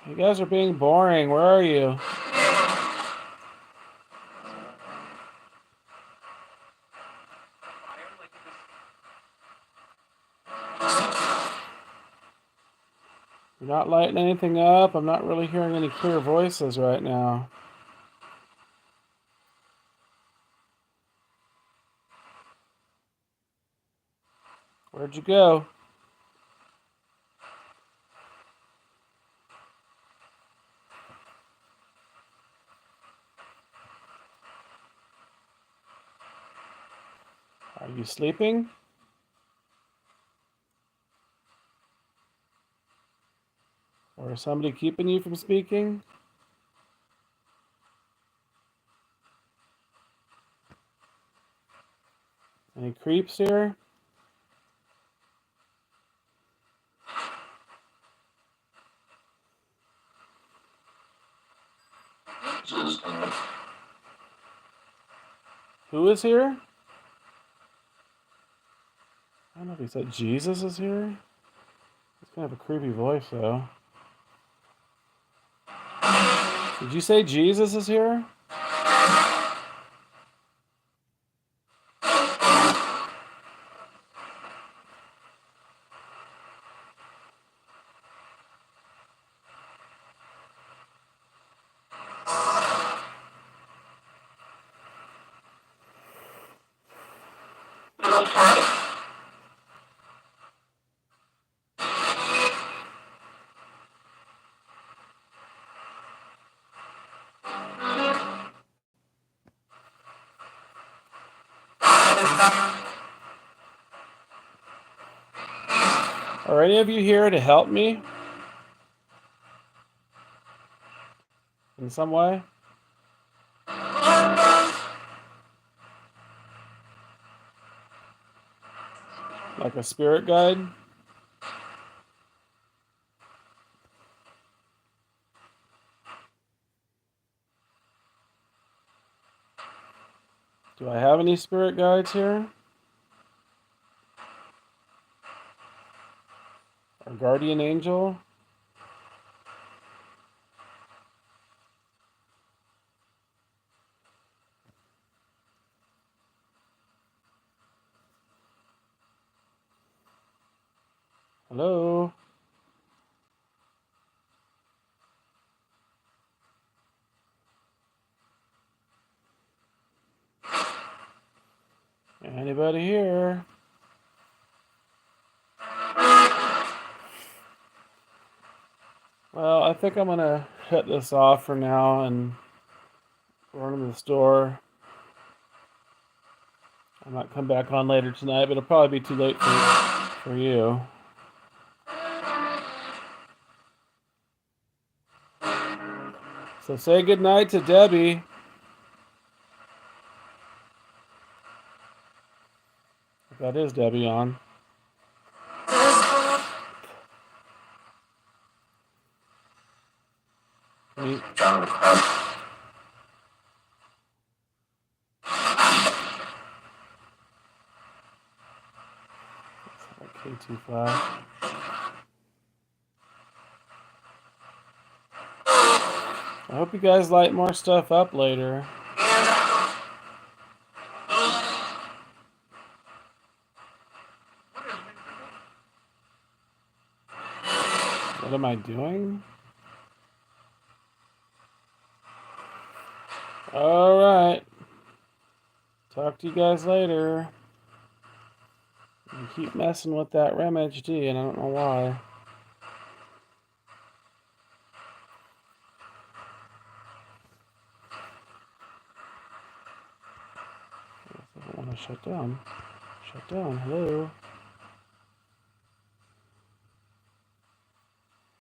You guys are being boring. Where are you? You're not lighting anything up. I'm not really hearing any clear voices right now. Where'd you go? Are you sleeping? Or is somebody keeping you from speaking? Any creeps here? Who is here? I don't know if he said Jesus is here. He's kind of a creepy voice, though. Did you say Jesus is here? Are any of you here to help me? In some way? Like a spirit guide? Do I have any spirit guides here? Or guardian angel? Hello? Anybody here? Well, I think I'm gonna hit this off for now and run to the store. I might come back on later tonight, but it'll probably be too late for you. So say goodnight to Debbie. If that is Debbie on. K25. I hope you guys light more stuff up later. What am I doing? Alright. Talk to you guys later. You keep messing with that REM HD and I don't know why. I don't want to shut down. Shut down. Hello.